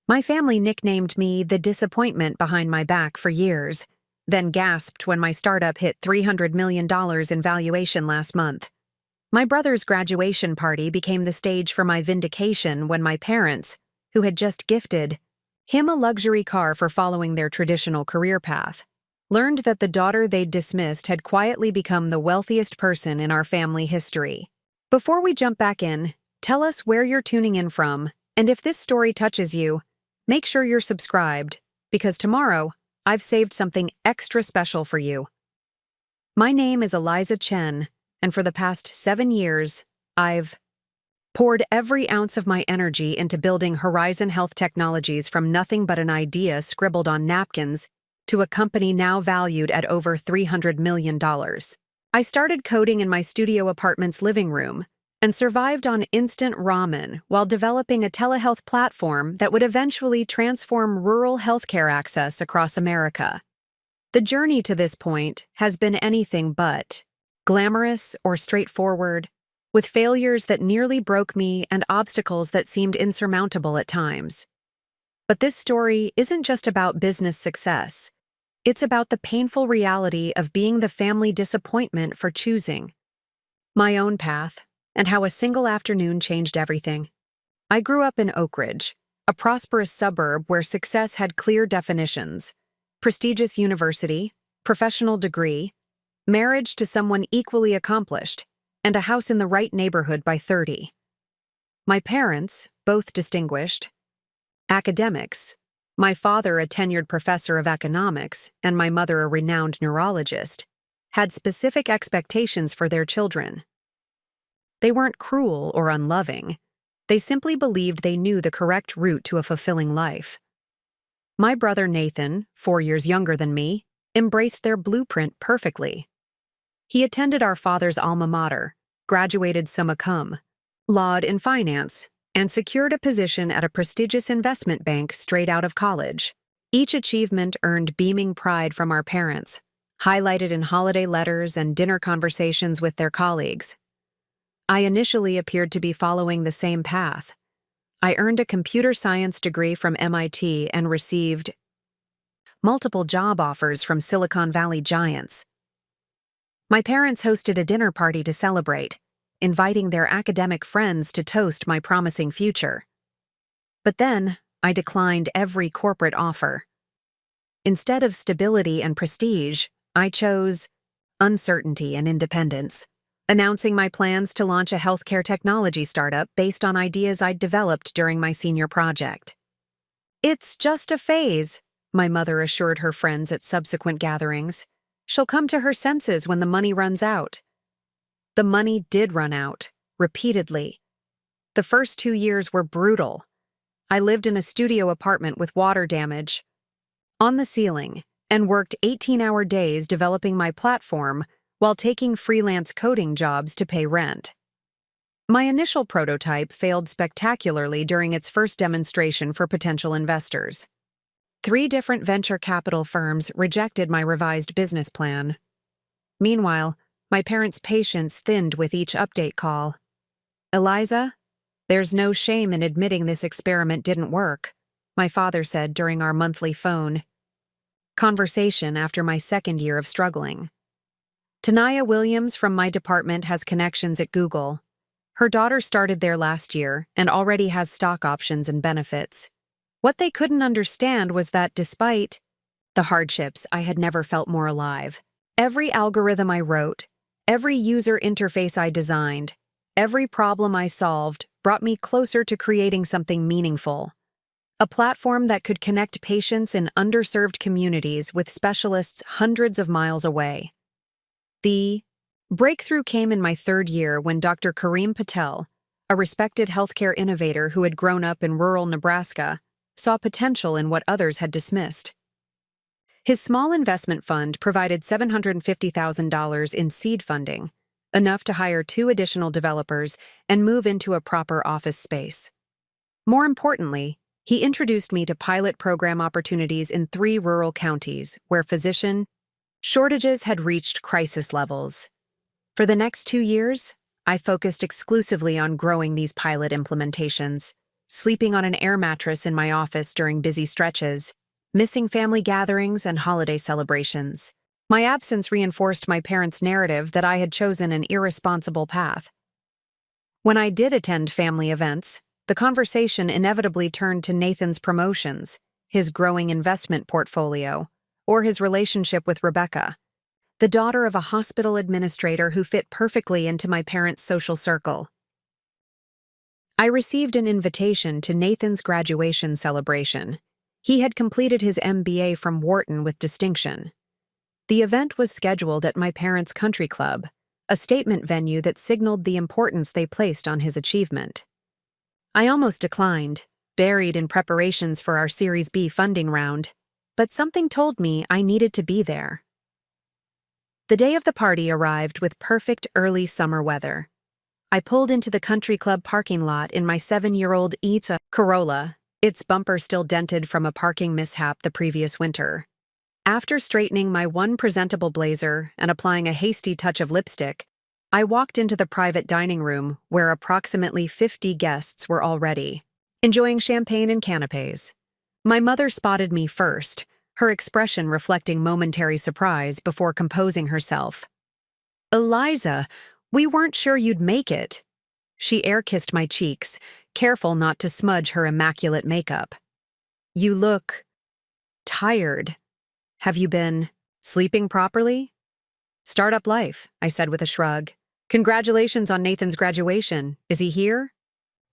My family nicknamed me the disappointment behind my back for years, then gasped when my startup hit $300 million in valuation last month. My brother's graduation party became the stage for my vindication when my parents, who had just gifted him a luxury car for following their traditional career path, learned that the daughter they'd dismissed had quietly become the wealthiest person in our family history. Before we jump back in, tell us where you're tuning in from, and if this story touches you, make sure you're subscribed, because tomorrow, I've saved something extra special for you. My name is Eliza Chen, and for the past 7 years, I've poured every ounce of my energy into building Horizon Health Technologies from nothing but an idea scribbled on napkins to a company now valued at over $300 million. I started coding in my studio apartment's living room and survived on instant ramen while developing a telehealth platform that would eventually transform rural healthcare access across America. The journey to this point has been anything but glamorous or straightforward, with failures that nearly broke me and obstacles that seemed insurmountable at times. But this story isn't just about business success. It's about the painful reality of being the family disappointment for choosing my own path and how a single afternoon changed everything. I grew up in Oak Ridge, a prosperous suburb where success had clear definitions: prestigious university, professional degree, marriage to someone equally accomplished, and a house in the right neighborhood by 30. My parents, both distinguished academics, my father a tenured professor of economics and my mother a renowned neurologist, had specific expectations for their children. They weren't cruel or unloving. They simply believed they knew the correct route to a fulfilling life. My brother Nathan, 4 years younger than me, embraced their blueprint perfectly. He attended our father's alma mater, graduated summa cum laude in finance, and secured a position at a prestigious investment bank straight out of college. Each achievement earned beaming pride from our parents, highlighted in holiday letters and dinner conversations with their colleagues. I initially appeared to be following the same path. I earned a computer science degree from MIT and received multiple job offers from Silicon Valley giants. My parents hosted a dinner party to celebrate, inviting their academic friends to toast my promising future. But then, I declined every corporate offer. Instead of stability and prestige, I chose uncertainty and independence, announcing my plans to launch a healthcare technology startup based on ideas I'd developed during my senior project. "It's just a phase," my mother assured her friends at subsequent gatherings. "She'll come to her senses when the money runs out." The money did run out, repeatedly. The first 2 years were brutal. I lived in a studio apartment with water damage on the ceiling and worked 18-hour days developing my platform while taking freelance coding jobs to pay rent. My initial prototype failed spectacularly during its first demonstration for potential investors. 3 different venture capital firms rejected my revised business plan. Meanwhile, my parents' patience thinned with each update call. "Eliza, there's no shame in admitting this experiment didn't work," my father said during our monthly phone conversation after my second year of struggling. Tanaya Williams from my department has connections at Google. Her daughter started there last year and already has stock options and benefits. What they couldn't understand was that despite the hardships, I had never felt more alive. Every algorithm I wrote, every user interface I designed, every problem I solved brought me closer to creating something meaningful. A platform that could connect patients in underserved communities with specialists hundreds of miles away. The breakthrough came in my 3rd year when Dr. Kareem Patel, a respected healthcare innovator who had grown up in rural Nebraska, saw potential in what others had dismissed. His small investment fund provided $750,000 in seed funding, enough to hire 2 additional developers and move into a proper office space. More importantly, he introduced me to pilot program opportunities in 3 rural counties where physician shortages had reached crisis levels. For the next 2 years, I focused exclusively on growing these pilot implementations, sleeping on an air mattress in my office during busy stretches, missing family gatherings and holiday celebrations. My absence reinforced my parents' narrative that I had chosen an irresponsible path. When I did attend family events, the conversation inevitably turned to Nathan's promotions, his growing investment portfolio, or his relationship with Rebecca, the daughter of a hospital administrator who fit perfectly into my parents' social circle. I received an invitation to Nathan's graduation celebration. He had completed his MBA from Wharton with distinction. The event was scheduled at my parents' country club, a statement venue that signaled the importance they placed on his achievement. I almost declined, buried in preparations for our Series B funding round, but something told me I needed to be there. The day of the party arrived with perfect early summer weather. I pulled into the country club parking lot in my 7-year-old Corolla, its bumper still dented from a parking mishap the previous winter. After straightening my one presentable blazer and applying a hasty touch of lipstick, I walked into the private dining room where approximately 50 guests were already enjoying champagne and canapes. My mother spotted me first, her expression reflecting momentary surprise before composing herself. "Eliza, we weren't sure you'd make it." She air-kissed my cheeks, careful not to smudge her immaculate makeup. "You look tired. Have you been sleeping properly?" "Startup life," I said with a shrug. "Congratulations on Nathan's graduation. Is he here?"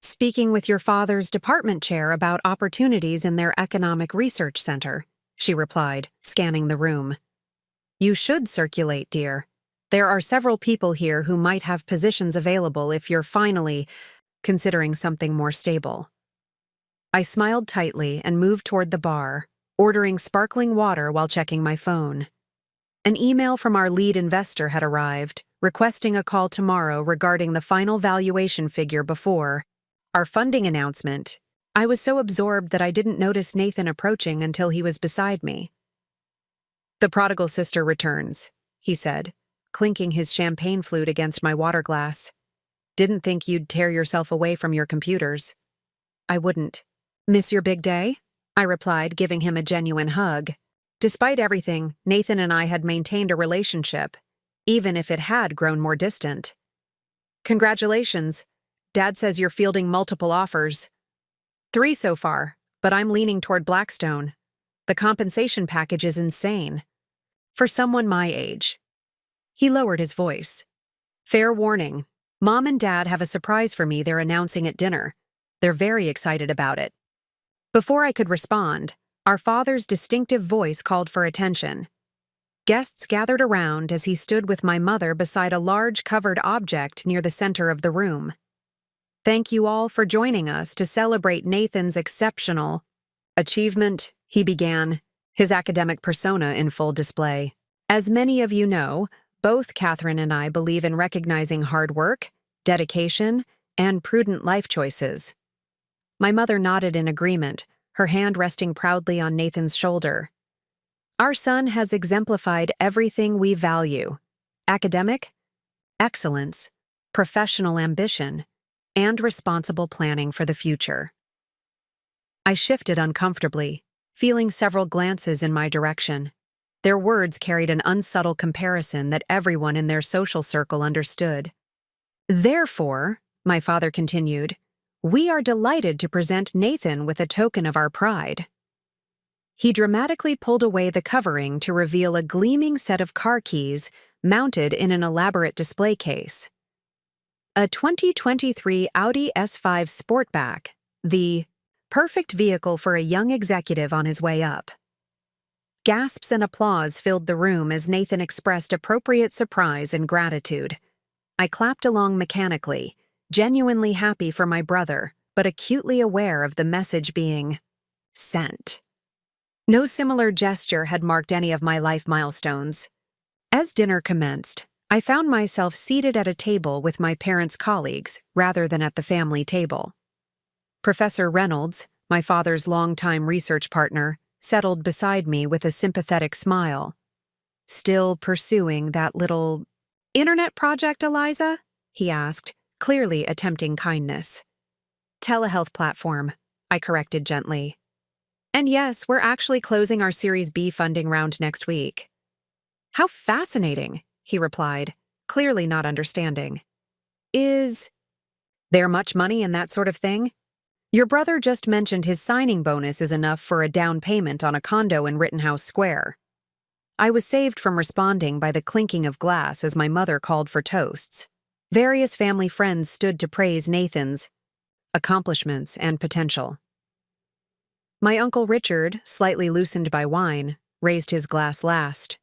"Speaking with your father's department chair about opportunities in their economic research center," she replied, scanning the room. "You should circulate, dear. There are several people here who might have positions available if you're finally considering something more stable." I smiled tightly and moved toward the bar, ordering sparkling water while checking my phone. An email from our lead investor had arrived, requesting a call tomorrow regarding the final valuation figure before our funding announcement. I was so absorbed that I didn't notice Nathan approaching until he was beside me. "The prodigal sister returns," he said, clinking his champagne flute against my water glass. "Didn't think you'd tear yourself away from your computers." "I wouldn't." "Miss your big day?" I replied, giving him a genuine hug. Despite everything, Nathan and I had maintained a relationship, even if it had grown more distant. "Congratulations. Dad says you're fielding multiple offers." 3 so far, but I'm leaning toward Blackstone. The compensation package is insane. For someone my age. He lowered his voice. "Fair warning. Mom and Dad have a surprise for me they're announcing at dinner. They're very excited about it." Before I could respond, our father's distinctive voice called for attention. Guests gathered around as he stood with my mother beside a large covered object near the center of the room. "Thank you all for joining us to celebrate Nathan's exceptional achievement," he began, his academic persona in full display. "As many of you know, both Catherine and I believe in recognizing hard work, dedication, and prudent life choices." My mother nodded in agreement, her hand resting proudly on Nathan's shoulder. "Our son has exemplified everything we value: academic excellence, professional ambition, and responsible planning for the future." I shifted uncomfortably, feeling several glances in my direction. Their words carried an unsubtle comparison that everyone in their social circle understood. "Therefore," my father continued, "we are delighted to present Nathan with a token of our pride." He dramatically pulled away the covering to reveal a gleaming set of car keys mounted in an elaborate display case. A 2023 Audi S5 Sportback, the perfect vehicle for a young executive on his way up. Gasps and applause filled the room as Nathan expressed appropriate surprise and gratitude. I clapped along mechanically, genuinely happy for my brother, but acutely aware of the message being sent. No similar gesture had marked any of my life milestones. As dinner commenced, I found myself seated at a table with my parents' colleagues rather than at the family table. Professor Reynolds, my father's longtime research partner, settled beside me with a sympathetic smile. "Still pursuing that little internet project, Eliza?" he asked, clearly attempting kindness. telehealth platform, I corrected gently. And yes, we're actually closing our Series B funding round next week. How fascinating, he replied, clearly not understanding. Is there much money in that sort of thing? Your brother just mentioned his signing bonus is enough for a down payment on a condo in Rittenhouse Square. I was saved from responding by the clinking of glass as my mother called for toasts. Various family friends stood to praise Nathan's accomplishments and potential. My Uncle Richard, slightly loosened by wine, raised his glass last.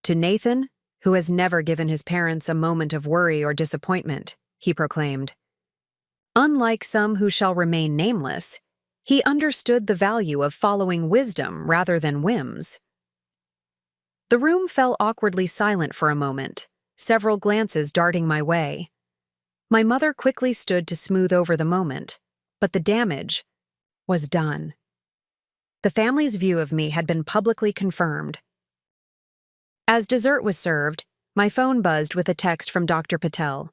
To Nathan, who has never given his parents a moment of worry or disappointment, he proclaimed. Unlike some who shall remain nameless, he understood the value of following wisdom rather than whims. The room fell awkwardly silent for a moment, several glances darting my way. My mother quickly stood to smooth over the moment, but the damage was done. The family's view of me had been publicly confirmed. As dessert was served, my phone buzzed with a text from Dr. Patel.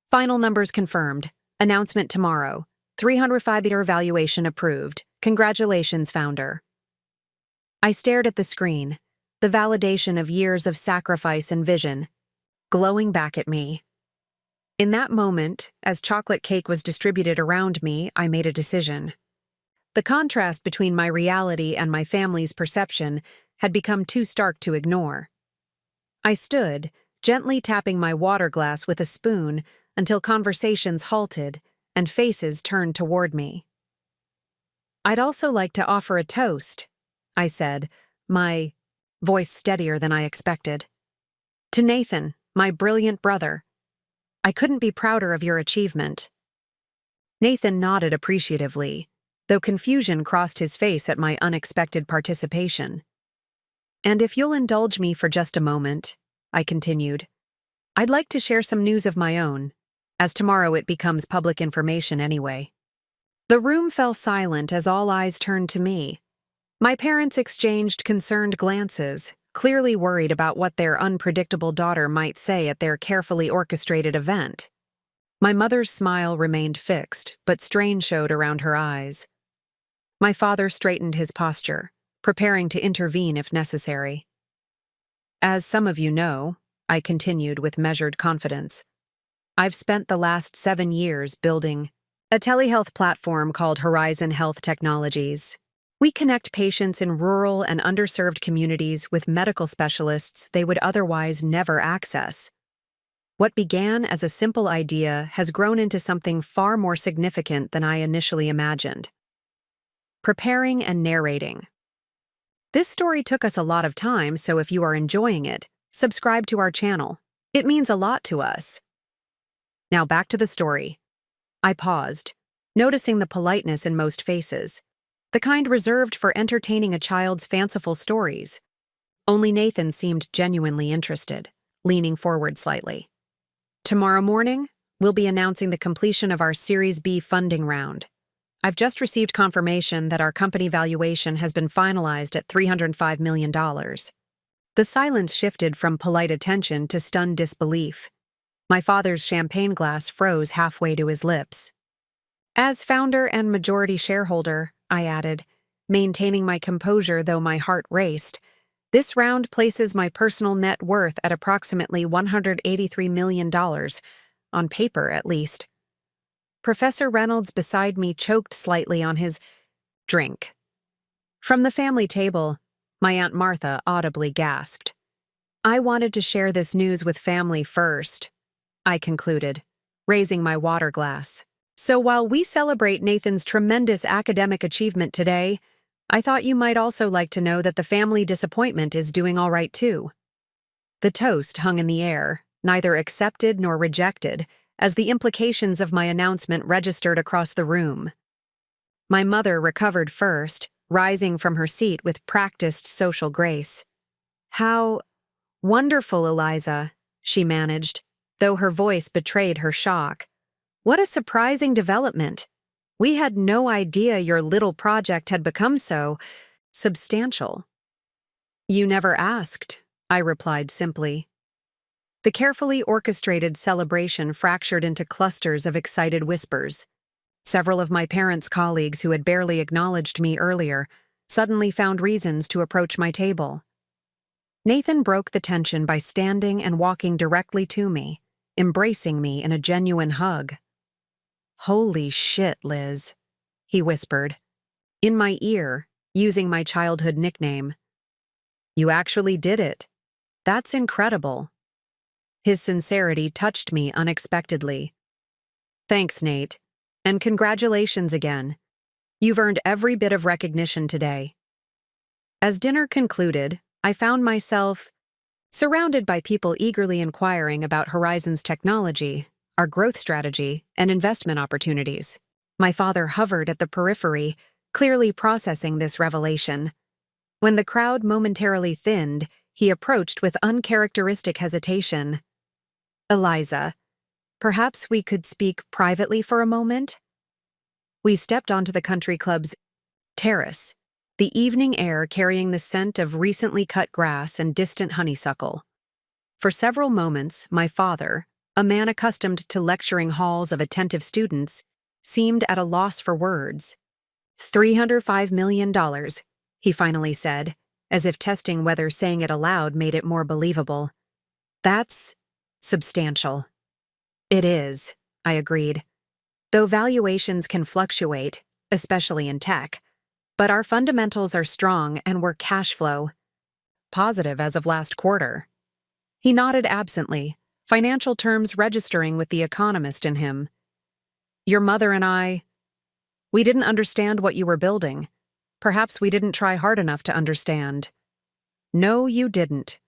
Final numbers confirmed. Announcement tomorrow. 305-meter valuation approved. Congratulations, founder. I stared at the screen, the validation of years of sacrifice and vision, glowing back at me. In that moment, as chocolate cake was distributed around me, I made a decision. The contrast between my reality and my family's perception had become too stark to ignore. I stood, gently tapping my water glass with a spoon until conversations halted and faces turned toward me. I'd also like to offer a toast, I said, my voice steadier than I expected. To Nathan, my brilliant brother. I couldn't be prouder of your achievement. Nathan nodded appreciatively, though confusion crossed his face at my unexpected participation. And if you'll indulge me for just a moment, I continued, I'd like to share some news of my own, as tomorrow it becomes public information anyway. The room fell silent as all eyes turned to me. My parents exchanged concerned glances, clearly worried about what their unpredictable daughter might say at their carefully orchestrated event. My mother's smile remained fixed, but strain showed around her eyes. My father straightened his posture, preparing to intervene if necessary. As some of you know, I continued with measured confidence, I've spent the last 7 years building a telehealth platform called Horizon Health Technologies. We connect patients in rural and underserved communities with medical specialists they would otherwise never access. What began as a simple idea has grown into something far more significant than I initially imagined. Preparing and narrating. This story took us a lot of time, so if you are enjoying it, subscribe to our channel. It means a lot to us. Now back to the story. I paused, noticing the politeness in most faces, the kind reserved for entertaining a child's fanciful stories. Only Nathan seemed genuinely interested, leaning forward slightly. Tomorrow morning, we'll be announcing the completion of our Series B funding round. I've just received confirmation that our company valuation has been finalized at $305 million. The silence shifted from polite attention to stunned disbelief. My father's champagne glass froze halfway to his lips. As founder and majority shareholder, I added, maintaining my composure though my heart raced, this round places my personal net worth at approximately $183 million, on paper at least. Professor Reynolds beside me choked slightly on his drink. From the family table, my Aunt Martha audibly gasped. I wanted to share this news with family first, I concluded, raising my water glass. So while we celebrate Nathan's tremendous academic achievement today, I thought you might also like to know that the family disappointment is doing all right too. The toast hung in the air, neither accepted nor rejected, as the implications of my announcement registered across the room. My mother recovered first, rising from her seat with practiced social grace. How wonderful, Eliza, she managed, though her voice betrayed her shock. What a surprising development. We had no idea your little project had become so substantial. You never asked, I replied simply. The carefully orchestrated celebration fractured into clusters of excited whispers. Several of my parents' colleagues who had barely acknowledged me earlier suddenly found reasons to approach my table. Nathan broke the tension by standing and walking directly to me, embracing me in a genuine hug. "Holy shit, Liz," he whispered, in my ear, using my childhood nickname. "You actually did it. That's incredible." His sincerity touched me unexpectedly. "Thanks, Nate. And congratulations again. You've earned every bit of recognition today." As dinner concluded, I found myself surrounded by people eagerly inquiring about Horizon's technology, our growth strategy, and investment opportunities. My father hovered at the periphery, clearly processing this revelation. When the crowd momentarily thinned, he approached with uncharacteristic hesitation. "Eliza, perhaps we could speak privately for a moment?" We stepped onto the country club's terrace, the evening air carrying the scent of recently cut grass and distant honeysuckle. For several moments, my father, a man accustomed to lecturing halls of attentive students, seemed at a loss for words. $305 million, he finally said, as if testing whether saying it aloud made it more believable. "That's substantial." "It is," I agreed. "Though valuations can fluctuate, especially in tech, but our fundamentals are strong and we're cash flow positive as of last quarter." He nodded absently, financial terms registering with the economist in him. "Your mother and we didn't understand what you were building. Perhaps we didn't try hard enough to understand." "No, you didn't,"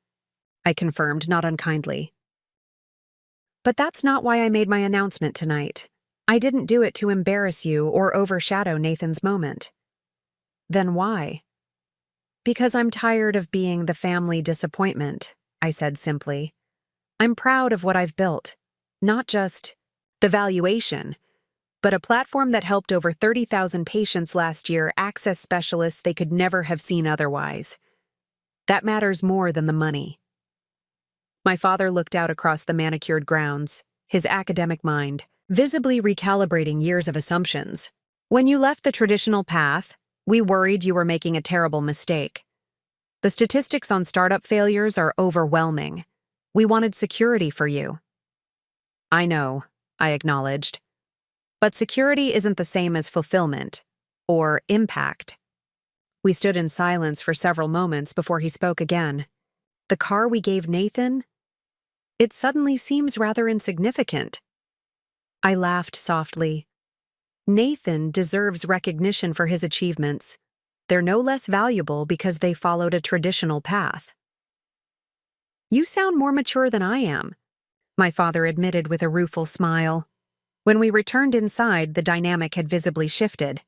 I confirmed, not unkindly. "But that's not why I made my announcement tonight. I didn't do it to embarrass you or overshadow Nathan's moment." "Then why?" "Because I'm tired of being the family disappointment," I said simply. "I'm proud of what I've built, not just the valuation, but a platform that helped over 30,000 patients last year access specialists they could never have seen otherwise. That matters more than the money." My father looked out across the manicured grounds, his academic mind visibly recalibrating years of assumptions. "When you left the traditional path, we worried you were making a terrible mistake. The statistics on startup failures are overwhelming. We wanted security for you." "I know," I acknowledged. "But security isn't the same as fulfillment or impact." We stood in silence for several moments before he spoke again. "The car we gave Nathan? It suddenly seems rather insignificant." I laughed softly. "Nathan deserves recognition for his achievements. They're no less valuable because they followed a traditional path." "You sound more mature than I am," my father admitted with a rueful smile. When we returned inside, the dynamic had visibly shifted.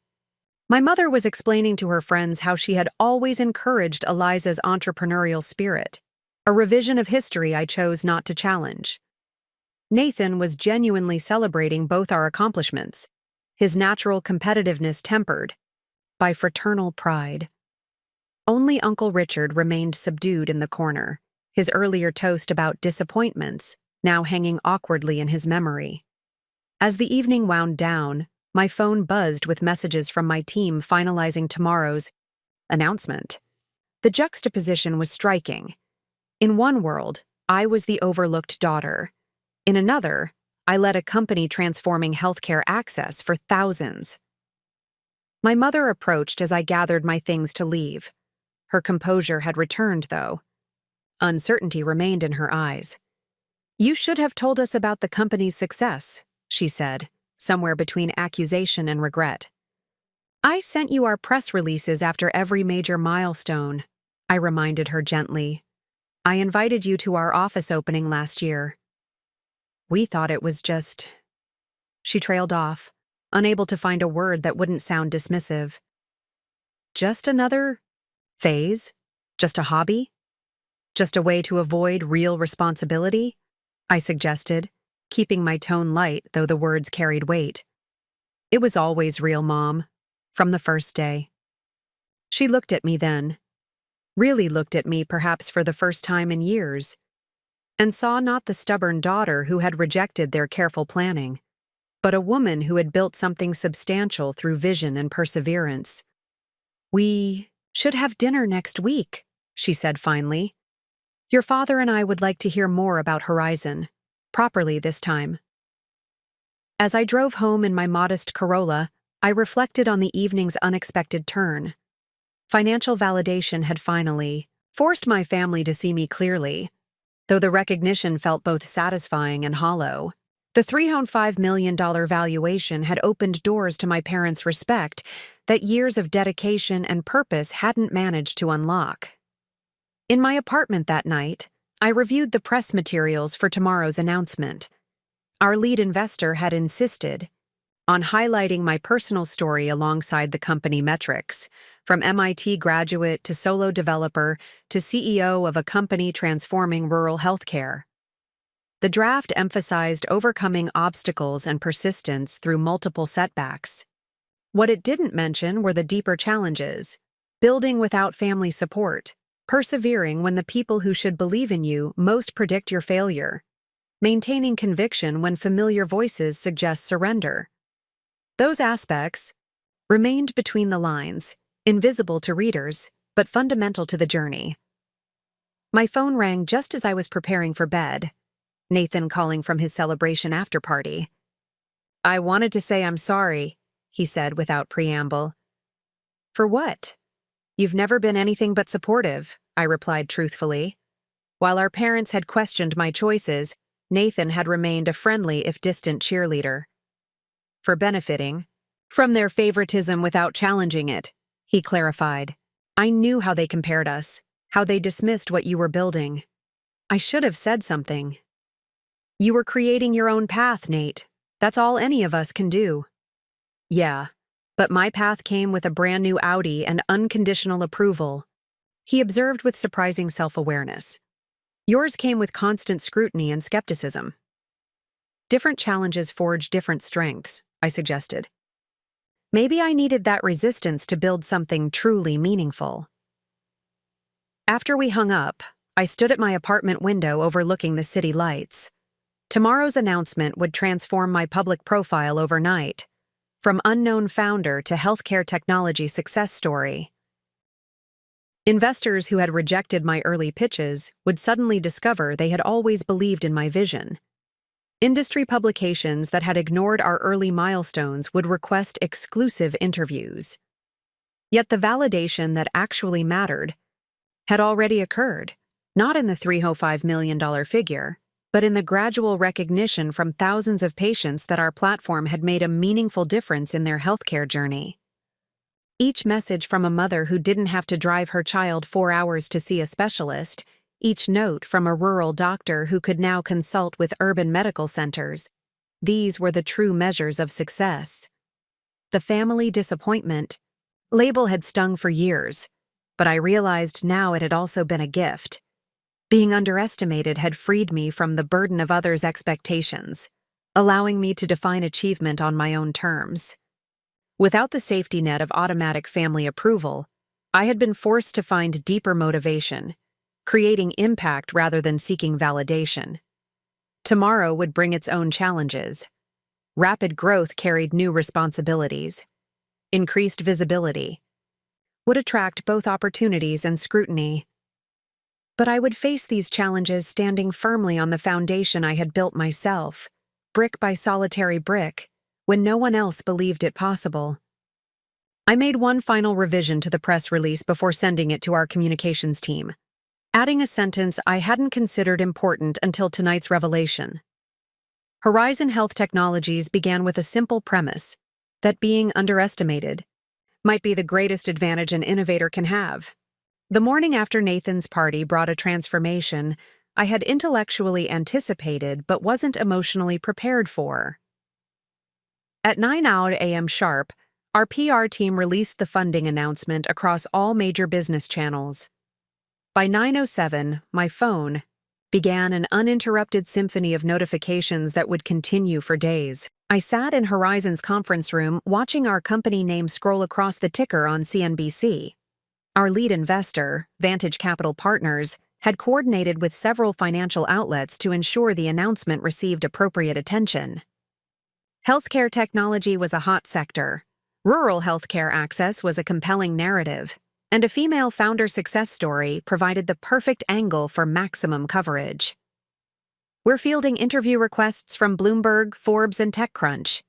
My mother was explaining to her friends how she had always encouraged Eliza's entrepreneurial spirit, a revision of history I chose not to challenge. Nathan was genuinely celebrating both our accomplishments, his natural competitiveness tempered by fraternal pride. Only Uncle Richard remained subdued in the corner, his earlier toast about disappointments now hanging awkwardly in his memory. As the evening wound down, my phone buzzed with messages from my team finalizing tomorrow's announcement. The juxtaposition was striking. In one world, I was the overlooked daughter. In another, I led a company transforming healthcare access for thousands. My mother approached as I gathered my things to leave. Her composure had returned, though. Uncertainty remained in her eyes. "You should have told us about the company's success," she said, somewhere between accusation and regret. "I sent you our press releases after every major milestone," I reminded her gently. "I invited you to our office opening last year." "We thought it was just—" She trailed off, unable to find a word that wouldn't sound dismissive. "Just another phase? Just a hobby? Just a way to avoid real responsibility?" I suggested, keeping my tone light though the words carried weight. "It was always real, Mom, from the first day." She looked at me then, really looked at me perhaps for the first time in years, and saw not the stubborn daughter who had rejected their careful planning. but a woman who had built something substantial through vision and perseverance. "We should have dinner next week," she said finally. "Your father and I would like to hear more about Horizon, properly this time." As I drove home in my modest Corolla, I reflected on the evening's unexpected turn. Financial validation had finally forced my family to see me clearly, though the recognition felt both satisfying and hollow. The $305 million valuation had opened doors to my parents' respect that years of dedication and purpose hadn't managed to unlock. In my apartment that night, I reviewed the press materials for tomorrow's announcement. Our lead investor had insisted on highlighting my personal story alongside the company metrics, from MIT graduate to solo developer to CEO of a company transforming rural healthcare. The draft emphasized overcoming obstacles and persistence through multiple setbacks. What it didn't mention were the deeper challenges: building without family support, persevering when the people who should believe in you most predict your failure, maintaining conviction when familiar voices suggest surrender. Those aspects remained between the lines, invisible to readers, but fundamental to the journey. My phone rang just as I was preparing for bed, Nathan calling from his celebration after-party. "I wanted to say I'm sorry," he said without preamble. "For what?" "You've never been anything but supportive," I replied truthfully. While our parents had questioned my choices, Nathan had remained a friendly if distant cheerleader. "For benefiting from their favoritism without challenging it," he clarified. "I knew how they compared us, how they dismissed what you were building. I should have said something." "You were creating your own path, Nate. That's all any of us can do." "Yeah, but my path came with a brand new Audi and unconditional approval," he observed with surprising self-awareness. "Yours came with constant scrutiny and skepticism." "Different challenges forge different strengths," I suggested. Maybe I needed that resistance to build something truly meaningful. After we hung up, I stood at my apartment window overlooking the city lights. Tomorrow's announcement would transform my public profile overnight, from unknown founder to healthcare technology success story. Investors who had rejected my early pitches would suddenly discover they had always believed in my vision. Industry publications that had ignored our early milestones would request exclusive interviews. Yet the validation that actually mattered had already occurred, not in the $305 million figure, but in the gradual recognition from thousands of patients that our platform had made a meaningful difference in their healthcare journey. Each message from a mother who didn't have to drive her child 4 hours to see a specialist, each note from a rural doctor who could now consult with urban medical centers, these were the true measures of success. The family disappointment label had stung for years, but I realized now it had also been a gift. Being underestimated had freed me from the burden of others' expectations, allowing me to define achievement on my own terms. Without the safety net of automatic family approval, I had been forced to find deeper motivation, creating impact rather than seeking validation. Tomorrow would bring its own challenges. Rapid growth carried new responsibilities. Increased visibility would attract both opportunities and scrutiny. But I would face these challenges standing firmly on the foundation I had built myself, brick by solitary brick, when no one else believed it possible. I made one final revision to the press release before sending it to our communications team, adding a sentence I hadn't considered important until tonight's revelation. Horizon Health Technologies began with a simple premise that being underestimated might be the greatest advantage an innovator can have. The morning after Nathan's party brought a transformation I had intellectually anticipated but wasn't emotionally prepared for. At 9 a.m. sharp, our PR team released the funding announcement across all major business channels. By 9:07, my phone began an uninterrupted symphony of notifications that would continue for days. I sat in Horizon's conference room watching our company name scroll across the ticker on CNBC. Our lead investor, Vantage Capital Partners, had coordinated with several financial outlets to ensure the announcement received appropriate attention. Healthcare technology was a hot sector. Rural healthcare access was a compelling narrative, and a female founder success story provided the perfect angle for maximum coverage. "We're fielding interview requests from Bloomberg, Forbes, and TechCrunch,"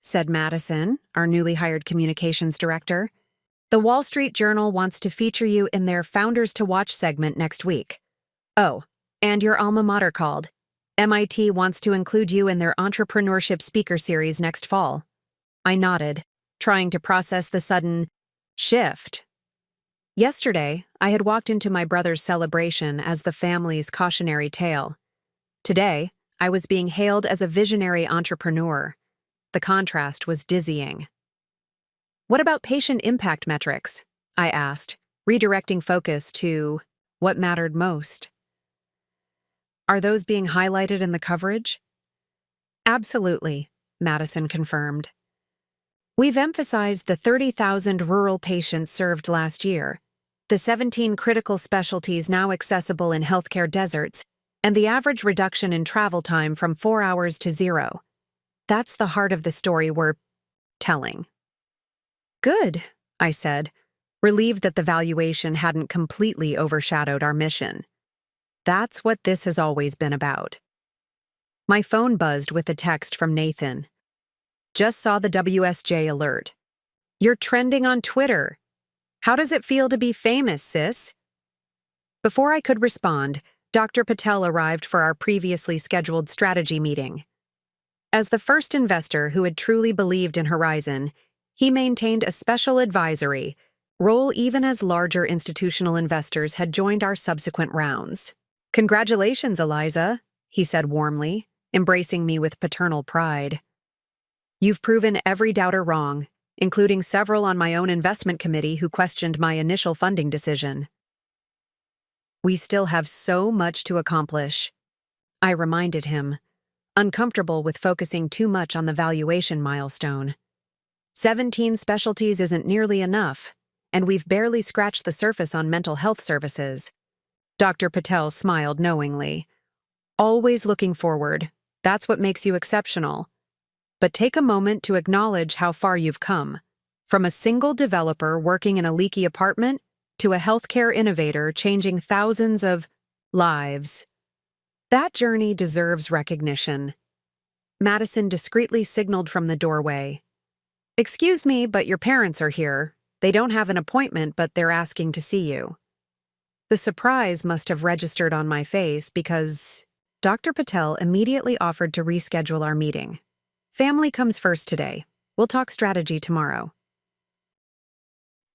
said Madison, our newly hired communications director. "The Wall Street Journal wants to feature you in their Founders to Watch segment next week. Oh, and your alma mater called. MIT wants to include you in their entrepreneurship speaker series next fall." I nodded, trying to process the sudden shift. Yesterday, I had walked into my brother's celebration as the family's cautionary tale. Today, I was being hailed as a visionary entrepreneur. The contrast was dizzying. "What about patient impact metrics?" I asked, redirecting focus to what mattered most. "Are those being highlighted in the coverage?" "Absolutely," Madison confirmed. "We've emphasized the 30,000 rural patients served last year, the 17 critical specialties now accessible in healthcare deserts, and the average reduction in travel time from 4 hours to 0. That's the heart of the story we're telling." "Good," I said, relieved that the valuation hadn't completely overshadowed our mission. That's what this has always been about. My phone buzzed with a text from Nathan. "Just saw the WSJ alert. You're trending on Twitter. How does it feel to be famous, sis?" Before I could respond, Dr. Patel arrived for our previously scheduled strategy meeting. As the first investor who had truly believed in Horizon, he maintained a special advisory role even as larger institutional investors had joined our subsequent rounds. "Congratulations, Eliza," he said warmly, embracing me with paternal pride. "You've proven every doubter wrong, including several on my own investment committee who questioned my initial funding decision." "We still have so much to accomplish," I reminded him, uncomfortable with focusing too much on the valuation milestone. 17 specialties isn't nearly enough, and we've barely scratched the surface on mental health services. Dr. Patel smiled knowingly. "Always looking forward. That's what makes you exceptional. But take a moment to acknowledge how far you've come. From a single developer working in a leaky apartment to a healthcare innovator changing thousands of lives. That journey deserves recognition." Madison discreetly signaled from the doorway. "Excuse me, but your parents are here. They don't have an appointment, but they're asking to see you." The surprise must have registered on my face because Dr. Patel immediately offered to reschedule our meeting. "Family comes first today. We'll talk strategy tomorrow."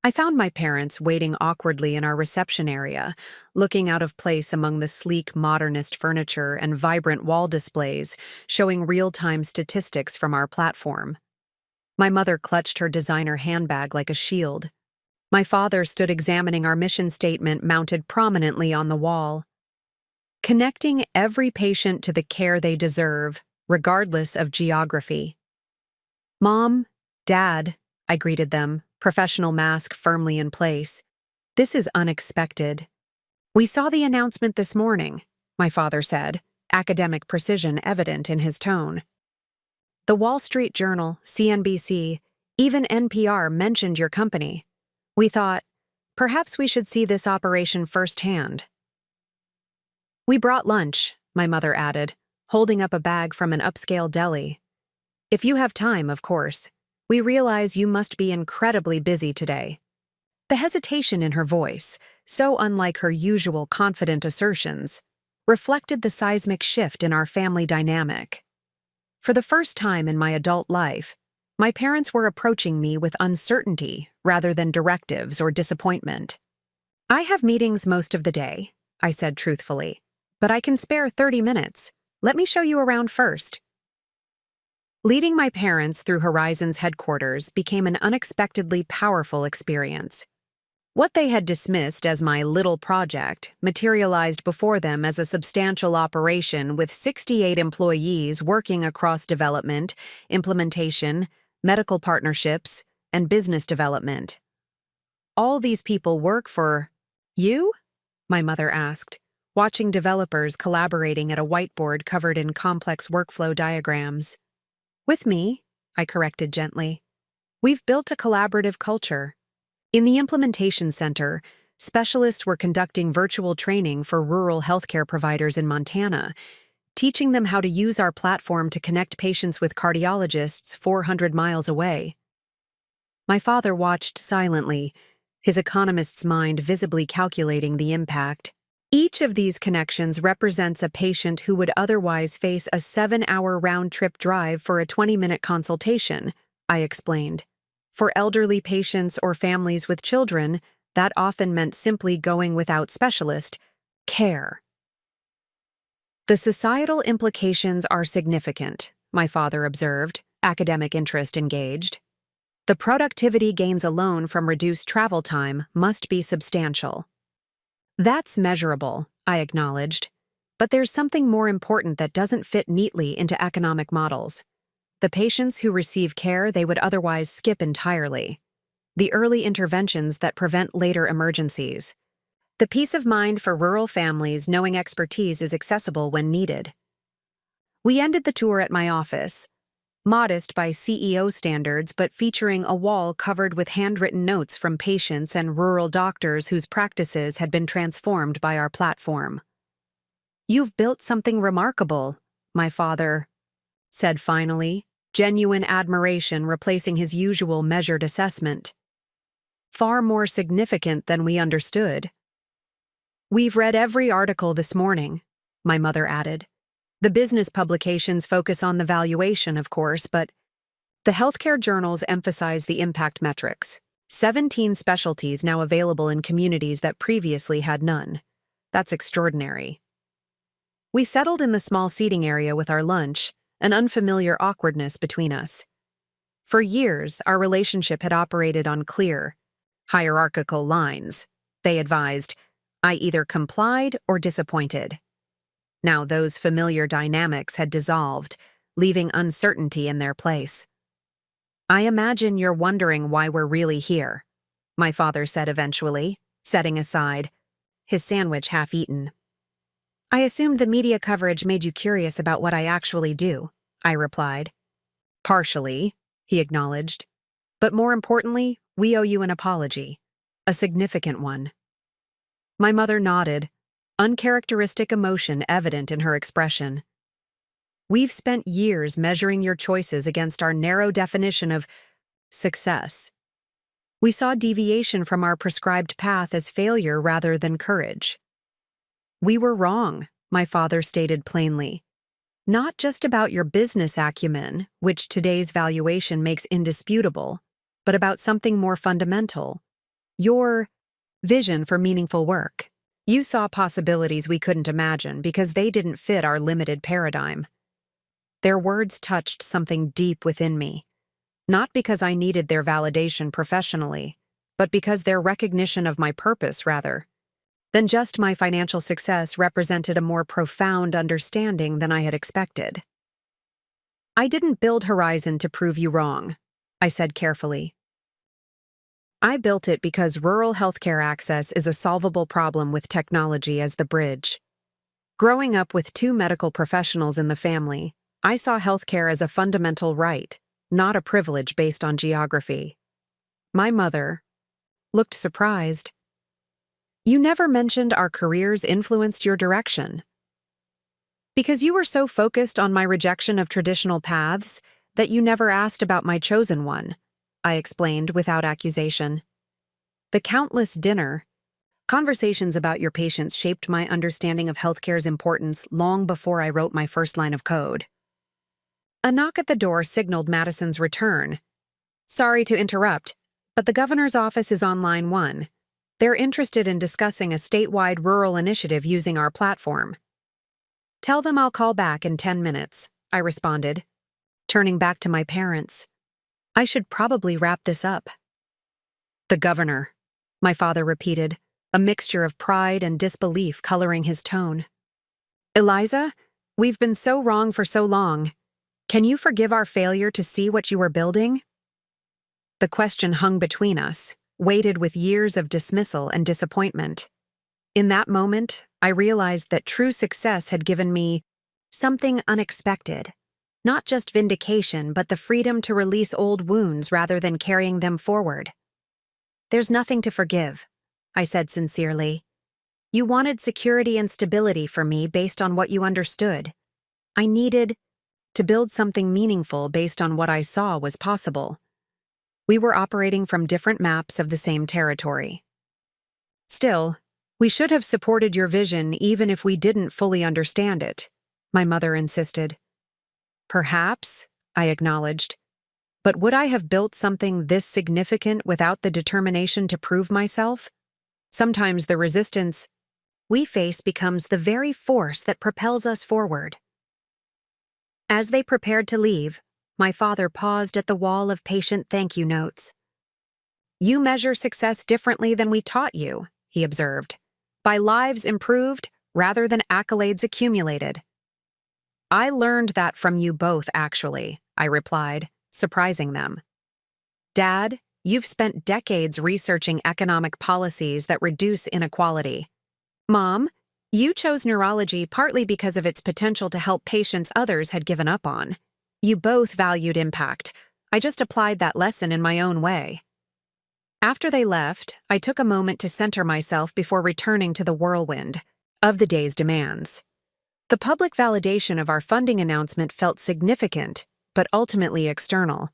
I found my parents waiting awkwardly in our reception area, looking out of place among the sleek modernist furniture and vibrant wall displays showing real-time statistics from our platform. My mother clutched her designer handbag like a shield. My father stood examining our mission statement mounted prominently on the wall. "Connecting every patient to the care they deserve, regardless of geography." "Mom, Dad," I greeted them, professional mask firmly in place. "This is unexpected." "We saw the announcement this morning," my father said, academic precision evident in his tone. "The Wall Street Journal, CNBC, even NPR mentioned your company. We thought, perhaps we should see this operation firsthand." "We brought lunch," my mother added, holding up a bag from an upscale deli. "If you have time, of course. We realize you must be incredibly busy today." The hesitation in her voice, so unlike her usual confident assertions, reflected the seismic shift in our family dynamic. For the first time in my adult life, my parents were approaching me with uncertainty rather than directives or disappointment. "I have meetings most of the day," I said truthfully, "but I can spare 30 minutes. Let me show you around first." Leading my parents through Horizon's headquarters became an unexpectedly powerful experience. What they had dismissed as my little project materialized before them as a substantial operation with 68 employees working across development, implementation, medical partnerships, and business development. "All these people work for you?" my mother asked, watching developers collaborating at a whiteboard covered in complex workflow diagrams. "With me," I corrected gently. We've built a collaborative culture. In the implementation center, specialists were conducting virtual training for rural healthcare providers in Montana, teaching them how to use our platform to connect patients with cardiologists 400 miles away. My father watched silently, his economist's mind visibly calculating the impact. Each of these connections represents a patient who would otherwise face a 7-hour round-trip drive for a 20-minute consultation, I explained. For elderly patients or families with children, that often meant simply going without specialist care. The societal implications are significant, my father observed, academic interest engaged. The productivity gains alone from reduced travel time must be substantial. That's measurable, I acknowledged, but there's something more important that doesn't fit neatly into economic models. The patients who receive care they would otherwise skip entirely. The early interventions that prevent later emergencies. The peace of mind for rural families knowing expertise is accessible when needed. We ended the tour at my office, modest by CEO standards but featuring a wall covered with handwritten notes from patients and rural doctors whose practices had been transformed by our platform. "You've built something remarkable," my father said finally, genuine admiration replacing his usual measured assessment. "Far more significant than we understood." "We've read every article this morning," my mother added. "The business publications focus on the valuation, of course, but the healthcare journals emphasize the impact metrics. 17 specialties now available in communities that previously had none. That's extraordinary." We settled in the small seating area with our lunch, an unfamiliar awkwardness between us. For years, our relationship had operated on clear, hierarchical lines. They advised, I either complied or disappointed. Now those familiar dynamics had dissolved, leaving uncertainty in their place. "I imagine you're wondering why we're really here," my father said eventually, setting aside, his sandwich half-eaten. "I assumed the media coverage made you curious about what I actually do," I replied. "Partially," he acknowledged. "But more importantly, we owe you an apology. A significant one." My mother nodded, uncharacteristic emotion evident in her expression. "We've spent years measuring your choices against our narrow definition of success. We saw deviation from our prescribed path as failure rather than courage." "We were wrong," my father stated plainly. "Not just about your business acumen, which today's valuation makes indisputable, but about something more fundamental. Your vision for meaningful work. You saw possibilities we couldn't imagine because they didn't fit our limited paradigm." Their words touched something deep within me. Not because I needed their validation professionally, but because their recognition of my purpose, rather than just my financial success, represented a more profound understanding than I had expected. "I didn't build Horizon to prove you wrong," I said carefully. "I built it because rural healthcare access is a solvable problem with technology as the bridge. Growing up with 2 medical professionals in the family, I saw healthcare as a fundamental right, not a privilege based on geography." My mother looked surprised. "You never mentioned our careers influenced your direction." "Because you were so focused on my rejection of traditional paths that you never asked about my chosen one," I explained without accusation. "The countless conversations about your patients shaped my understanding of healthcare's importance long before I wrote my first line of code." A knock at the door signaled Madison's return. "Sorry to interrupt, but the governor's office is on line 1. They're interested in discussing a statewide rural initiative using our platform." "Tell them I'll call back in 10 minutes, I responded, turning back to my parents. I should probably wrap this up. "The governor," my father repeated, a mixture of pride and disbelief coloring his tone. "Eliza, we've been so wrong for so long. Can you forgive our failure to see what you were building?" The question hung between us, weighted with years of dismissal and disappointment. In that moment, I realized that true success had given me something unexpected, Not just vindication, but the freedom to release old wounds rather than carrying them forward. "There's nothing to forgive," I said sincerely. "You wanted security and stability for me based on what you understood. I needed to build something meaningful based on what I saw was possible." We were operating from different maps of the same territory. "Still, we should have supported your vision even if we didn't fully understand it," my mother insisted. "Perhaps," I acknowledged. "But would I have built something this significant without the determination to prove myself? Sometimes the resistance we face becomes the very force that propels us forward." As they prepared to leave, my father paused at the wall of patient thank you notes. "You measure success differently than we taught you," he observed. "By lives improved rather than accolades accumulated." "I learned that from you both, actually," I replied, surprising them. "Dad, you've spent decades researching economic policies that reduce inequality. Mom, you chose neurology partly because of its potential to help patients others had given up on. You both valued impact. I just applied that lesson in my own way." After they left, I took a moment to center myself before returning to the whirlwind of the day's demands. The public validation of our funding announcement felt significant, but ultimately external.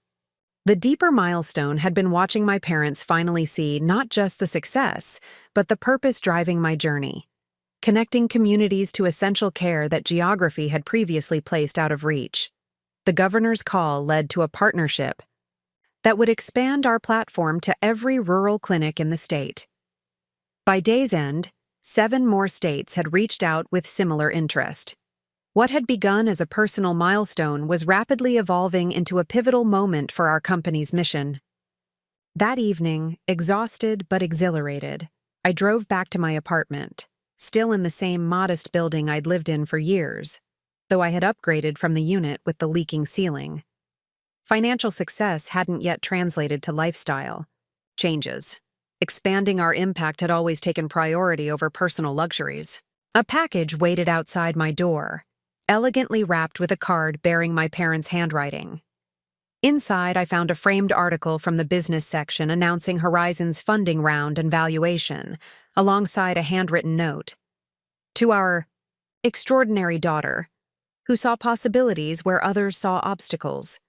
The deeper milestone had been watching my parents finally see not just the success, but the purpose driving my journey, connecting communities to essential care that geography had previously placed out of reach. The governor's call led to a partnership that would expand our platform to every rural clinic in the state. By day's end, 7 more states had reached out with similar interest. What had begun as a personal milestone was rapidly evolving into a pivotal moment for our company's mission. That evening, exhausted but exhilarated, I drove back to my apartment, still in the same modest building I'd lived in for years, though I had upgraded from the unit with the leaking ceiling. Financial success hadn't yet translated to lifestyle changes. Expanding our impact had always taken priority over personal luxuries. A package waited outside my door, elegantly wrapped with a card bearing my parents' handwriting. Inside, I found a framed article from the business section announcing Horizon's funding round and valuation, alongside a handwritten note. "To our extraordinary daughter, who saw possibilities where others saw obstacles.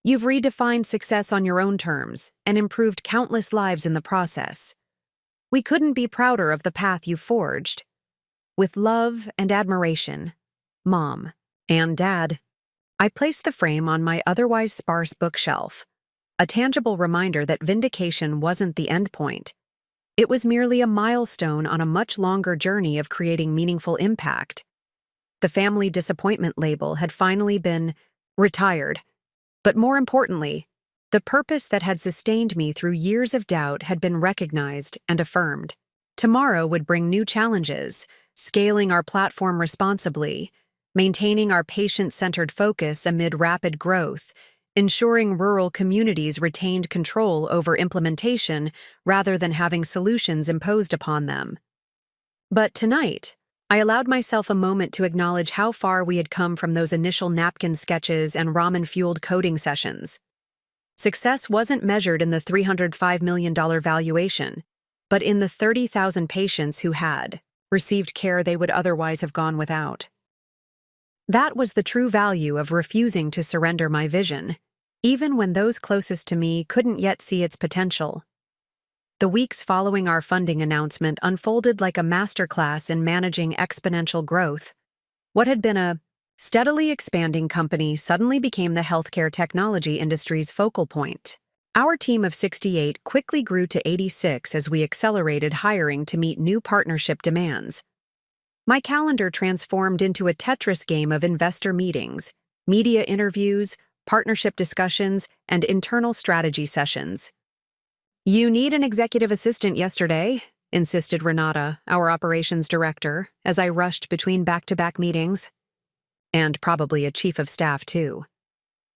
You've redefined success on your own terms and improved countless lives in the process. We couldn't be prouder of the path you forged. With love and admiration, Mom and Dad." I placed the frame on my otherwise sparse bookshelf, a tangible reminder that vindication wasn't the end point. It was merely a milestone on a much longer journey of creating meaningful impact. The family disappointment label had finally been retired, but more importantly, the purpose that had sustained me through years of doubt had been recognized and affirmed. Tomorrow would bring new challenges, scaling our platform responsibly, maintaining our patient-centered focus amid rapid growth, ensuring rural communities retained control over implementation rather than having solutions imposed upon them. But tonight, I allowed myself a moment to acknowledge how far we had come from those initial napkin sketches and ramen-fueled coding sessions. Success wasn't measured in the $305 million valuation, but in the 30,000 patients who had received care they would otherwise have gone without. That was the true value of refusing to surrender my vision, even when those closest to me couldn't yet see its potential. The weeks following our funding announcement unfolded like a masterclass in managing exponential growth. What had been a steadily expanding company suddenly became the healthcare technology industry's focal point. Our team of 68 quickly grew to 86 as we accelerated hiring to meet new partnership demands. My calendar transformed into a Tetris game of investor meetings, media interviews, partnership discussions, and internal strategy sessions. "You need an executive assistant yesterday," insisted Renata, our operations director, as I rushed between back-to-back meetings. "And probably a chief of staff, too.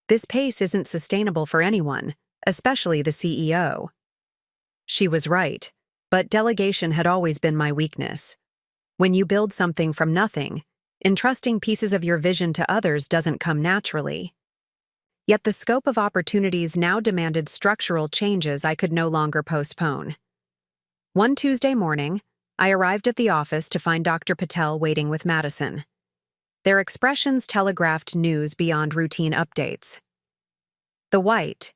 This pace isn't sustainable for anyone, especially the CEO." She was right, but delegation had always been my weakness. When you build something from nothing, Entrusting pieces of your vision to others doesn't come naturally. Yet the scope of opportunities now demanded structural changes I could no longer postpone. One Tuesday morning, I arrived at the office to find Dr. Patel waiting with Madison. Their expressions telegraphed news beyond routine updates. The White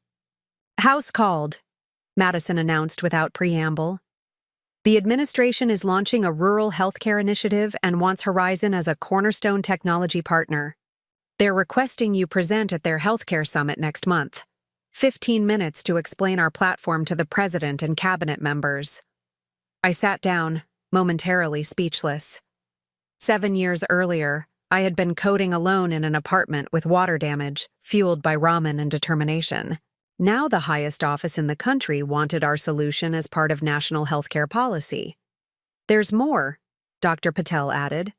House called, Madison announced without preamble. The administration is launching a rural healthcare initiative and wants Horizon as a cornerstone technology partner. They're requesting you present at their healthcare summit next month. 15 minutes to explain our platform to the president and cabinet members. I sat down, momentarily speechless. 7 years earlier, I had been coding alone in an apartment with water damage, fueled by ramen and determination. Now the highest office in the country wanted our solution as part of national healthcare policy. There's more, Dr. Patel added.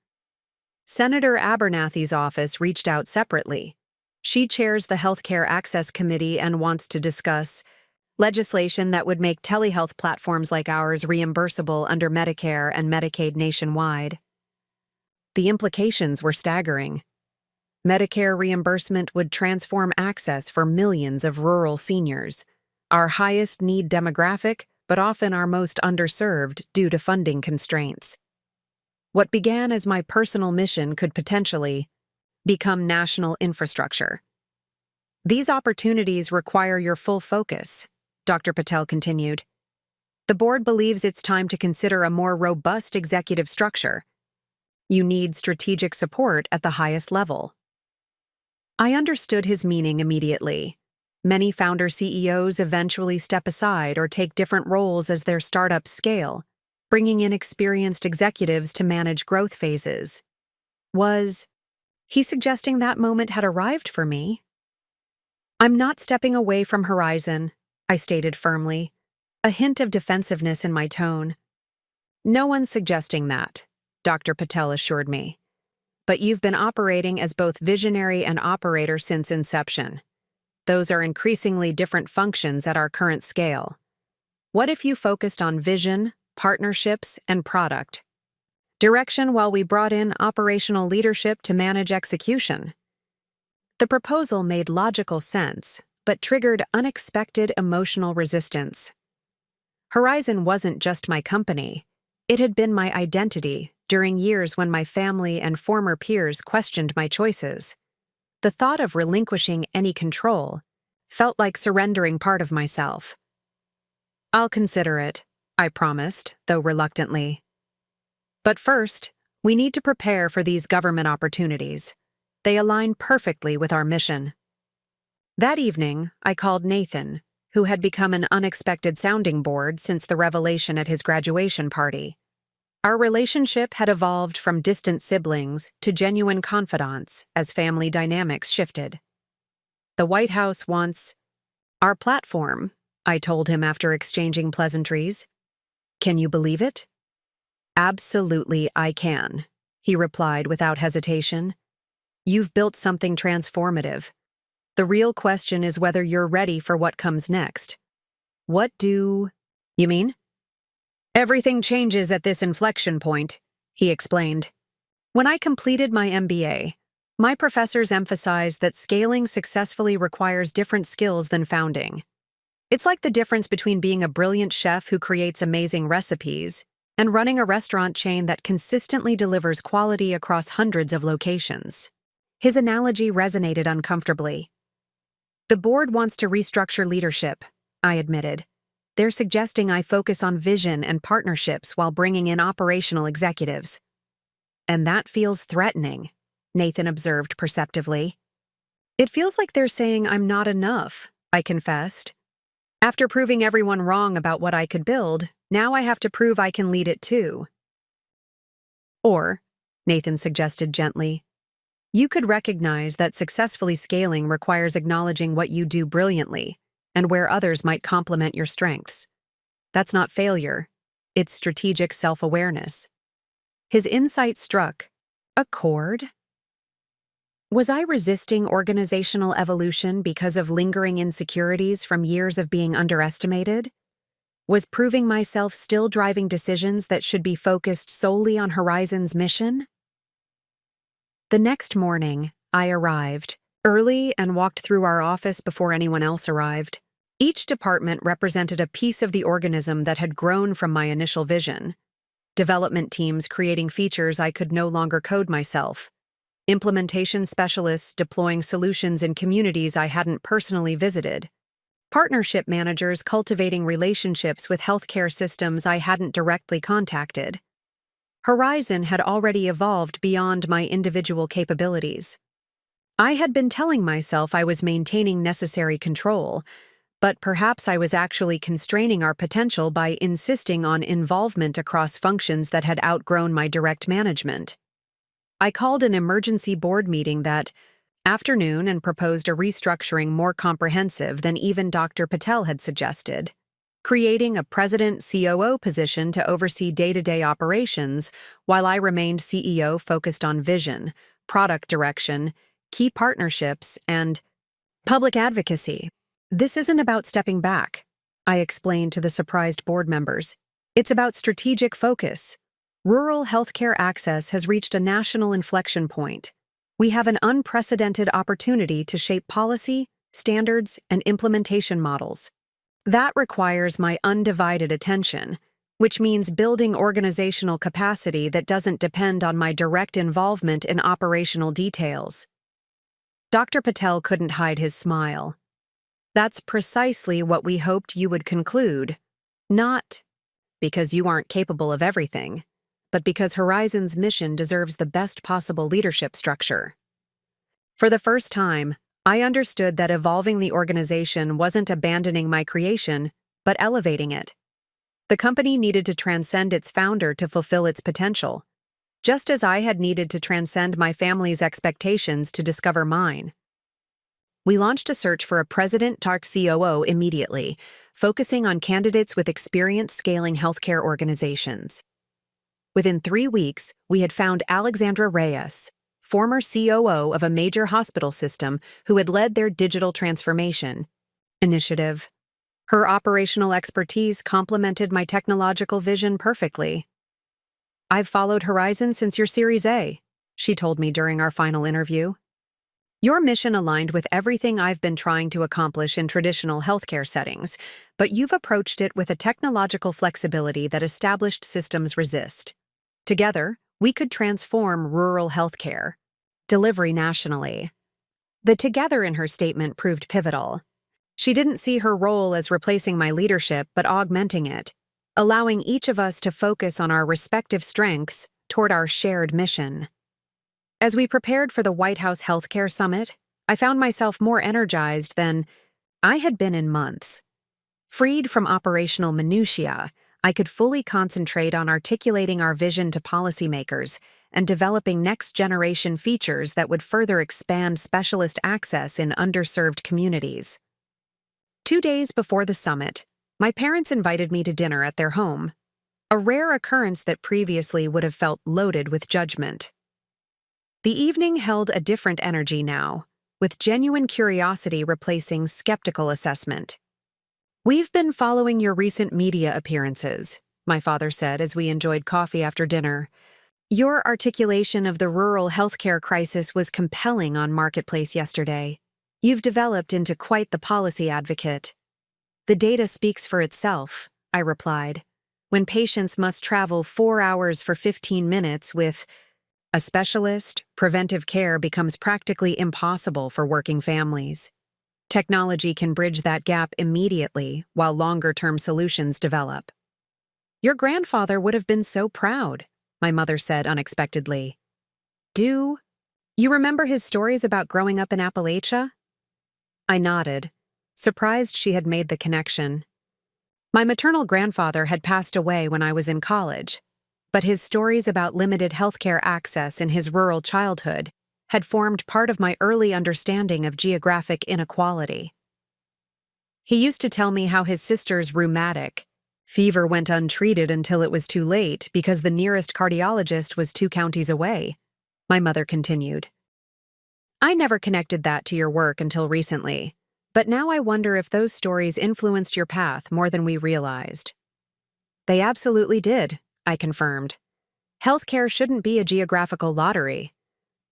Senator Abernathy's office reached out separately. She chairs the Healthcare Access Committee and wants to discuss legislation that would make telehealth platforms like ours reimbursable under Medicare and Medicaid nationwide. The implications were staggering. Medicare reimbursement would transform access for millions of rural seniors, our highest need demographic, but often our most underserved due to funding constraints. What began as my personal mission could potentially become national infrastructure. These opportunities require your full focus, Dr. Patel continued. The board believes it's time to consider a more robust executive structure. You need strategic support at the highest level. I understood his meaning immediately. Many founder CEOs eventually step aside or take different roles as their startups scale, bringing in experienced executives to manage growth phases. Was he suggesting that moment had arrived for me? I'm not stepping away from Horizon, I stated firmly, a hint of defensiveness in my tone. No one's suggesting that, Dr. Patel assured me. But you've been operating as both visionary and operator since inception. Those are increasingly different functions at our current scale. What if you focused on vision, partnerships, and product direction while we brought in operational leadership to manage execution? The proposal made logical sense, but triggered unexpected emotional resistance. Horizon wasn't just my company. It had been my identity during years when my family and former peers questioned my choices. The thought of relinquishing any control felt like surrendering part of myself. I'll consider it, I promised, though reluctantly. But first, we need to prepare for these government opportunities. They align perfectly with our mission. That evening, I called Nathan, who had become an unexpected sounding board since the revelation at his graduation party. Our relationship had evolved from distant siblings to genuine confidants as family dynamics shifted. The White House wants our platform, I told him after exchanging pleasantries. Can you believe it? Absolutely, I can, he replied without hesitation. You've built something transformative. The real question is whether you're ready for what comes next. What do you mean? Everything changes at this inflection point, he explained. When I completed my MBA, my professors emphasized that scaling successfully requires different skills than founding. It's like the difference between being a brilliant chef who creates amazing recipes and running a restaurant chain that consistently delivers quality across hundreds of locations. His analogy resonated uncomfortably. The board wants to restructure leadership, I admitted. They're suggesting I focus on vision and partnerships while bringing in operational executives. And that feels threatening, Nathan observed perceptively. It feels like they're saying I'm not enough, I confessed. After proving everyone wrong about what I could build, now I have to prove I can lead it too. Or, Nathan suggested gently, you could recognize that successfully scaling requires acknowledging what you do brilliantly and where others might complement your strengths. That's not failure. It's strategic self-awareness. His insight struck a chord. Was I resisting organizational evolution because of lingering insecurities from years of being underestimated? Was proving myself still driving decisions that should be focused solely on Horizon's mission? The next morning, I arrived early and walked through our office before anyone else arrived. Each department represented a piece of the organism that had grown from my initial vision. Development teams creating features I could no longer code myself. Implementation specialists deploying solutions in communities I hadn't personally visited. Partnership managers cultivating relationships with healthcare systems I hadn't directly contacted. Horizon had already evolved beyond my individual capabilities. I had been telling myself I was maintaining necessary control, but perhaps I was actually constraining our potential by insisting on involvement across functions that had outgrown my direct management. I called an emergency board meeting that afternoon and proposed a restructuring more comprehensive than even Dr. Patel had suggested, creating a president-COO position to oversee day-to-day operations while I remained CEO focused on vision, product direction, key partnerships, and public advocacy. This isn't about stepping back, I explained to the surprised board members. It's about strategic focus. Rural healthcare access has reached a national inflection point. We have an unprecedented opportunity to shape policy, standards, and implementation models. That requires my undivided attention, which means building organizational capacity that doesn't depend on my direct involvement in operational details. Dr. Patel couldn't hide his smile. That's precisely what we hoped you would conclude, not because you aren't capable of everything, but because Horizon's mission deserves the best possible leadership structure. For the first time, I understood that evolving the organization wasn't abandoning my creation, but elevating it. The company needed to transcend its founder to fulfill its potential, just as I had needed to transcend my family's expectations to discover mine. We launched a search for a president-COO immediately, focusing on candidates with experience scaling healthcare organizations. Within 3 weeks, we had found Alexandra Reyes, former COO of a major hospital system who had led their digital transformation initiative. Her operational expertise complemented my technological vision perfectly. "I've followed Horizon since your Series A," she told me during our final interview. "Your mission aligned with everything I've been trying to accomplish in traditional healthcare settings, but you've approached it with a technological flexibility that established systems resist. Together, we could transform rural healthcare delivery nationally." The together in her statement proved pivotal. She didn't see her role as replacing my leadership but augmenting it, allowing each of us to focus on our respective strengths toward our shared mission. As we prepared for the White House Healthcare Summit, I found myself more energized than I had been in months. Freed from operational minutiae, I could fully concentrate on articulating our vision to policymakers and developing next-generation features that would further expand specialist access in underserved communities. 2 days before the summit, my parents invited me to dinner at their home, a rare occurrence that previously would have felt loaded with judgment. The evening held a different energy now, with genuine curiosity replacing skeptical assessment. "We've been following your recent media appearances," my father said as we enjoyed coffee after dinner. "Your articulation of the rural healthcare crisis was compelling on Marketplace yesterday. You've developed into quite the policy advocate." "The data speaks for itself," I replied. "When patients must travel 4 hours for 15 minutes with a specialist, preventive care becomes practically impossible for working families. Technology can bridge that gap immediately while longer-term solutions develop." "Your grandfather would have been so proud," my mother said unexpectedly. "Do you remember his stories about growing up in Appalachia?" I nodded, surprised she had made the connection. My maternal grandfather had passed away when I was in college, but his stories about limited healthcare access in his rural childhood had formed part of my early understanding of geographic inequality. He used to tell me how his sister's rheumatic fever went untreated until it was too late because the nearest cardiologist was 2 counties away, my mother continued. "I never connected that to your work until recently, but now I wonder if those stories influenced your path more than we realized." "They absolutely did," I confirmed. "Healthcare shouldn't be a geographical lottery.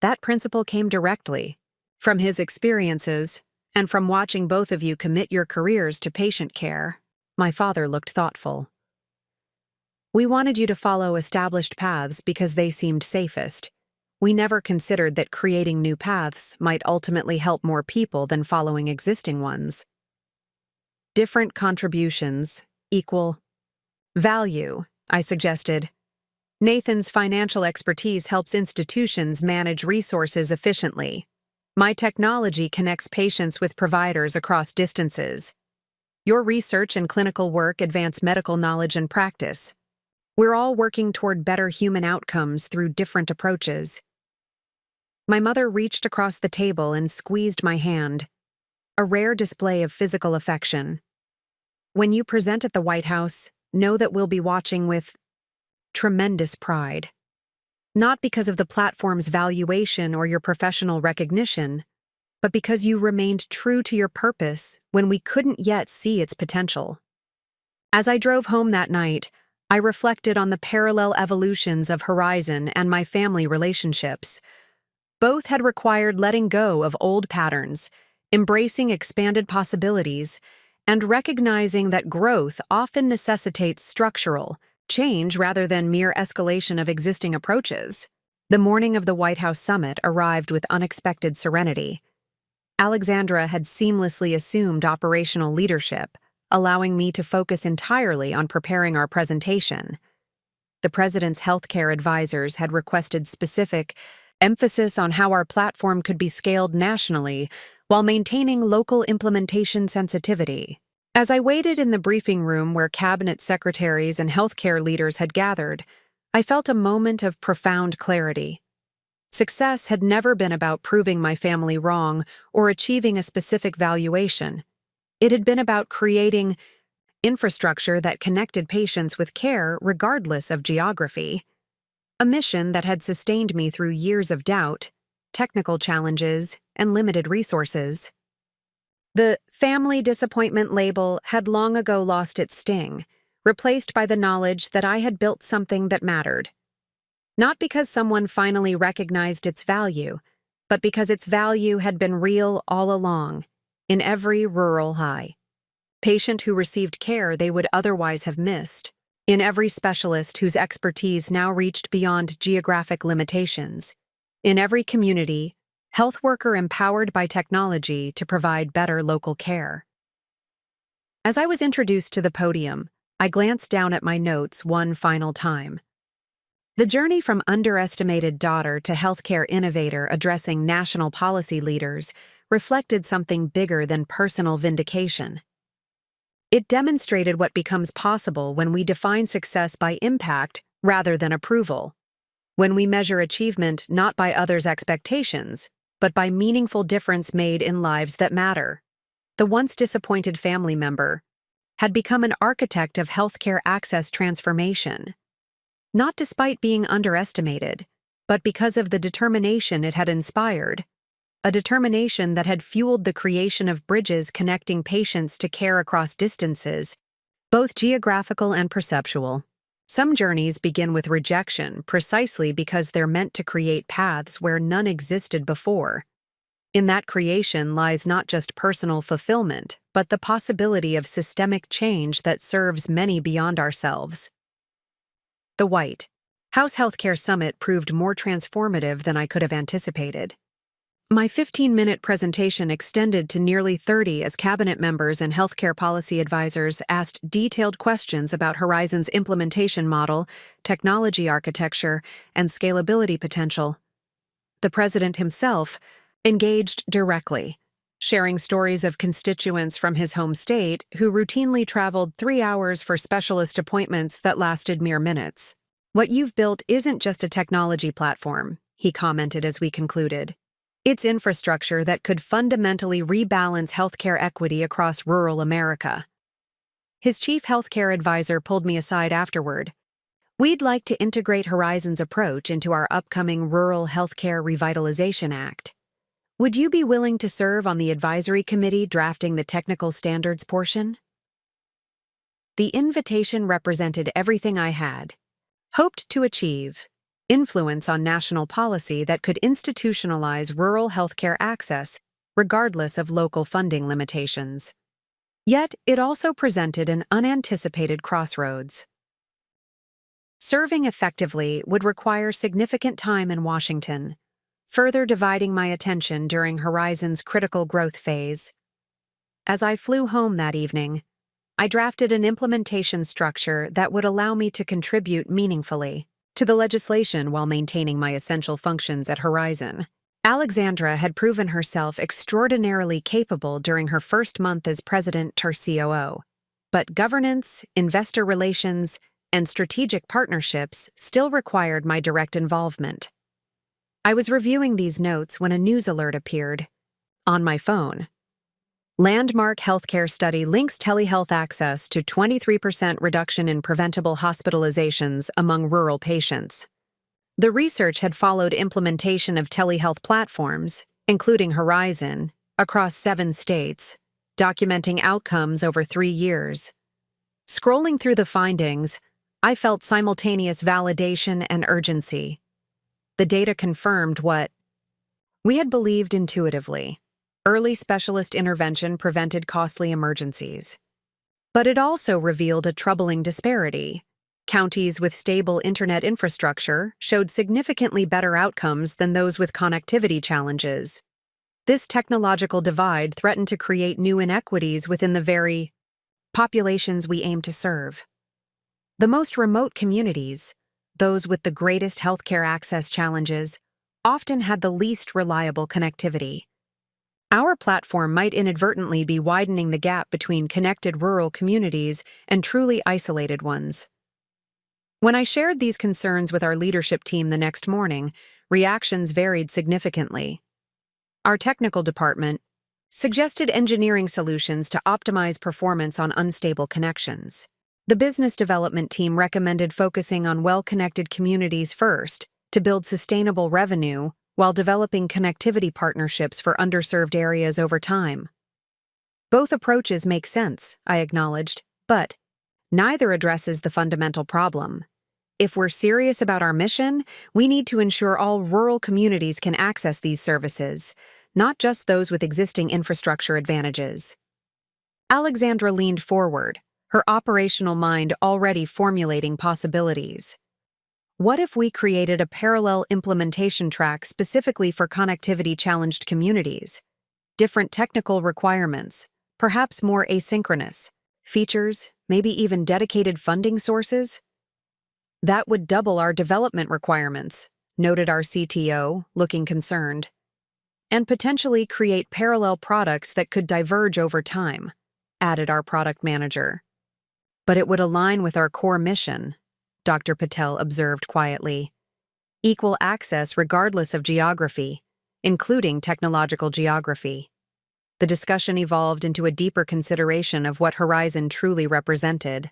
That principle came directly from his experiences and from watching both of you commit your careers to patient care. My father looked thoughtful. We wanted you to follow established paths because they seemed safest. We never considered that creating new paths might ultimately help more people than following existing ones. Different contributions equal value, I suggested. Nathan's financial expertise helps institutions manage resources efficiently. My technology connects patients with providers across distances. Your research and clinical work advance medical knowledge and practice. We're all working toward better human outcomes through different approaches. My mother reached across the table and squeezed my hand, a rare display of physical affection. When you present at the White House, know that we'll be watching with tremendous pride. Not because of the platform's valuation or your professional recognition, but because you remained true to your purpose when we couldn't yet see its potential. As I drove home that night, I reflected on the parallel evolutions of Horizon and my family relationships. Both had required letting go of old patterns, embracing expanded possibilities, and recognizing that growth often necessitates structural change rather than mere escalation of existing approaches. The morning of the White House summit arrived with unexpected serenity. Alexandra had seamlessly assumed operational leadership, allowing me to focus entirely on preparing our presentation. The president's healthcare advisors had requested specific emphasis on how our platform could be scaled nationally while maintaining local implementation sensitivity. As I waited in the briefing room where cabinet secretaries and healthcare leaders had gathered, I felt a moment of profound clarity. Success had never been about proving my family wrong or achieving a specific valuation. It had been about creating infrastructure that connected patients with care regardless of geography. A mission that had sustained me through years of doubt, technical challenges, and limited resources. The family disappointment label had long ago lost its sting, replaced by the knowledge that I had built something that mattered. Not because someone finally recognized its value, but because its value had been real all along, in every rural high. Patient who received care they would otherwise have missed, in every specialist whose expertise now reached beyond geographic limitations, in every community, health worker empowered by technology to provide better local care. As I was introduced to the podium, I glanced down at my notes one final time. The journey from underestimated daughter to healthcare innovator addressing national policy leaders reflected something bigger than personal vindication. It demonstrated what becomes possible when we define success by impact rather than approval, when we measure achievement not by others' expectations, but by meaningful difference made in lives that matter. The once disappointed family member had become an architect of healthcare access transformation, not despite being underestimated, but because of the determination it had inspired, a determination that had fueled the creation of bridges connecting patients to care across distances, both geographical and perceptual. Some journeys begin with rejection precisely because they're meant to create paths where none existed before. In that creation lies not just personal fulfillment, but the possibility of systemic change that serves many beyond ourselves. The White House Healthcare Summit proved more transformative than I could have anticipated. My 15-minute presentation extended to nearly 30 as cabinet members and healthcare policy advisors asked detailed questions about Horizon's implementation model, technology architecture, and scalability potential. The president himself engaged directly, sharing stories of constituents from his home state who routinely traveled 3 hours for specialist appointments that lasted mere minutes. "What you've built isn't just a technology platform," he commented as we concluded. "It's infrastructure that could fundamentally rebalance healthcare equity across rural America." His chief healthcare advisor pulled me aside afterward. "We'd like to integrate Horizon's approach into our upcoming Rural Healthcare Revitalization Act. Would you be willing to serve on the advisory committee drafting the technical standards portion?" The invitation represented everything I had hoped to achieve. influence on national policy that could institutionalize rural healthcare access, regardless of local funding limitations. Yet, it also presented an unanticipated crossroads. Serving effectively would require significant time in Washington, further dividing my attention during Horizon's critical growth phase. As I flew home that evening, I drafted an implementation structure that would allow me to contribute meaningfully to the legislation while maintaining my essential functions at Horizon. Alexandra had proven herself extraordinarily capable during her first month as president-COO, but governance, investor relations, and strategic partnerships still required my direct involvement. I was reviewing these notes when a news alert appeared on my phone. Landmark healthcare study links telehealth access to 23% reduction in preventable hospitalizations among rural patients. The research had followed implementation of telehealth platforms, including Horizon, across 7 states, documenting outcomes over 3 years. Scrolling through the findings, I felt simultaneous validation and urgency. The data confirmed what we had believed intuitively. Early specialist intervention prevented costly emergencies. But it also revealed a troubling disparity. Counties with stable internet infrastructure showed significantly better outcomes than those with connectivity challenges. This technological divide threatened to create new inequities within the very populations we aim to serve. The most remote communities, those with the greatest healthcare access challenges, often had the least reliable connectivity. Our platform might inadvertently be widening the gap between connected rural communities and truly isolated ones. When I shared these concerns with our leadership team the next morning, reactions varied significantly. Our technical department suggested engineering solutions to optimize performance on unstable connections. The business development team recommended focusing on well-connected communities first to build sustainable revenue while developing connectivity partnerships for underserved areas over time. Both approaches make sense, I acknowledged, but neither addresses the fundamental problem. If we're serious about our mission, we need to ensure all rural communities can access these services, not just those with existing infrastructure advantages. Alexandra leaned forward, her operational mind already formulating possibilities. What if we created a parallel implementation track specifically for connectivity-challenged communities? Different technical requirements, perhaps more asynchronous, features, maybe even dedicated funding sources? That would double our development requirements, noted our CTO, looking concerned, and potentially create parallel products that could diverge over time, added our product manager. But it would align with our core mission, Dr. Patel observed quietly. Equal access regardless of geography, including technological geography. The discussion evolved into a deeper consideration of what Horizon truly represented.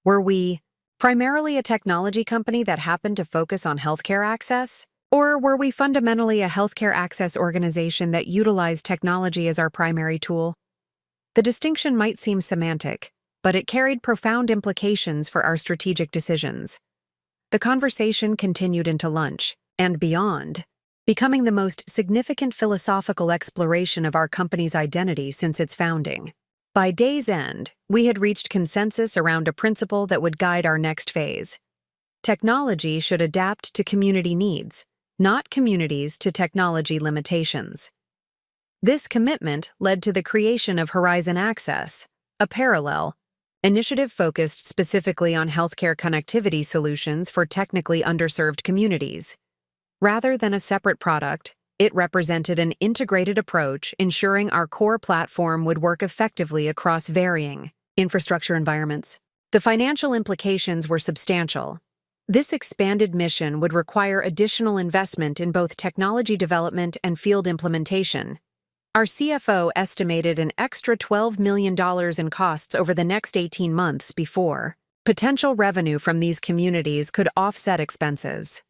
Were we primarily a technology company that happened to focus on healthcare access? Or were we fundamentally a healthcare access organization that utilized technology as our primary tool? The distinction might seem semantic, but it carried profound implications for our strategic decisions. The conversation continued into lunch, and beyond, becoming the most significant philosophical exploration of our company's identity since its founding. By day's end, we had reached consensus around a principle that would guide our next phase. Technology should adapt to community needs, not communities to technology limitations. This commitment led to the creation of Horizon Access, a parallel initiative focused specifically on healthcare connectivity solutions for technically underserved communities. Rather than a separate product, it represented an integrated approach ensuring our core platform would work effectively across varying infrastructure environments. The financial implications were substantial. This expanded mission would require additional investment in both technology development and field implementation. Our CFO estimated an extra $12 million in costs over the next 18 months before potential revenue from these communities could offset expenses.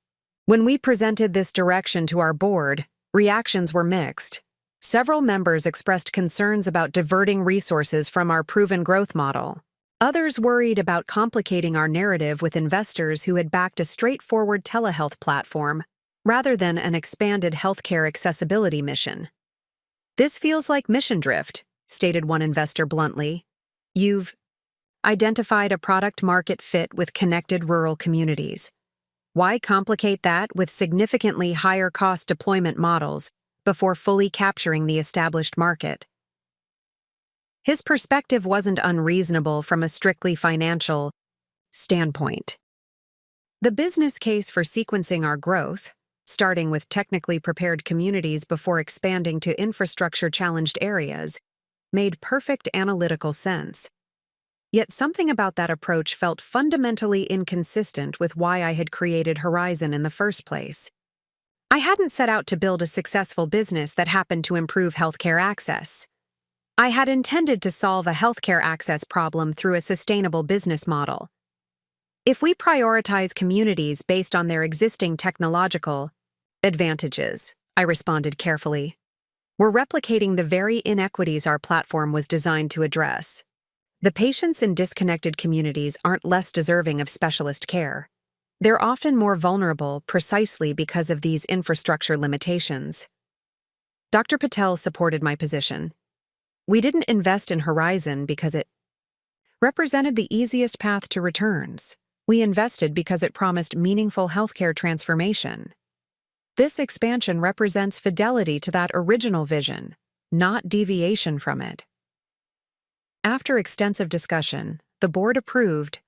When we presented this direction to our board, reactions were mixed. Several members expressed concerns about diverting resources from our proven growth model. Others worried about complicating our narrative with investors who had backed a straightforward telehealth platform rather than an expanded healthcare accessibility mission. "This feels like mission drift," stated one investor bluntly. "You've identified a product-market fit with connected rural communities. Why complicate that with significantly higher cost deployment models before fully capturing the established market?" His perspective wasn't unreasonable from a strictly financial standpoint. The business case for sequencing our growth, starting with technically prepared communities before expanding to infrastructure-challenged areas, made perfect analytical sense. Yet something about that approach felt fundamentally inconsistent with why I had created Horizon in the first place. I hadn't set out to build a successful business that happened to improve healthcare access. I had intended to solve a healthcare access problem through a sustainable business model. If we prioritize communities based on their existing technological advantages, I responded carefully, we're replicating the very inequities our platform was designed to address. The patients in disconnected communities aren't less deserving of specialist care. They're often more vulnerable precisely because of these infrastructure limitations. Dr. Patel supported my position. We didn't invest in Horizon because it represented the easiest path to returns. We invested because it promised meaningful healthcare transformation. This expansion represents fidelity to that original vision, not deviation from it. After extensive discussion, the board approved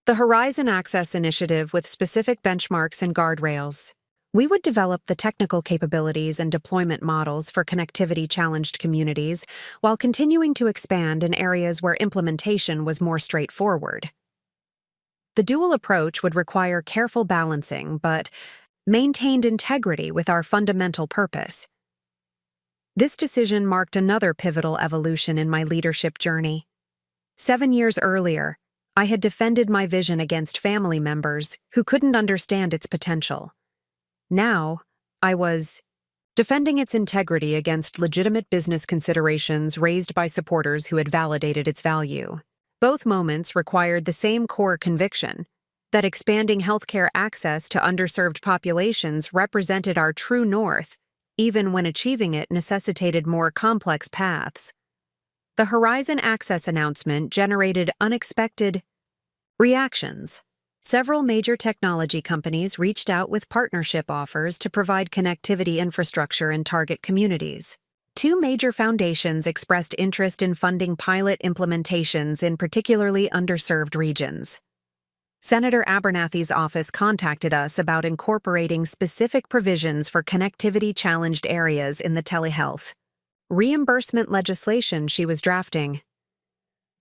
the Horizon Access Initiative with specific benchmarks and guardrails. We would develop the technical capabilities and deployment models for connectivity-challenged communities while continuing to expand in areas where implementation was more straightforward. The dual approach would require careful balancing, but maintained integrity with our fundamental purpose. This decision marked another pivotal evolution in my leadership journey. 7 years earlier, I had defended my vision against family members who couldn't understand its potential. Now, I was defending its integrity against legitimate business considerations raised by supporters who had validated its value. Both moments required the same core conviction, that expanding healthcare access to underserved populations represented our true north, even when achieving it necessitated more complex paths. The Horizon Access announcement generated unexpected reactions. Several major technology companies reached out with partnership offers to provide connectivity infrastructure in target communities. 2 major foundations expressed interest in funding pilot implementations in particularly underserved regions. Senator Abernathy's office contacted us about incorporating specific provisions for connectivity-challenged areas in the telehealth reimbursement legislation she was drafting.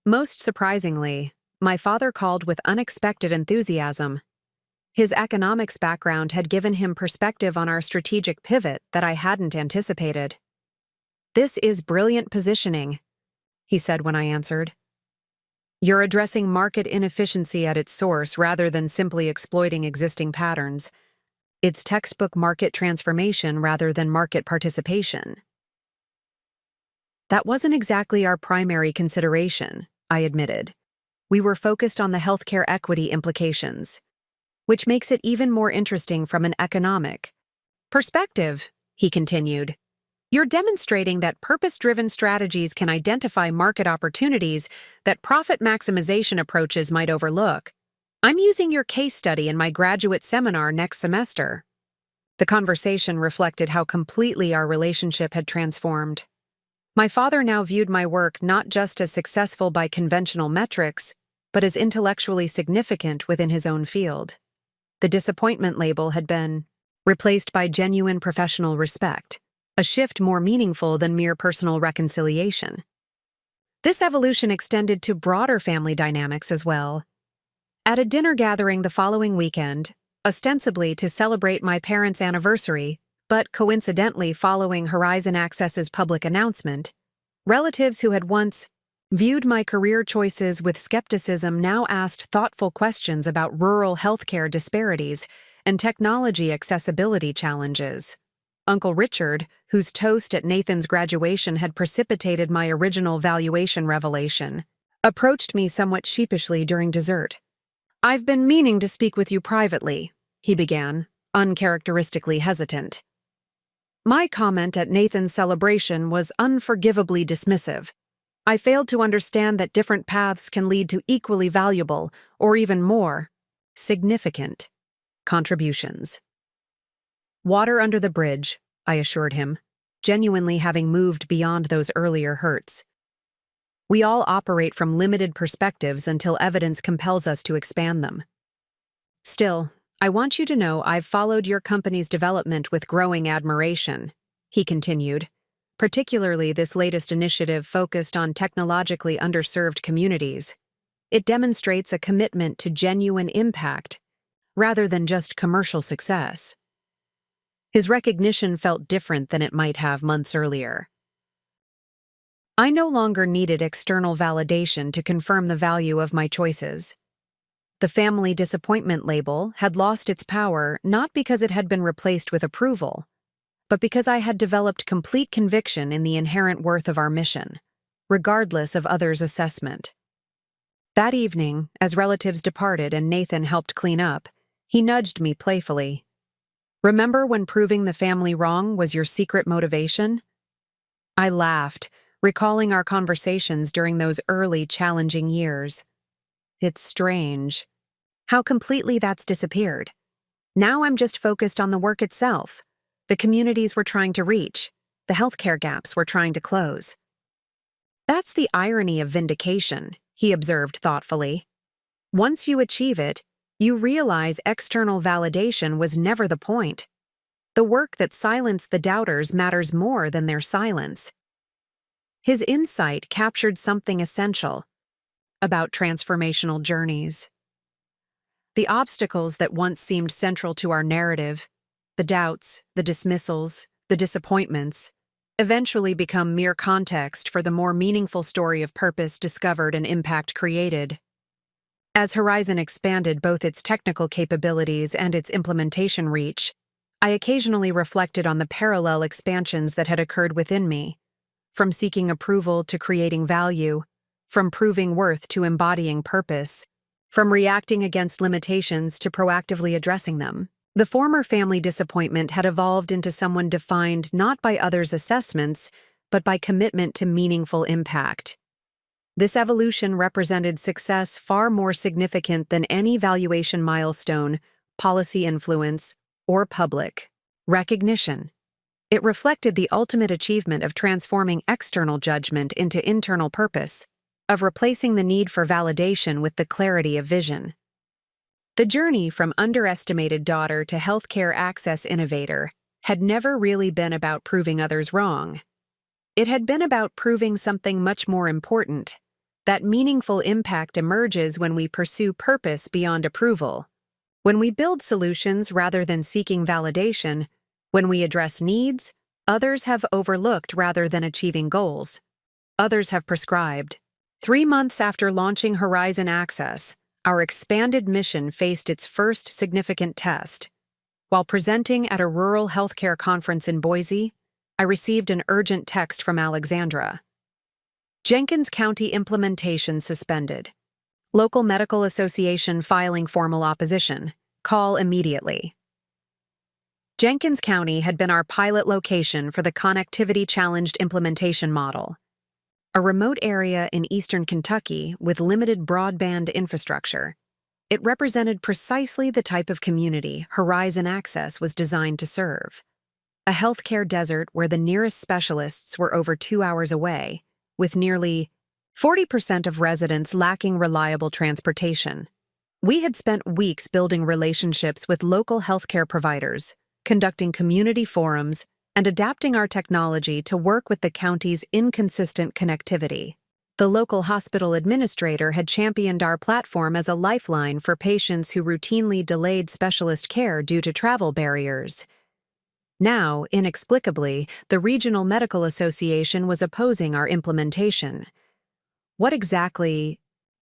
Most surprisingly, my father called with unexpected enthusiasm. His economics background had given him perspective on our strategic pivot that I hadn't anticipated. "This is brilliant positioning," he said when I answered. "You're addressing market inefficiency at its source rather than simply exploiting existing patterns. It's textbook market transformation rather than market participation." That wasn't exactly our primary consideration, I admitted. We were focused on the healthcare equity implications, which makes it even more interesting from an economic perspective, he continued. "You're demonstrating that purpose-driven strategies can identify market opportunities that profit maximization approaches might overlook. I'm using your case study in my graduate seminar next semester." The conversation reflected how completely our relationship had transformed. My father now viewed my work not just as successful by conventional metrics, but as intellectually significant within his own field. The disappointment label had been replaced by genuine professional respect, a shift more meaningful than mere personal reconciliation. This evolution extended to broader family dynamics as well. At a dinner gathering the following weekend, ostensibly to celebrate my parents' anniversary, but coincidentally following Horizon Access's public announcement, relatives who had once viewed my career choices with skepticism now asked thoughtful questions about rural healthcare disparities and technology accessibility challenges. Uncle Richard, whose toast at Nathan's graduation had precipitated my original valuation revelation, approached me somewhat sheepishly during dessert. "I've been meaning to speak with you privately," he began, uncharacteristically hesitant. My comment at Nathan's celebration was unforgivably dismissive. I failed to understand that different paths can lead to equally valuable, or even more, significant contributions. "Water under the bridge," I assured him, genuinely having moved beyond those earlier hurts. "We all operate from limited perspectives until evidence compels us to expand them. Still, I want you to know I've followed your company's development with growing admiration," he continued, "particularly this latest initiative focused on technologically underserved communities. It demonstrates a commitment to genuine impact, rather than just commercial success." His recognition felt different than it might have months earlier. I no longer needed external validation to confirm the value of my choices. The family disappointment label had lost its power not because it had been replaced with approval, but because I had developed complete conviction in the inherent worth of our mission, regardless of others' assessment. That evening, as relatives departed and Nathan helped clean up, he nudged me playfully. "Remember when proving the family wrong was your secret motivation?" I laughed, recalling our conversations during those early, challenging years. It's strange how completely that's disappeared. Now I'm just focused on the work itself, the communities we're trying to reach, the healthcare gaps we're trying to close. "That's the irony of vindication," he observed thoughtfully. "Once you achieve it, you realize external validation was never the point. The work that silenced the doubters matters more than their silence." His insight captured something essential about transformational journeys. The obstacles that once seemed central to our narrative, the doubts, the dismissals, the disappointments, eventually become mere context for the more meaningful story of purpose discovered and impact created. As Horizon expanded both its technical capabilities and its implementation reach, I occasionally reflected on the parallel expansions that had occurred within me, from seeking approval to creating value, from proving worth to embodying purpose, from reacting against limitations to proactively addressing them. The former family disappointment had evolved into someone defined not by others' assessments, but by commitment to meaningful impact. This evolution represented success far more significant than any valuation milestone, policy influence, or public recognition. It reflected the ultimate achievement of transforming external judgment into internal purpose, of replacing the need for validation with the clarity of vision. The journey from underestimated daughter to healthcare access innovator had never really been about proving others wrong. It had been about proving something much more important, that meaningful impact emerges when we pursue purpose beyond approval, when we build solutions rather than seeking validation, when we address needs others have overlooked rather than achieving goals others have prescribed. 3 months after launching Horizon Access, our expanded mission faced its first significant test. While presenting at a rural healthcare conference in Boise, I received an urgent text from Alexandra. "Jenkins County implementation suspended. Local Medical Association filing formal opposition. Call immediately." Jenkins County had been our pilot location for the connectivity-challenged implementation model. A remote area in eastern Kentucky with limited broadband infrastructure, it represented precisely the type of community Horizon Access was designed to serve. A healthcare desert where the nearest specialists were over 2 hours away, with nearly 40% of residents lacking reliable transportation. We had spent weeks building relationships with local healthcare providers, conducting community forums, and adapting our technology to work with the county's inconsistent connectivity. The local hospital administrator had championed our platform as a lifeline for patients who routinely delayed specialist care due to travel barriers. Now, inexplicably, the Regional Medical Association was opposing our implementation. "What exactly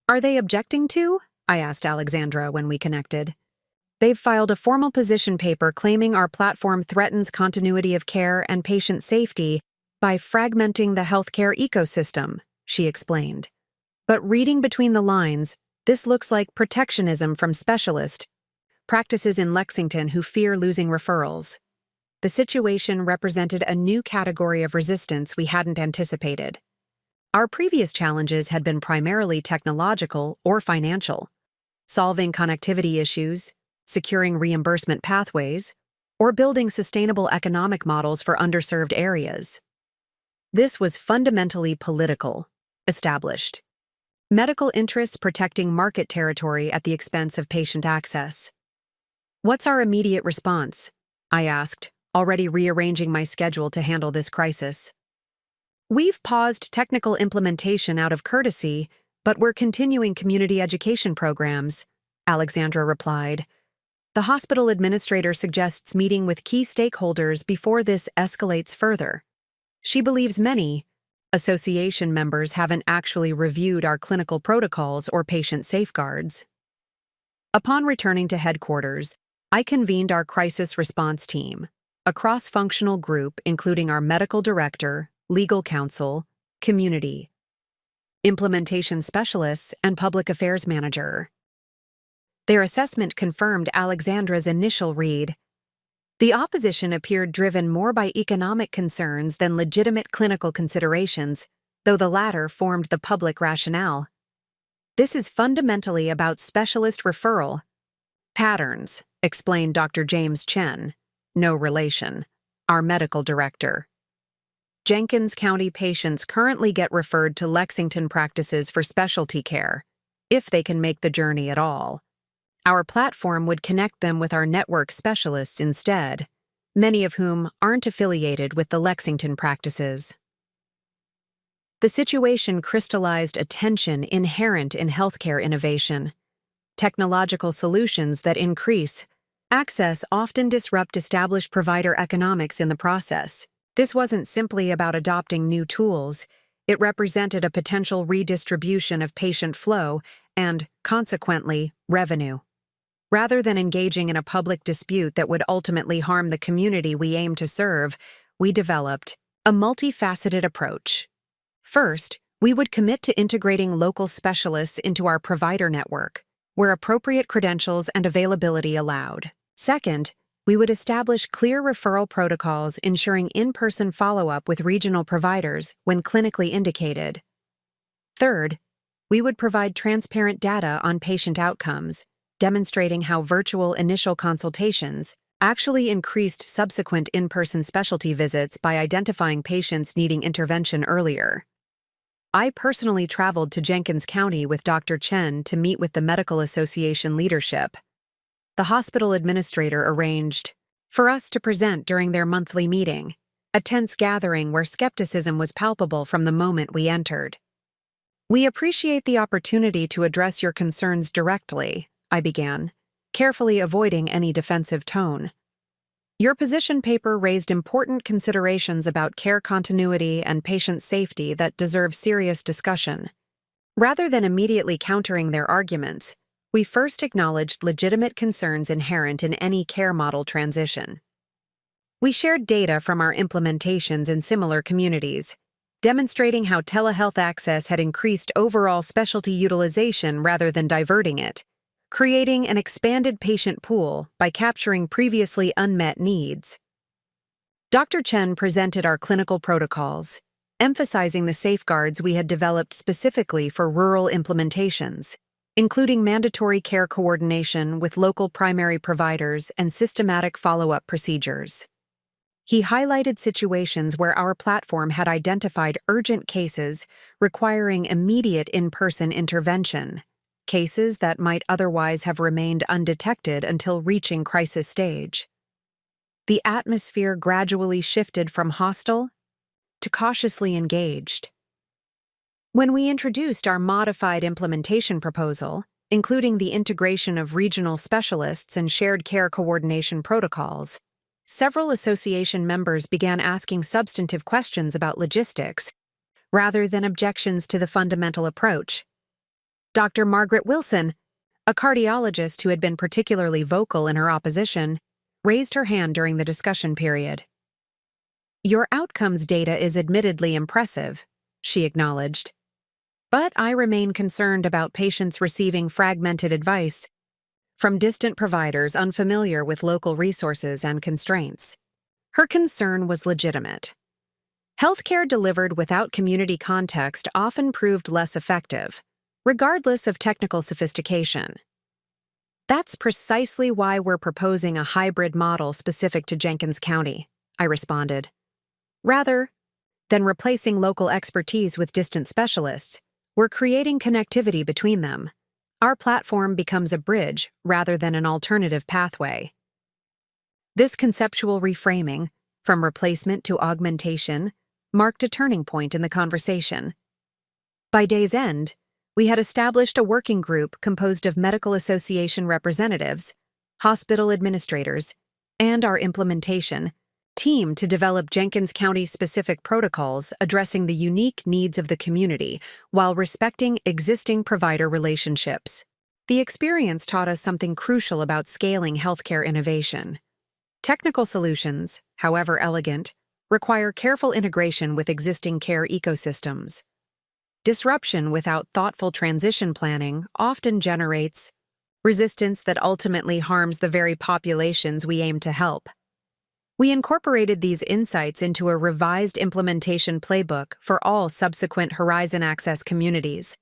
are they objecting to?" I asked Alexandra when we connected. "They've filed a formal position paper claiming our platform threatens continuity of care and patient safety by fragmenting the healthcare ecosystem," she explained. But reading between the lines, this looks like protectionism from specialist practices in Lexington who fear losing referrals. The situation represented a new category of resistance we hadn't anticipated. Our previous challenges had been primarily technological or financial, solving connectivity issues, securing reimbursement pathways, or building sustainable economic models for underserved areas. This was fundamentally political, established. Medical interests protecting market territory at the expense of patient access. What's our immediate response? I asked, already rearranging my schedule to handle this crisis. We've paused technical implementation out of courtesy, but we're continuing community education programs, Alexandra replied. The hospital administrator suggests meeting with key stakeholders before this escalates further. She believes many association members haven't actually reviewed our clinical protocols or patient safeguards. Upon returning to headquarters, I convened our crisis response team, a cross-functional group including our medical director, legal counsel, community, implementation specialists, and public affairs manager. Their assessment confirmed Alexandra's initial read. The opposition appeared driven more by economic concerns than legitimate clinical considerations, though the latter formed the public rationale. This is fundamentally about specialist referral patterns, explained Dr. James Chen, no relation, our medical director. Jenkins County patients currently get referred to Lexington practices for specialty care, if they can make the journey at all. Our platform would connect them with our network specialists instead, many of whom aren't affiliated with the Lexington practices. The situation crystallized a tension inherent in healthcare innovation. Technological solutions that increase access often disrupt established provider economics in the process. This wasn't simply about adopting new tools, it represented a potential redistribution of patient flow and, consequently, revenue. Rather than engaging in a public dispute that would ultimately harm the community we aim to serve, we developed a multifaceted approach. First, we would commit to integrating local specialists into our provider network, where appropriate credentials and availability allowed. Second, we would establish clear referral protocols ensuring in-person follow-up with regional providers when clinically indicated. Third, we would provide transparent data on patient outcomes, demonstrating how virtual initial consultations actually increased subsequent in-person specialty visits by identifying patients needing intervention earlier. I personally traveled to Jenkins County with Dr. Chen to meet with the Medical Association leadership. The hospital administrator arranged for us to present during their monthly meeting, a tense gathering where skepticism was palpable from the moment we entered. We appreciate the opportunity to address your concerns directly, I began, carefully avoiding any defensive tone. Your position paper raised important considerations about care continuity and patient safety that deserve serious discussion. Rather than immediately countering their arguments, we first acknowledged legitimate concerns inherent in any care model transition. We shared data from our implementations in similar communities, demonstrating how telehealth access had increased overall specialty utilization rather than diverting it, creating an expanded patient pool by capturing previously unmet needs. Dr. Chen presented our clinical protocols, emphasizing the safeguards we had developed specifically for rural implementations, including mandatory care coordination with local primary providers and systematic follow-up procedures. He highlighted situations where our platform had identified urgent cases requiring immediate in-person intervention, cases that might otherwise have remained undetected until reaching crisis stage. The atmosphere gradually shifted from hostile to cautiously engaged. When we introduced our modified implementation proposal, including the integration of regional specialists and shared care coordination protocols, several association members began asking substantive questions about logistics, rather than objections to the fundamental approach. Dr. Margaret Wilson, a cardiologist who had been particularly vocal in her opposition, raised her hand during the discussion period. Your outcomes data is admittedly impressive, she acknowledged. But I remain concerned about patients receiving fragmented advice from distant providers unfamiliar with local resources and constraints. Her concern was legitimate. Healthcare delivered without community context often proved less effective, regardless of technical sophistication. That's precisely why we're proposing a hybrid model specific to Jenkins County, I responded. Rather than replacing local expertise with distant specialists, we're creating connectivity between them. Our platform becomes a bridge rather than an alternative pathway. This conceptual reframing, from replacement to augmentation, marked a turning point in the conversation. By day's end, we had established a working group composed of medical association representatives, hospital administrators, and our implementation team to develop Jenkins County-specific protocols addressing the unique needs of the community while respecting existing provider relationships. The experience taught us something crucial about scaling healthcare innovation. Technical solutions, however elegant, require careful integration with existing care ecosystems. Disruption without thoughtful transition planning often generates resistance that ultimately harms the very populations we aim to help. We incorporated these insights into a revised implementation playbook for all subsequent Horizon Access communities.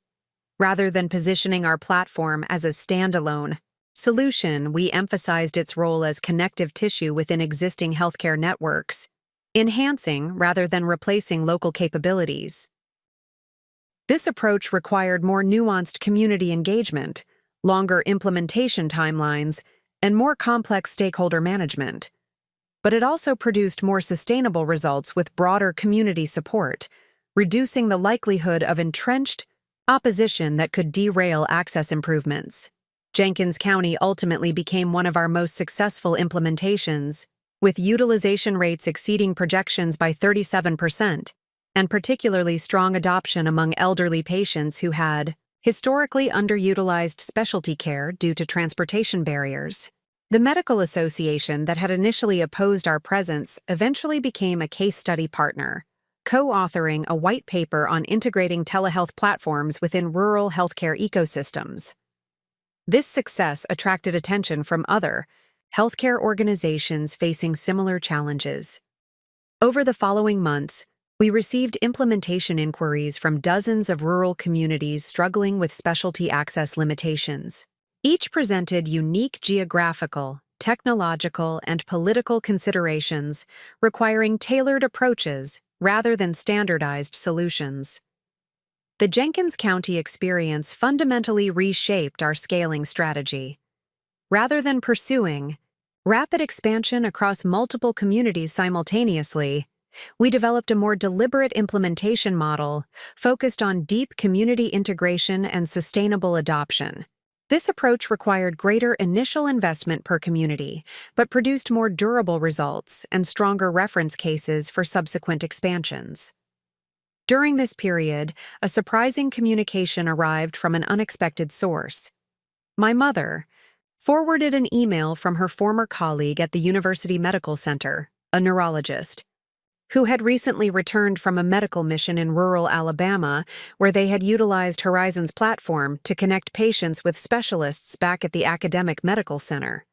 Rather than positioning our platform as a standalone solution, we emphasized its role as connective tissue within existing healthcare networks, enhancing rather than replacing local capabilities. This approach required more nuanced community engagement, longer implementation timelines, and more complex stakeholder management. But it also produced more sustainable results with broader community support, reducing the likelihood of entrenched opposition that could derail access improvements. Jenkins County ultimately became one of our most successful implementations, with utilization rates exceeding projections by 37%, and particularly strong adoption among elderly patients who had historically underutilized specialty care due to transportation barriers. The medical association that had initially opposed our presence eventually became a case study partner, co-authoring a white paper on integrating telehealth platforms within rural healthcare ecosystems. This success attracted attention from other healthcare organizations facing similar challenges. Over the following months, we received implementation inquiries from dozens of rural communities struggling with specialty access limitations. Each presented unique geographical, technological, and political considerations requiring tailored approaches rather than standardized solutions. The Jenkins County experience fundamentally reshaped our scaling strategy. Rather than pursuing rapid expansion across multiple communities simultaneously, we developed a more deliberate implementation model focused on deep community integration and sustainable adoption. This approach required greater initial investment per community, but produced more durable results and stronger reference cases for subsequent expansions. During this period, a surprising communication arrived from an unexpected source. My mother forwarded an email from her former colleague at the University Medical Center, a neurologist, who had recently returned from a medical mission in rural Alabama where they had utilized Horizon's platform to connect patients with specialists back at the academic medical center.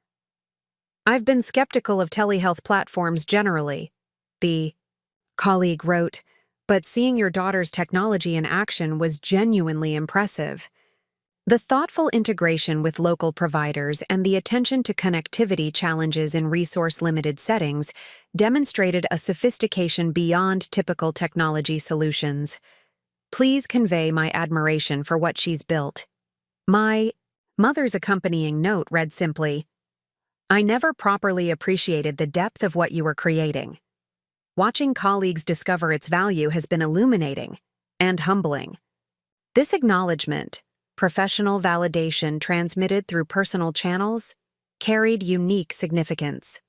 I've been skeptical of telehealth platforms generally, the colleague wrote, but seeing your daughter's technology in action was genuinely impressive. The thoughtful integration with local providers and the attention to connectivity challenges in resource-limited settings demonstrated a sophistication beyond typical technology solutions. Please convey my admiration for what she's built. My mother's accompanying note read simply, I never properly appreciated the depth of what you were creating. Watching colleagues discover its value has been illuminating and humbling. This acknowledgement, professional validation transmitted through personal channels, carried unique significance.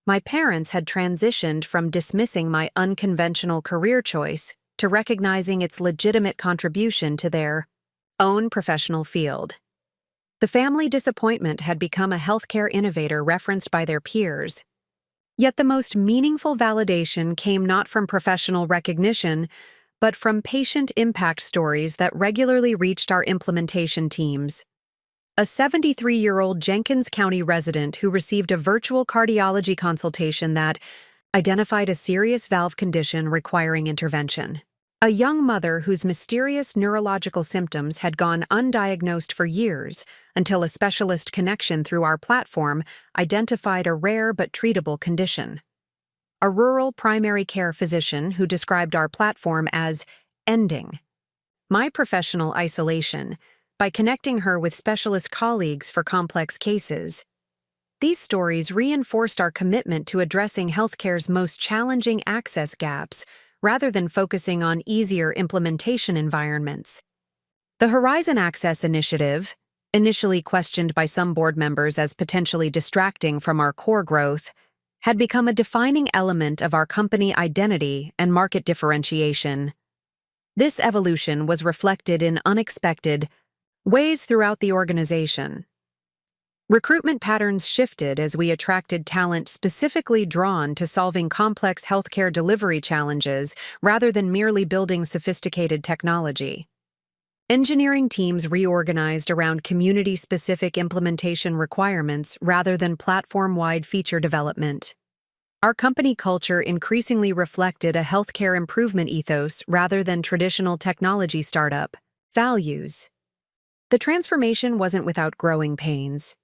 My parents had transitioned from dismissing my unconventional career choice to recognizing its legitimate contribution to their own professional field. The family disappointment had become a healthcare innovator referenced by their peers. Yet the most meaningful validation came not from professional recognition, but from patient impact stories that regularly reached our implementation teams. A 73-year-old Jenkins County resident who received a virtual cardiology consultation that identified a serious valve condition requiring intervention. A young mother whose mysterious neurological symptoms had gone undiagnosed for years until a specialist connection through our platform identified a rare but treatable condition. A rural primary care physician who described our platform as ending my professional isolation by connecting her with specialist colleagues for complex cases. These stories reinforced our commitment to addressing healthcare's most challenging access gaps rather than focusing on easier implementation environments. The Horizon Access Initiative, initially questioned by some board members as potentially distracting from our core growth, had become a defining element of our company identity and market differentiation. This evolution was reflected in unexpected ways throughout the organization. Recruitment patterns shifted as we attracted talent specifically drawn to solving complex healthcare delivery challenges rather than merely building sophisticated technology. Engineering teams reorganized around community-specific implementation requirements rather than platform-wide feature development. Our company culture increasingly reflected a healthcare improvement ethos rather than traditional technology startup values. The transformation wasn't without growing pains.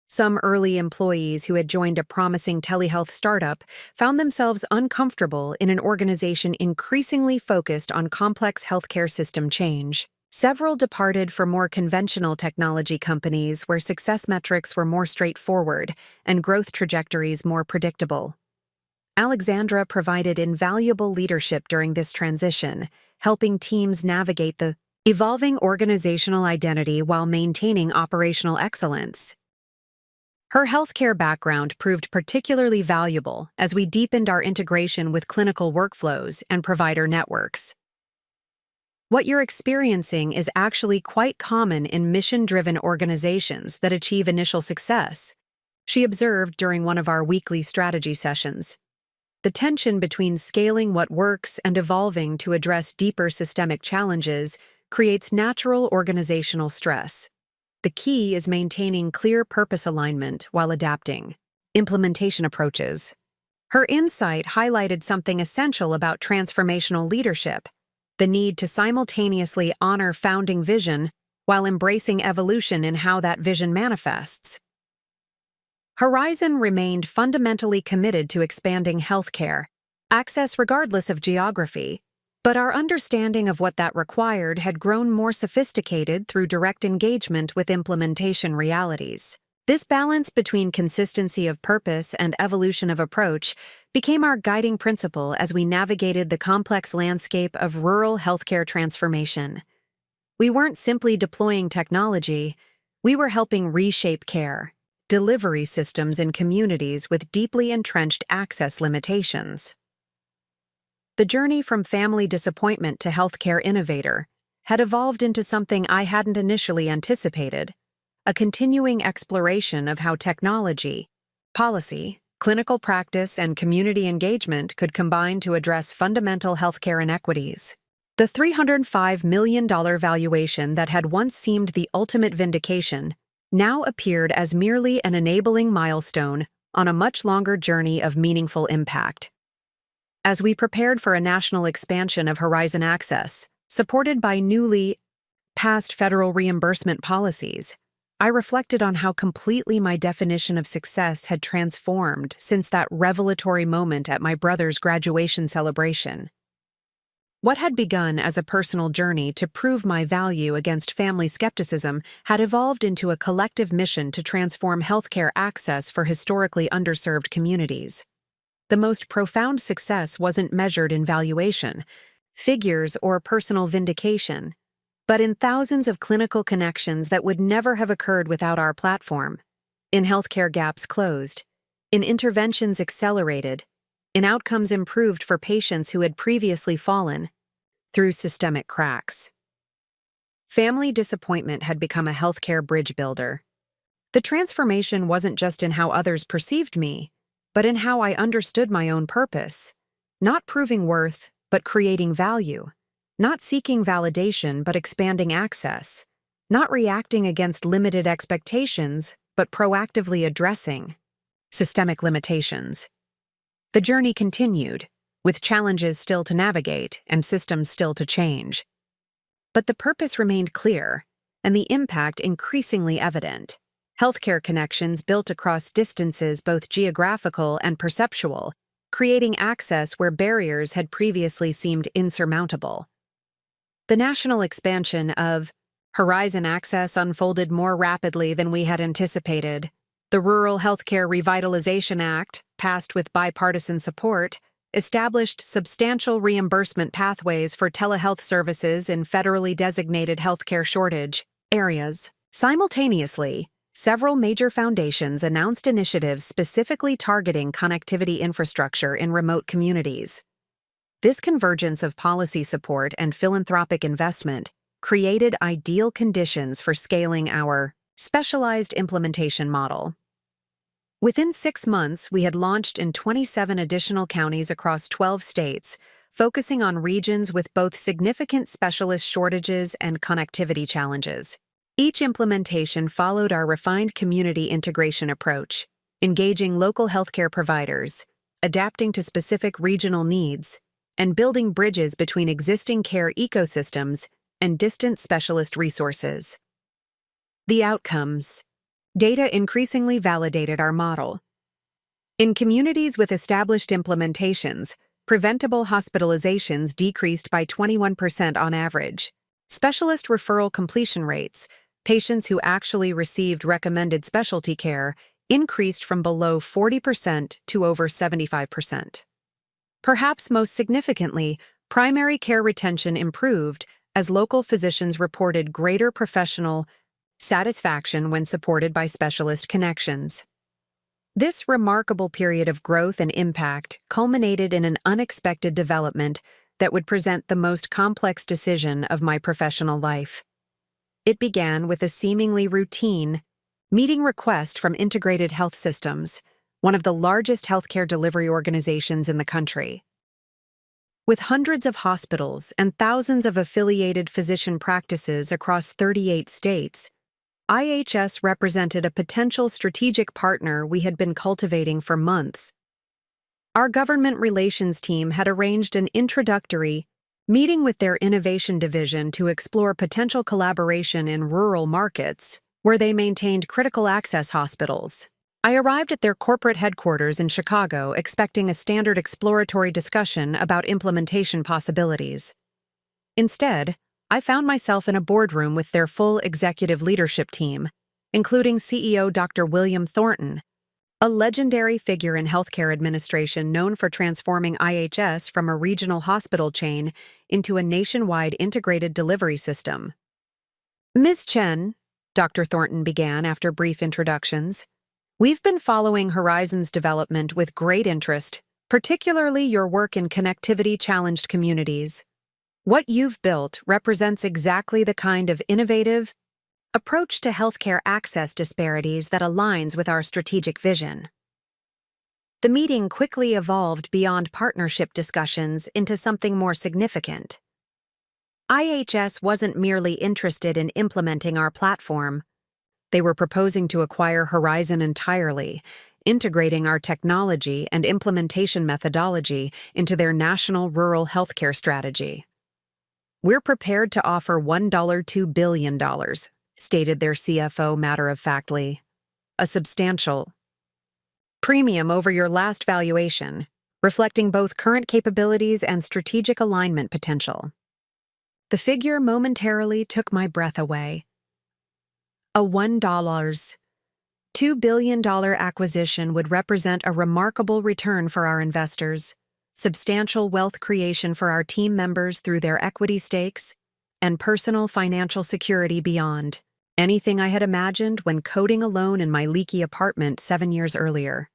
Some early employees who had joined a promising telehealth startup found themselves uncomfortable in an organization increasingly focused on complex healthcare system change. Several departed for more conventional technology companies where success metrics were more straightforward and growth trajectories more predictable. Alexandra provided invaluable leadership during this transition, helping teams navigate the evolving organizational identity while maintaining operational excellence. Her healthcare background proved particularly valuable as we deepened our integration with clinical workflows and provider networks. What you're experiencing is actually quite common in mission-driven organizations that achieve initial success, she observed during one of our weekly strategy sessions. The tension between scaling what works and evolving to address deeper systemic challenges creates natural organizational stress. The key is maintaining clear purpose alignment while adapting implementation approaches. Her insight highlighted something essential about transformational leadership: the need to simultaneously honor founding vision while embracing evolution in how that vision manifests. Horizon remained fundamentally committed to expanding healthcare access regardless of geography, but our understanding of what that required had grown more sophisticated through direct engagement with implementation realities. This balance between consistency of purpose and evolution of approach became our guiding principle as we navigated the complex landscape of rural healthcare transformation. We weren't simply deploying technology, we were helping reshape care delivery systems in communities with deeply entrenched access limitations. The journey from family disappointment to healthcare innovator had evolved into something I hadn't initially anticipated: a continuing exploration of how technology, policy, clinical practice, and community engagement could combine to address fundamental healthcare inequities. The $305 million valuation that had once seemed the ultimate vindication now appeared as merely an enabling milestone on a much longer journey of meaningful impact. As we prepared for a national expansion of Horizon Access, supported by newly passed federal reimbursement policies, I reflected on how completely my definition of success had transformed since that revelatory moment at my brother's graduation celebration. What had begun as a personal journey to prove my value against family skepticism had evolved into a collective mission to transform healthcare access for historically underserved communities. The most profound success wasn't measured in valuation, figures, or personal vindication, but in thousands of clinical connections that would never have occurred without our platform, in healthcare gaps closed, in interventions accelerated, in outcomes improved for patients who had previously fallen through systemic cracks. Family disappointment had become a healthcare bridge builder. The transformation wasn't just in how others perceived me, but in how I understood my own purpose, not proving worth, but creating value. not seeking validation but expanding access, not reacting against limited expectations but proactively addressing systemic limitations. The journey continued, with challenges still to navigate and systems still to change. But the purpose remained clear, and the impact increasingly evident. Healthcare connections built across distances both geographical and perceptual, creating access where barriers had previously seemed insurmountable. The national expansion of Horizon Access unfolded more rapidly than we had anticipated. The Rural Healthcare Revitalization Act, passed with bipartisan support, established substantial reimbursement pathways for telehealth services in federally designated healthcare shortage areas. Simultaneously, several major foundations announced initiatives specifically targeting connectivity infrastructure in remote communities. This convergence of policy support and philanthropic investment created ideal conditions for scaling our specialized implementation model. Within 6 months, we had launched in 27 additional counties across 12 states, focusing on regions with both significant specialist shortages and connectivity challenges. Each implementation followed our refined community integration approach, engaging local healthcare providers, adapting to specific regional needs, and building bridges between existing care ecosystems and distant specialist resources. The outcomes. Data increasingly validated our model. In communities with established implementations, preventable hospitalizations decreased by 21% on average. Specialist referral completion rates, patients who actually received recommended specialty care, increased from below 40% to over 75%. Perhaps most significantly, primary care retention improved as local physicians reported greater professional satisfaction when supported by specialist connections. This remarkable period of growth and impact culminated in an unexpected development that would present the most complex decision of my professional life. It began with a seemingly routine meeting request from Integrated Health Systems, one of the largest healthcare delivery organizations in the country. With hundreds of hospitals and thousands of affiliated physician practices across 38 states, IHS represented a potential strategic partner we had been cultivating for months. Our government relations team had arranged an introductory meeting with their innovation division to explore potential collaboration in rural markets, where they maintained critical access hospitals. I arrived at their corporate headquarters in Chicago expecting a standard exploratory discussion about implementation possibilities. Instead, I found myself in a boardroom with their full executive leadership team, including CEO Dr. William Thornton, a legendary figure in healthcare administration known for transforming IHS from a regional hospital chain into a nationwide integrated delivery system. Ms. Chen, Dr. Thornton began after brief introductions, we've been following Horizon's development with great interest, particularly your work in connectivity-challenged communities. What you've built represents exactly the kind of innovative approach to healthcare access disparities that aligns with our strategic vision. The meeting quickly evolved beyond partnership discussions into something more significant. IHS wasn't merely interested in implementing our platform. They were proposing to acquire Horizon entirely, integrating our technology and implementation methodology into their national rural healthcare strategy. We're prepared to offer $2 billion, stated their CFO matter-of-factly. A substantial premium over your last valuation, reflecting both current capabilities and strategic alignment potential. The figure momentarily took my breath away. A $2 billion acquisition would represent a remarkable return for our investors, substantial wealth creation for our team members through their equity stakes, and personal financial security beyond anything I had imagined when coding alone in my leaky apartment 7 years earlier.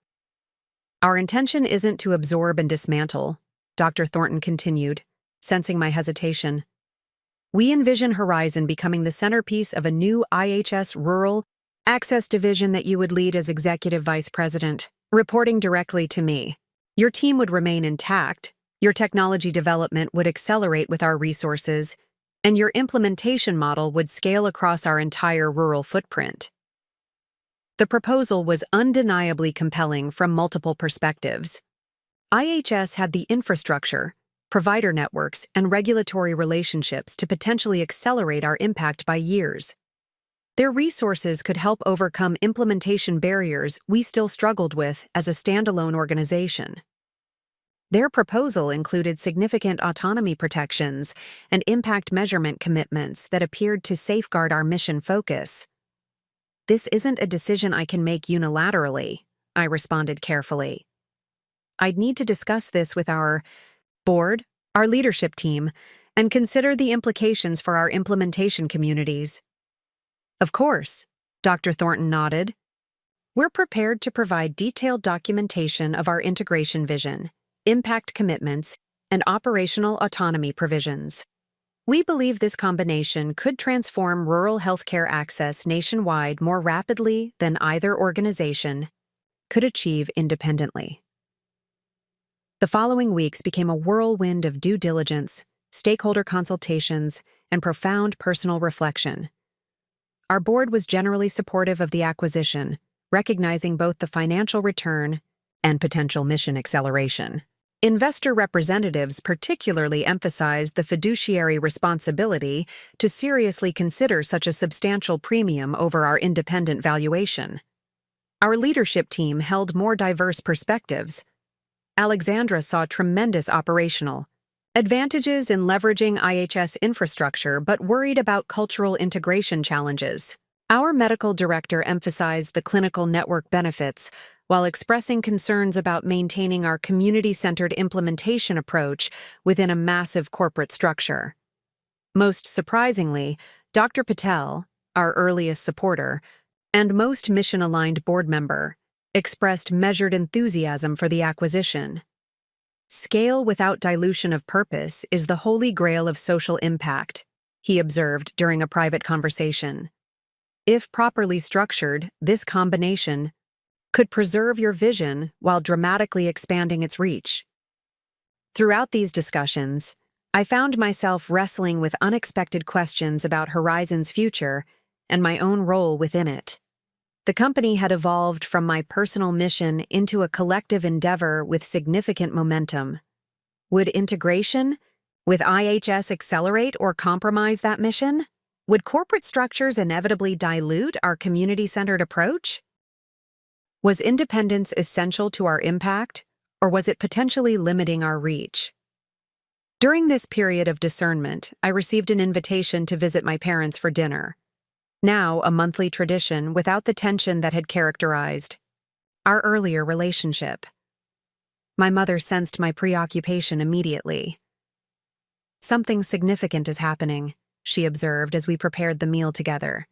Our intention isn't to absorb and dismantle, Dr. Thornton continued, sensing my hesitation. We envision Horizon becoming the centerpiece of a new IHS Rural Access division that you would lead as Executive Vice President, reporting directly to me. Your team would remain intact, Your technology development would accelerate with our resources, and your implementation model would scale across our entire rural footprint. The proposal was undeniably compelling from multiple perspectives. IHS had the infrastructure, provider networks, and regulatory relationships to potentially accelerate our impact by years. Their resources could help overcome implementation barriers we still struggled with as a standalone organization. Their proposal included significant autonomy protections and impact measurement commitments that appeared to safeguard our mission focus. "This isn't a decision I can make unilaterally," I responded carefully. "I'd need to discuss this with our board, our leadership team, and consider the implications for our implementation communities." "Of course," Dr. Thornton nodded. "We're prepared to provide detailed documentation of our integration vision, impact commitments, and operational autonomy provisions. We believe this combination could transform rural healthcare access nationwide more rapidly than either organization could achieve independently." The following weeks became a whirlwind of due diligence, stakeholder consultations, and profound personal reflection. Our board was generally supportive of the acquisition, recognizing both the financial return and potential mission acceleration. Investor representatives particularly emphasized the fiduciary responsibility to seriously consider such a substantial premium over our independent valuation. Our leadership team held more diverse perspectives. Alexandra saw tremendous operational advantages in leveraging IHS infrastructure but worried about cultural integration challenges. Our medical director emphasized the clinical network benefits while expressing concerns about maintaining our community-centered implementation approach within a massive corporate structure. Most surprisingly, Dr. Patel, our earliest supporter, and most mission-aligned board member, expressed measured enthusiasm for the acquisition. "Scale without dilution of purpose is the holy grail of social impact," he observed during a private conversation. "If properly structured, this combination could preserve your vision while dramatically expanding its reach." Throughout these discussions, I found myself wrestling with unexpected questions about Horizon's future and my own role within it. The company had evolved from my personal mission into a collective endeavor with significant momentum. Would integration with IHS accelerate or compromise that mission? Would corporate structures inevitably dilute our community-centered approach? Was independence essential to our impact, or was it potentially limiting our reach? During this period of discernment, I received an invitation to visit my parents for dinner. Now a monthly tradition without the tension that had characterized our earlier relationship. My mother sensed my preoccupation immediately. "Something significant is happening," she observed as we prepared the meal together.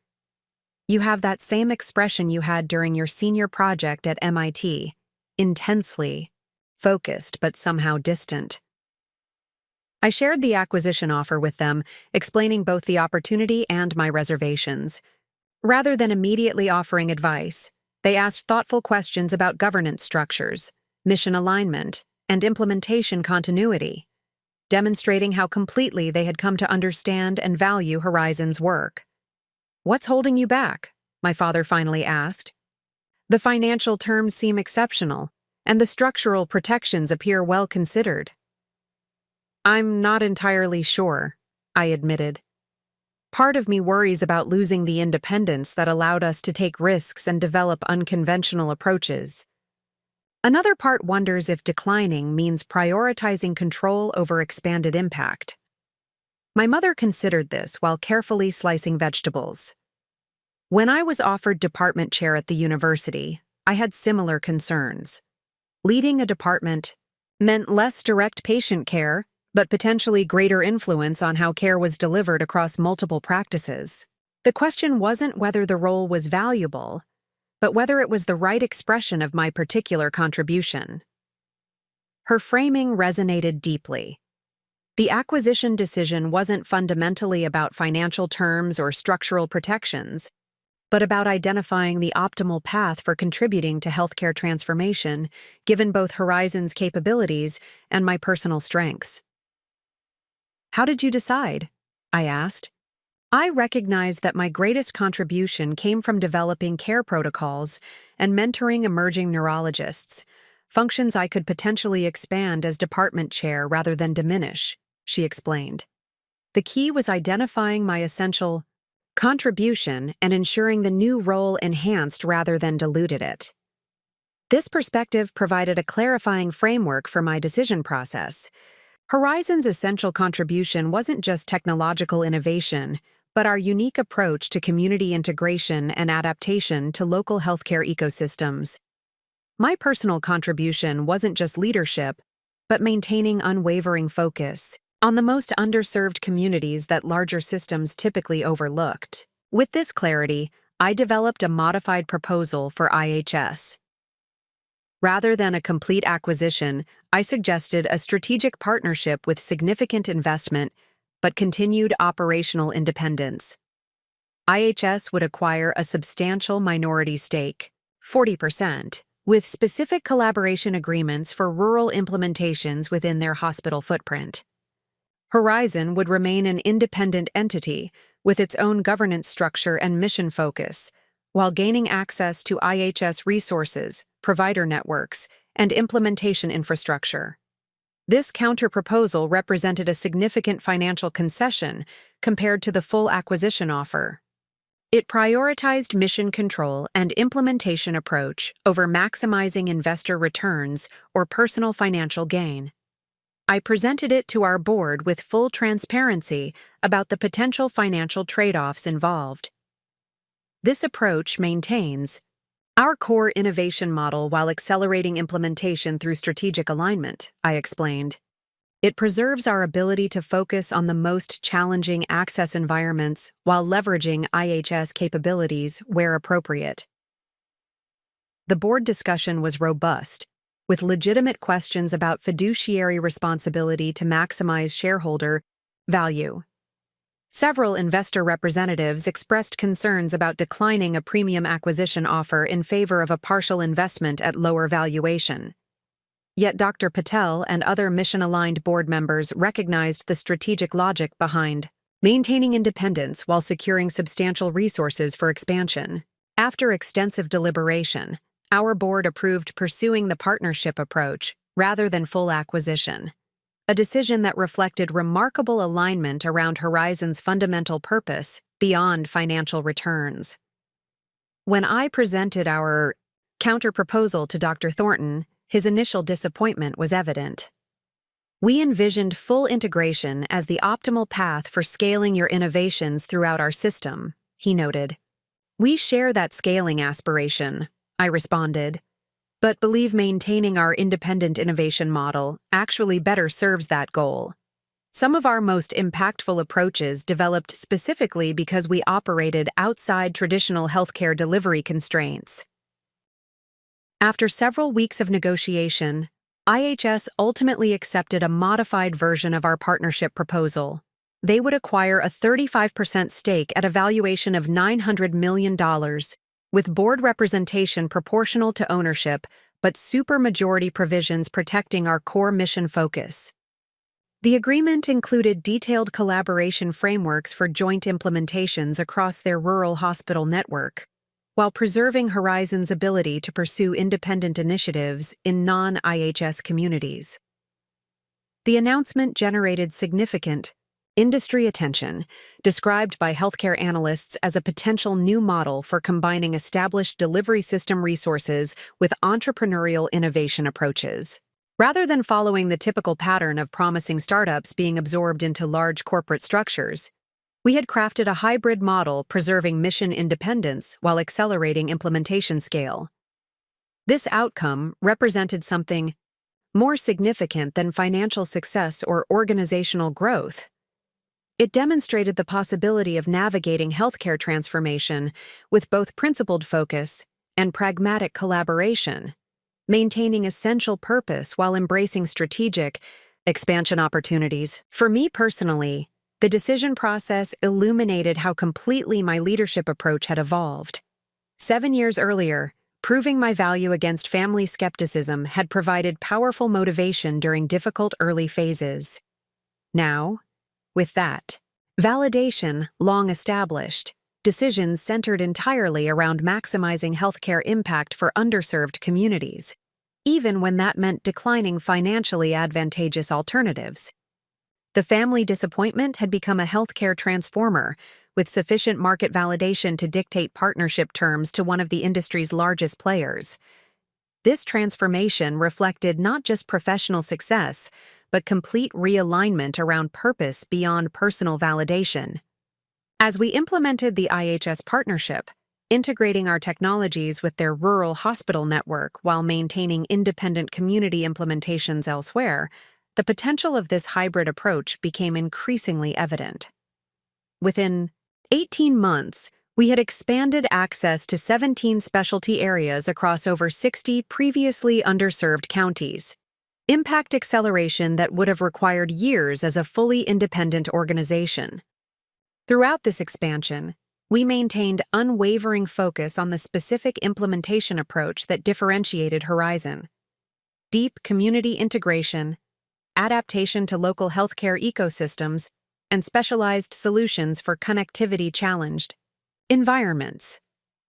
"You have that same expression you had during your senior project at MIT, intensely focused but somehow distant." I shared the acquisition offer with them, explaining both the opportunity and my reservations. Rather than immediately offering advice, they asked thoughtful questions about governance structures, mission alignment, and implementation continuity, demonstrating how completely they had come to understand and value Horizon's work. "What's holding you back?" my father finally asked. "The financial terms seem exceptional, and the structural protections appear well considered." "I'm not entirely sure," I admitted. "Part of me worries about losing the independence that allowed us to take risks and develop unconventional approaches. Another part wonders if declining means prioritizing control over expanded impact." My mother considered this while carefully slicing vegetables. "When I was offered department chair at the university, I had similar concerns. Leading a department meant less direct patient care, but potentially greater influence on how care was delivered across multiple practices. The question wasn't whether the role was valuable, but whether it was the right expression of my particular contribution." Her framing resonated deeply. The acquisition decision wasn't fundamentally about financial terms or structural protections. but about identifying the optimal path for contributing to healthcare transformation, given both Horizon's capabilities and my personal strengths. "How did you decide?" I asked. I recognized that my greatest contribution came from developing care protocols and mentoring emerging neurologists, functions I could potentially expand as department chair rather than diminish, she explained. The key was identifying my essential contribution and ensuring the new role enhanced rather than diluted it. This perspective provided a clarifying framework for my decision process. Horizon's essential contribution wasn't just technological innovation, but our unique approach to community integration and adaptation to local healthcare ecosystems. My personal contribution wasn't just leadership, but maintaining unwavering focus on the most underserved communities that larger systems typically overlooked. With this clarity, I developed a modified proposal for IHS. Rather than a complete acquisition, I suggested a strategic partnership with significant investment but continued operational independence. IHS would acquire a substantial minority stake, 40%, with specific collaboration agreements for rural implementations within their hospital footprint. Horizon would remain an independent entity with its own governance structure and mission focus, while gaining access to IHS resources, provider networks, and implementation infrastructure. This counter-proposal represented a significant financial concession compared to the full acquisition offer. It prioritized mission control and implementation approach over maximizing investor returns or personal financial gain. I presented it to our board with full transparency about the potential financial trade-offs involved. This approach maintains our core innovation model while accelerating implementation through strategic alignment, I explained. It preserves our ability to focus on the most challenging access environments while leveraging IHS capabilities where appropriate. The board discussion was robust, with legitimate questions about fiduciary responsibility to maximize shareholder value. Several investor representatives expressed concerns about declining a premium acquisition offer in favor of a partial investment at lower valuation. Yet Dr. Patel and other mission-aligned board members recognized the strategic logic behind maintaining independence while securing substantial resources for expansion. After extensive deliberation, our board approved pursuing the partnership approach rather than full acquisition, a decision that reflected remarkable alignment around Horizon's fundamental purpose beyond financial returns. When I presented our counter-proposal to Dr. Thornton, his initial disappointment was evident. "We envisioned full integration as the optimal path for scaling your innovations throughout our system," he noted. "We share that scaling aspiration," I responded, "but believe maintaining our independent innovation model actually better serves that goal. Some of our most impactful approaches developed specifically because we operated outside traditional healthcare delivery constraints." After several weeks of negotiation, IHS ultimately accepted a modified version of our partnership proposal. They would acquire a 35% stake at a valuation of $900 million, with board representation proportional to ownership, but supermajority provisions protecting our core mission focus. The agreement included detailed collaboration frameworks for joint implementations across their rural hospital network, while preserving Horizon's ability to pursue independent initiatives in non-IHS communities. The announcement generated significant industry attention, described by healthcare analysts as a potential new model for combining established delivery system resources with entrepreneurial innovation approaches. Rather than following the typical pattern of promising startups being absorbed into large corporate structures, we had crafted a hybrid model preserving mission independence while accelerating implementation scale. This outcome represented something more significant than financial success or organizational growth. It demonstrated the possibility of navigating healthcare transformation with both principled focus and pragmatic collaboration, maintaining essential purpose while embracing strategic expansion opportunities. For me personally, The decision process illuminated how completely my leadership approach had evolved. 7 years earlier, proving my value against family skepticism had provided powerful motivation during difficult early phases. Now, with that validation long established, decisions centered entirely around maximizing healthcare impact for underserved communities, even when that meant declining financially advantageous alternatives. The family disappointment had become a healthcare transformer, with sufficient market validation to dictate partnership terms to one of the industry's largest players. This transformation reflected not just professional success, but complete realignment around purpose beyond personal validation. As we implemented the IHS partnership, integrating our technologies with their rural hospital network while maintaining independent community implementations elsewhere, the potential of this hybrid approach became increasingly evident. Within 18 months, we had expanded access to 17 specialty areas across over 60 previously underserved counties. Impact acceleration that would have required years as a fully independent organization. Throughout this expansion, we maintained unwavering focus on the specific implementation approach that differentiated Horizon. Deep community integration, adaptation to local healthcare ecosystems, and specialized solutions for connectivity-challenged environments.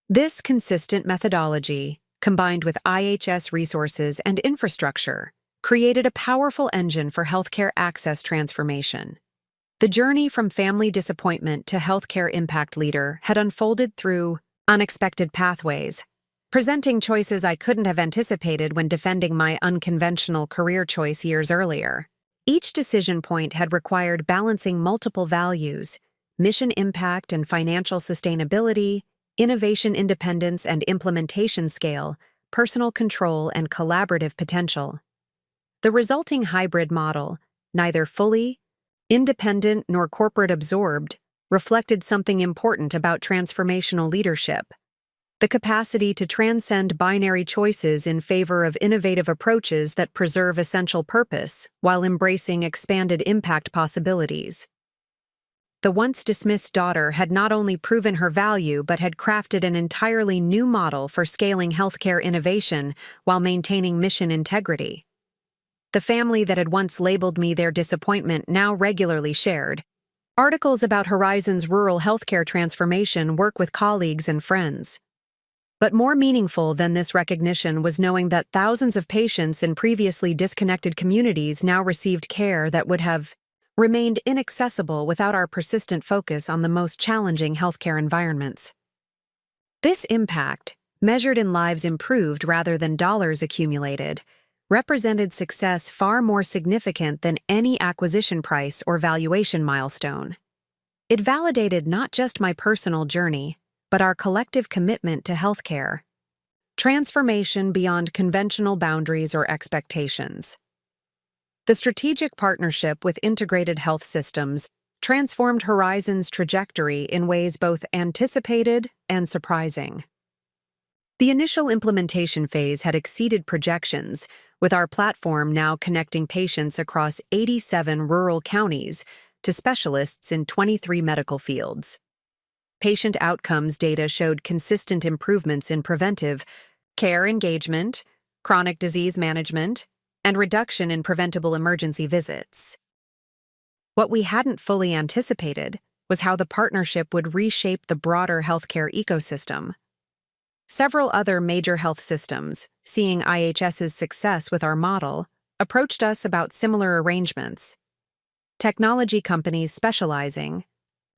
This consistent methodology, combined with IHS resources and infrastructure, created a powerful engine for healthcare access transformation. The journey from family disappointment to healthcare impact leader had unfolded through unexpected pathways, presenting choices I couldn't have anticipated when defending my unconventional career choice years earlier. Each decision point had required balancing multiple values: mission impact and financial sustainability, innovation independence and implementation scale, personal control and collaborative potential. The resulting hybrid model, neither fully independent nor corporate absorbed, reflected something important about transformational leadership: the capacity to transcend binary choices in favor of innovative approaches that preserve essential purpose while embracing expanded impact possibilities. The once dismissed daughter had not only proven her value but had crafted an entirely new model for scaling healthcare innovation while maintaining mission integrity. The family that had once labeled me their disappointment now regularly shared articles about Horizon's rural healthcare transformation work with colleagues and friends. But more meaningful than this recognition was knowing that thousands of patients in previously disconnected communities now received care that would have remained inaccessible without our persistent focus on the most challenging healthcare environments. This impact, measured in lives improved rather than dollars accumulated, represented success far more significant than any acquisition price or valuation milestone. It validated not just my personal journey, but our collective commitment to healthcare. Transformation beyond conventional boundaries or expectations. The strategic partnership with integrated health systems transformed Horizon's trajectory in ways both anticipated and surprising. The initial implementation phase had exceeded projections, with our platform now connecting patients across 87 rural counties to specialists in 23 medical fields. Patient outcomes data showed consistent improvements in preventive care engagement, chronic disease management, and reduction in preventable emergency visits. What we hadn't fully anticipated was how the partnership would reshape the broader healthcare ecosystem. Several other major health systems, seeing IHS's success with our model, approached us about similar arrangements. Technology companies specializing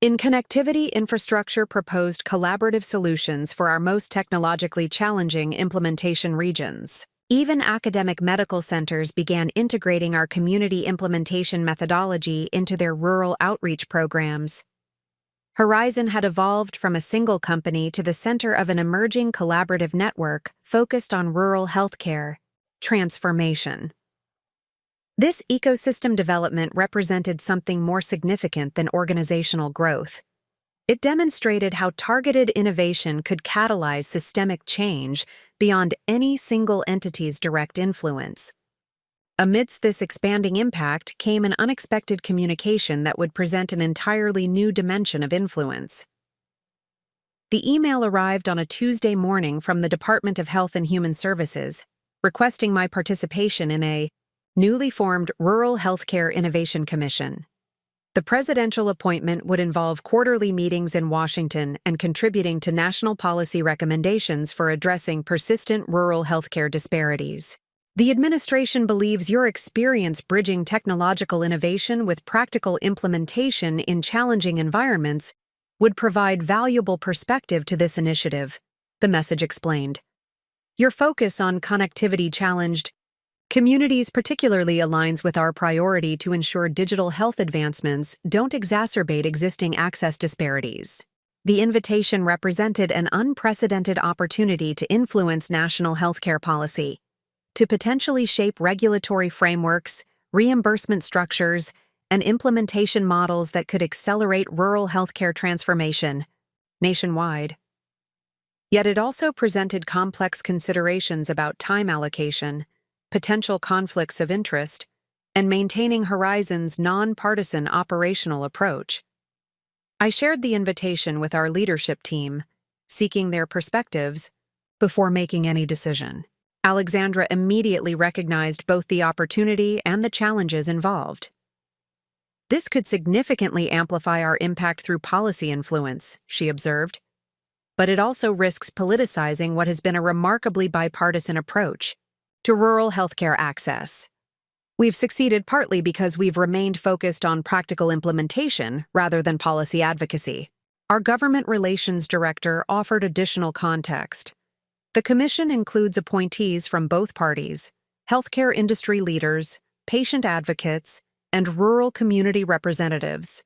in connectivity infrastructure proposed collaborative solutions for our most technologically challenging implementation regions. Even academic medical centers began integrating our community implementation methodology into their rural outreach programs. Horizon had evolved from a single company to the center of an emerging collaborative network focused on rural healthcare transformation. This ecosystem development represented something more significant than organizational growth. It demonstrated how targeted innovation could catalyze systemic change beyond any single entity's direct influence. Amidst this expanding impact came an unexpected communication that would present an entirely new dimension of influence. The email arrived on a Tuesday morning from the Department of Health and Human Services, requesting my participation in a newly formed Rural Healthcare Innovation Commission. The presidential appointment would involve quarterly meetings in Washington and contributing to national policy recommendations for addressing persistent rural healthcare disparities. The administration believes your experience bridging technological innovation with practical implementation in challenging environments would provide valuable perspective to this initiative, the message explained. Your focus on connectivity-challenged communities particularly aligns with our priority to ensure digital health advancements don't exacerbate existing access disparities. The invitation represented an unprecedented opportunity to influence national healthcare policy, to potentially shape regulatory frameworks, reimbursement structures, and implementation models that could accelerate rural healthcare transformation nationwide. Yet it also presented complex considerations about time allocation, potential conflicts of interest, and maintaining Horizon's nonpartisan operational approach. I shared the invitation with our leadership team, seeking their perspectives before making any decision. Alexandra immediately recognized both the opportunity and the challenges involved. This could significantly amplify our impact through policy influence, she observed. But it also risks politicizing what has been a remarkably bipartisan approach to rural healthcare access. We've succeeded partly because we've remained focused on practical implementation rather than policy advocacy. Our government relations director offered additional context. The commission includes appointees from both parties, healthcare industry leaders, patient advocates, and rural community representatives.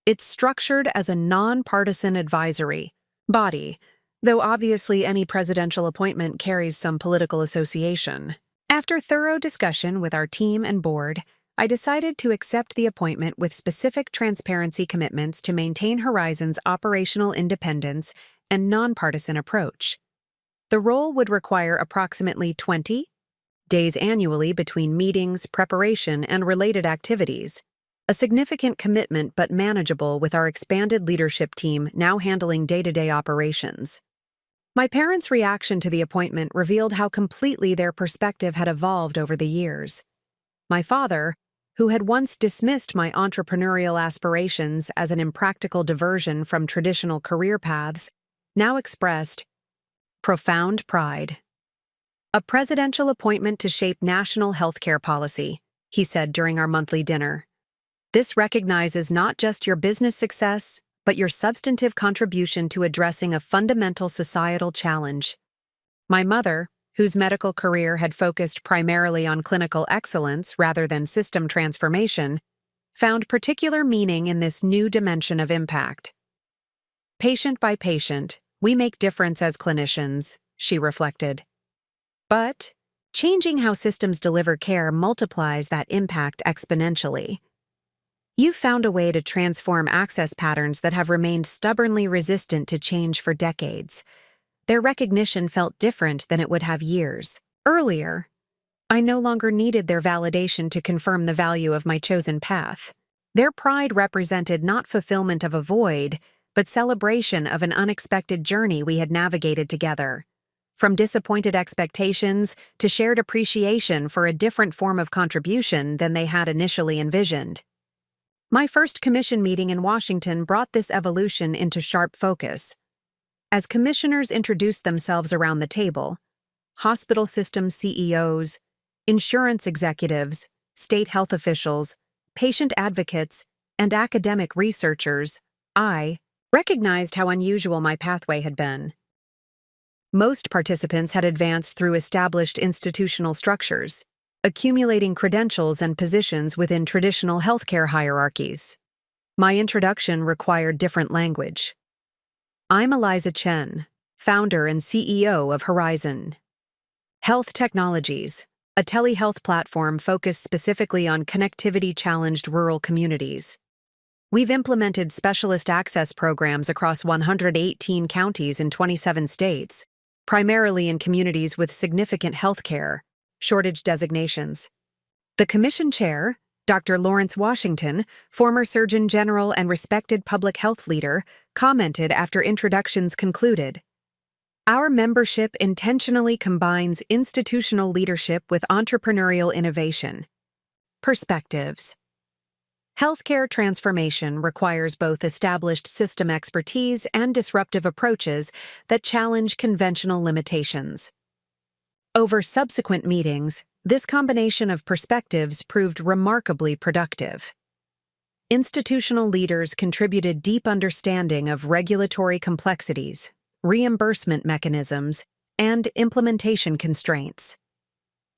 It's structured as a nonpartisan advisory body, though obviously any presidential appointment carries some political association. After thorough discussion with our team and board, I decided to accept the appointment with specific transparency commitments to maintain Horizon's operational independence and nonpartisan approach. The role would require approximately 20 days annually between meetings, preparation, and related activities, a significant commitment but manageable with our expanded leadership team now handling day-to-day operations. My parents' reaction to the appointment revealed how completely their perspective had evolved over the years. My father, who had once dismissed my entrepreneurial aspirations as an impractical diversion from traditional career paths, now expressed profound pride. A presidential appointment to shape national healthcare policy, he said during our monthly dinner. This recognizes not just your business success, but your substantive contribution to addressing a fundamental societal challenge. My mother, whose medical career had focused primarily on clinical excellence rather than system transformation, found particular meaning in this new dimension of impact. Patient by patient, we make difference as clinicians, she reflected. But changing how systems deliver care multiplies that impact exponentially. You've found a way to transform access patterns that have remained stubbornly resistant to change for decades. Their recognition felt different than it would have years earlier. I no longer needed their validation to confirm the value of my chosen path. Their pride represented not fulfillment of a void, but celebration of an unexpected journey we had navigated together. From disappointed expectations to shared appreciation for a different form of contribution than they had initially envisioned. My first commission meeting in Washington brought this evolution into sharp focus. As commissioners introduced themselves around the table, hospital system CEOs, insurance executives, state health officials, patient advocates, and academic researchers, I recognized how unusual my pathway had been. Most participants had advanced through established institutional structures, accumulating credentials and positions within traditional healthcare hierarchies. My introduction required different language. I'm Eliza Chen, founder and CEO of Horizon Health Technologies, a telehealth platform focused specifically on connectivity-challenged rural communities. We've implemented specialist access programs across 118 counties in 27 states, primarily in communities with significant healthcare shortage designations. The commission chair, Dr. Lawrence Washington, former Surgeon General and respected public health leader, commented after introductions concluded, "Our membership intentionally combines institutional leadership with entrepreneurial innovation." Perspectives. Healthcare transformation requires both established system expertise and disruptive approaches that challenge conventional limitations. Over subsequent meetings, this combination of perspectives proved remarkably productive. Institutional leaders contributed deep understanding of regulatory complexities, reimbursement mechanisms, and implementation constraints.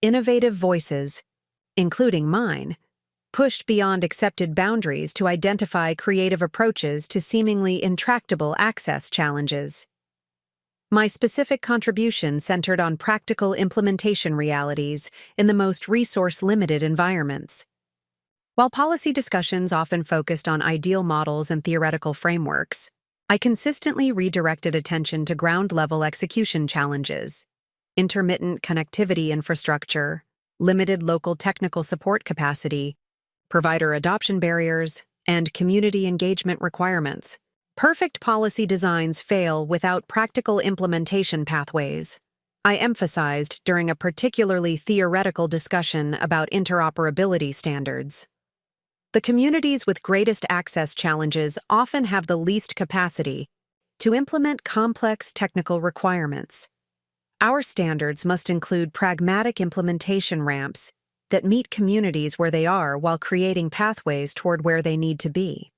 Innovative voices, including mine, pushed beyond accepted boundaries to identify creative approaches to seemingly intractable access challenges. My specific contribution centered on practical implementation realities in the most resource-limited environments. While policy discussions often focused on ideal models and theoretical frameworks, I consistently redirected attention to ground-level execution challenges, intermittent connectivity infrastructure, limited local technical support capacity, provider adoption barriers, and community engagement requirements. Perfect policy designs fail without practical implementation pathways. I emphasized during a particularly theoretical discussion about interoperability standards. The communities with greatest access challenges often have the least capacity to implement complex technical requirements. Our standards must include pragmatic implementation ramps that meet communities where they are while creating pathways toward where they need to be.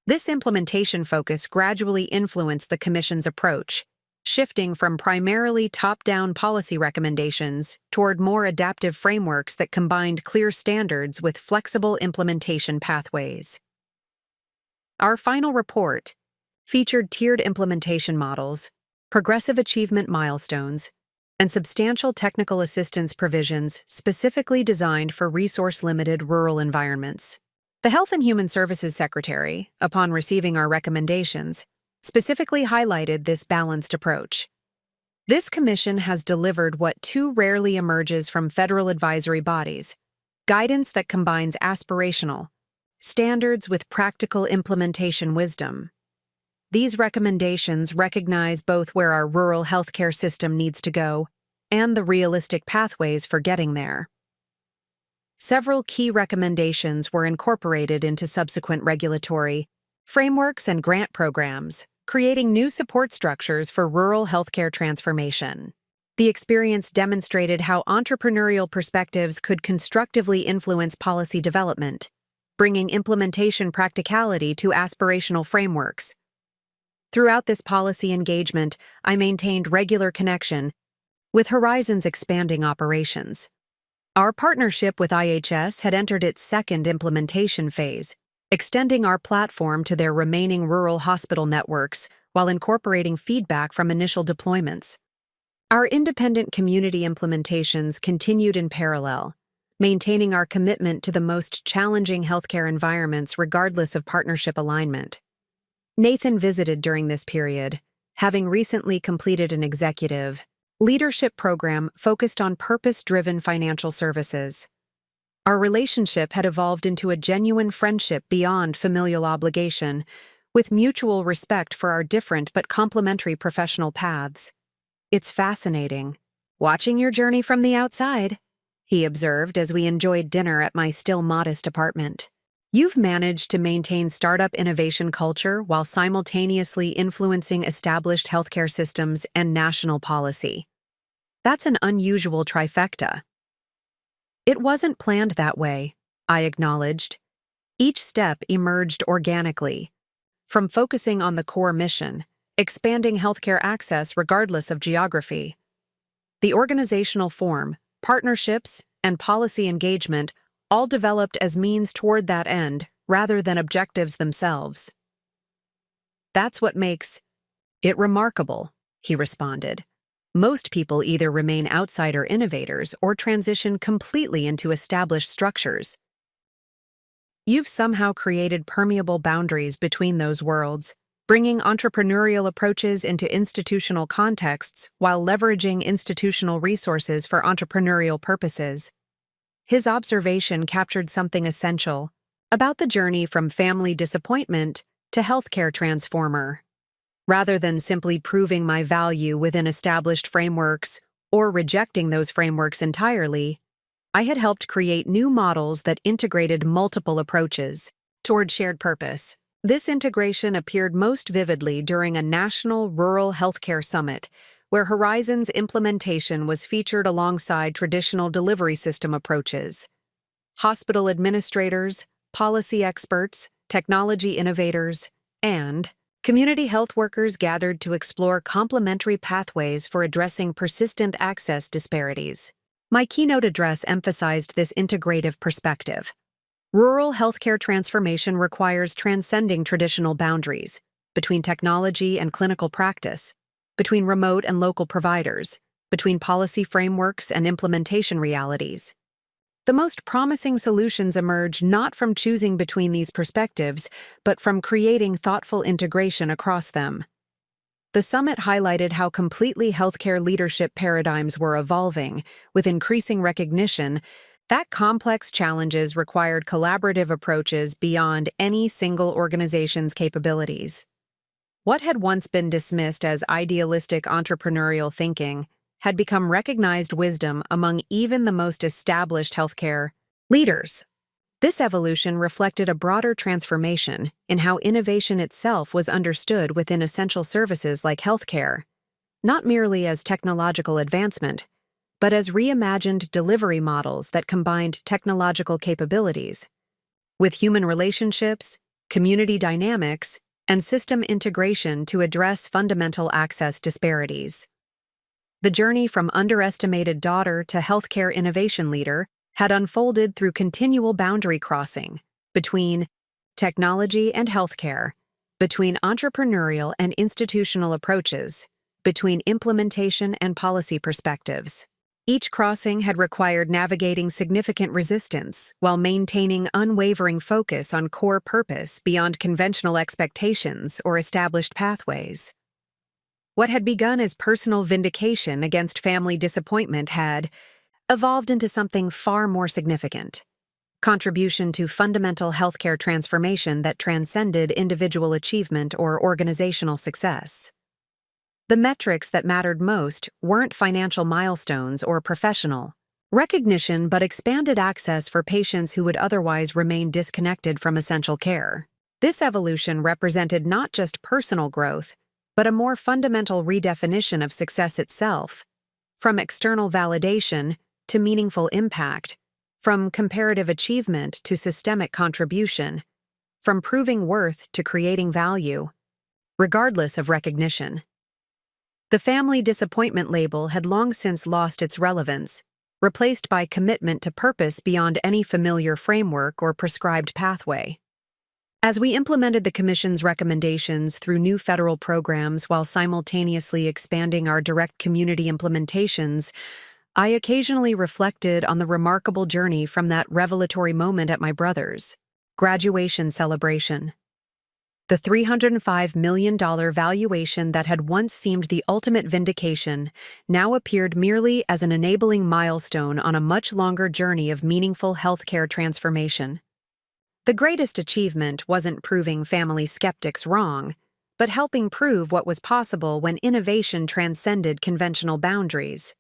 This implementation focus gradually influenced the Commission's approach, shifting from primarily top-down policy recommendations toward more adaptive frameworks that combined clear standards with flexible implementation pathways. Our final report featured tiered implementation models, progressive achievement milestones, and substantial technical assistance provisions specifically designed for resource-limited rural environments. The Health and Human Services Secretary, upon receiving our recommendations, specifically highlighted this balanced approach. This commission has delivered what too rarely emerges from federal advisory bodies: guidance that combines aspirational standards with practical implementation wisdom. These recommendations recognize both where our rural healthcare system needs to go and the realistic pathways for getting there. Several key recommendations were incorporated into subsequent regulatory frameworks and grant programs, creating new support structures for rural healthcare transformation. The experience demonstrated how entrepreneurial perspectives could constructively influence policy development, bringing implementation practicality to aspirational frameworks. Throughout this policy engagement, I maintained regular connection with Horizon's expanding operations. Our partnership with IHS had entered its second implementation phase, extending our platform to their remaining rural hospital networks while incorporating feedback from initial deployments. Our independent community implementations continued in parallel, maintaining our commitment to the most challenging healthcare environments regardless of partnership alignment. Nathan visited during this period, having recently completed an executive leadership program focused on purpose-driven financial services. Our relationship had evolved into a genuine friendship beyond familial obligation, with mutual respect for our different but complementary professional paths. "It's fascinating, watching your journey from the outside," he observed as we enjoyed dinner at my still modest apartment. "You've managed to maintain startup innovation culture while simultaneously influencing established healthcare systems and national policy. That's an unusual trifecta." "It wasn't planned that way," I acknowledged. Each step emerged organically, from focusing on the core mission, expanding healthcare access regardless of geography. The organizational form, partnerships, and policy engagement all developed as means toward that end rather than objectives themselves. "That's what makes it remarkable," he responded. "Most people either remain outsider innovators or transition completely into established structures. You've somehow created permeable boundaries between those worlds, bringing entrepreneurial approaches into institutional contexts while leveraging institutional resources for entrepreneurial purposes." his observation captured something essential about the journey from family disappointment to healthcare transformer. Rather than simply proving my value within established frameworks or rejecting those frameworks entirely, I had helped create new models that integrated multiple approaches toward shared purpose. This integration appeared most vividly during a national rural healthcare summit, where Horizon's implementation was featured alongside traditional delivery system approaches. Hospital administrators, policy experts, technology innovators, and community health workers gathered to explore complementary pathways for addressing persistent access disparities. My keynote address emphasized this integrative perspective. Rural healthcare transformation requires transcending traditional boundaries between technology and clinical practice, between remote and local providers, between policy frameworks and implementation realities. The most promising solutions emerge not from choosing between these perspectives, but from creating thoughtful integration across them. The summit highlighted how completely healthcare leadership paradigms were evolving, with increasing recognition that complex challenges required collaborative approaches beyond any single organization's capabilities. What had once been dismissed as idealistic entrepreneurial thinking had become recognized wisdom among even the most established healthcare leaders. This evolution reflected a broader transformation in how innovation itself was understood within essential services like healthcare, not merely as technological advancement, but as reimagined delivery models that combined technological capabilities with human relationships, community dynamics, and system integration to address fundamental access disparities. The journey from underestimated daughter to healthcare innovation leader had unfolded through continual boundary crossing between technology and healthcare, between entrepreneurial and institutional approaches, between implementation and policy perspectives. Each crossing had required navigating significant resistance while maintaining unwavering focus on core purpose beyond conventional expectations or established pathways. What had begun as personal vindication against family disappointment had evolved into something far more significant: contribution to fundamental healthcare transformation that transcended individual achievement or organizational success. The metrics that mattered most weren't financial milestones or professional recognition, but expanded access for patients who would otherwise remain disconnected from essential care. This evolution represented not just personal growth, but a more fundamental redefinition of success itself, from external validation to meaningful impact, from comparative achievement to systemic contribution, from proving worth to creating value, regardless of recognition. The family disappointment label had long since lost its relevance, replaced by commitment to purpose beyond any familiar framework or prescribed pathway. As we implemented the Commission's recommendations through new federal programs while simultaneously expanding our direct community implementations, I occasionally reflected on the remarkable journey from that revelatory moment at my brother's graduation celebration. The $305 million valuation that had once seemed the ultimate vindication now appeared merely as an enabling milestone on a much longer journey of meaningful healthcare transformation. The greatest achievement wasn't proving family skeptics wrong, but helping prove what was possible when innovation transcended conventional boundaries,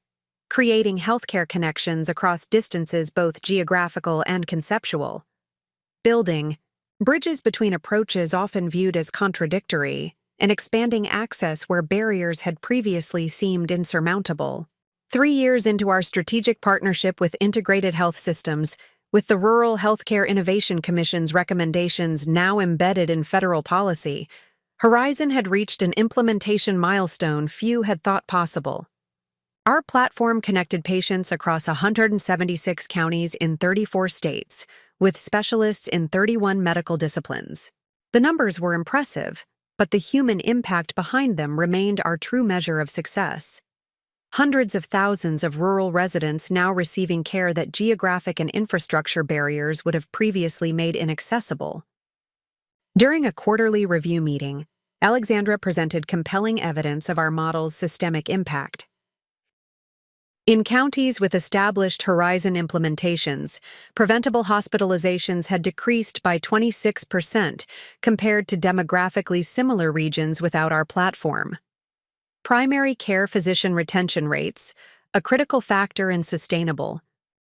creating healthcare connections across distances both geographical and conceptual, building bridges between approaches often viewed as contradictory, and expanding access where barriers had previously seemed insurmountable. 3 years into our strategic partnership with Integrated Health Systems, with the Rural Healthcare Innovation Commission's recommendations now embedded in federal policy, Horizon had reached an implementation milestone few had thought possible. Our platform connected patients across 176 counties in 34 states, with specialists in 31 medical disciplines. The numbers were impressive, but the human impact behind them remained our true measure of success. Hundreds of thousands of rural residents now receiving care that geographic and infrastructure barriers would have previously made inaccessible. During a quarterly review meeting, Alexandra presented compelling evidence of our model's systemic impact. In counties with established Horizon implementations, preventable hospitalizations had decreased by 26% compared to demographically similar regions without our platform. Primary care physician retention rates, a critical factor in sustainable,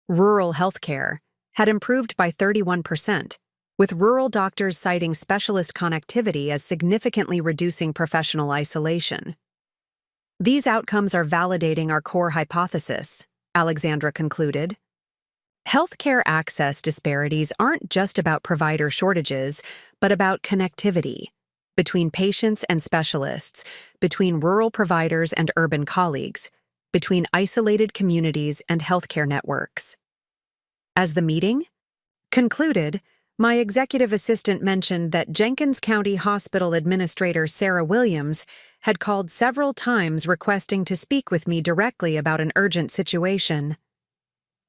rural healthcare, had improved by 31%, with rural doctors citing specialist connectivity as significantly reducing professional isolation. These outcomes are validating our core hypothesis, Alexandra concluded. Healthcare access disparities aren't just about provider shortages, but about connectivity between patients and specialists, between rural providers and urban colleagues, between isolated communities and healthcare networks. As the meeting concluded, my executive assistant mentioned that Jenkins County Hospital Administrator Sarah Williams had called several times requesting to speak with me directly about an urgent situation.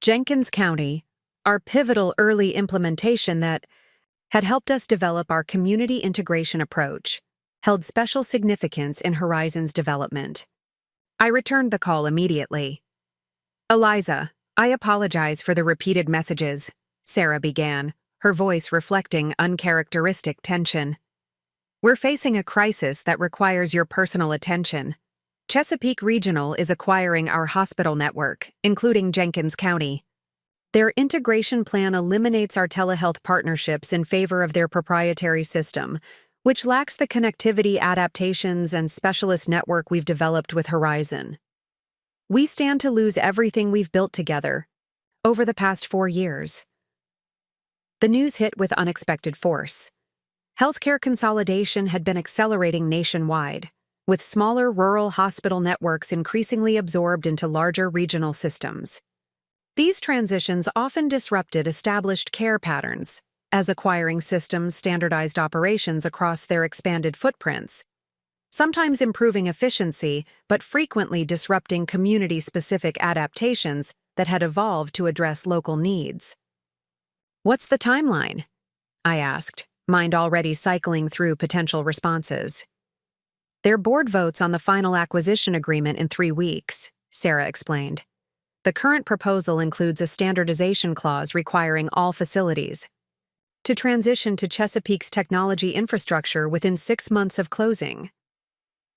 Jenkins County, our pivotal early implementation that had helped us develop our community integration approach, held special significance in Horizon's development. I returned the call immediately. "Eliza, I apologize for the repeated messages," Sarah began, her voice reflecting uncharacteristic tension. "We're facing a crisis that requires your personal attention. Chesapeake Regional is acquiring our hospital network, including Jenkins County. Their integration plan eliminates our telehealth partnerships in favor of their proprietary system, which lacks the connectivity, adaptations, and specialist network we've developed with Horizon. We stand to lose everything we've built together over the past 4 years." The news hit with unexpected force. Healthcare consolidation had been accelerating nationwide, with smaller rural hospital networks increasingly absorbed into larger regional systems. These transitions often disrupted established care patterns, as acquiring systems standardized operations across their expanded footprints, sometimes improving efficiency but frequently disrupting community-specific adaptations that had evolved to address local needs. "What's the timeline?" I asked, mind already cycling through potential responses. "Their board votes on the final acquisition agreement in 3 weeks, Sarah explained. The current proposal includes a standardization clause requiring all facilities to transition to Chesapeake's technology infrastructure within 6 months of closing.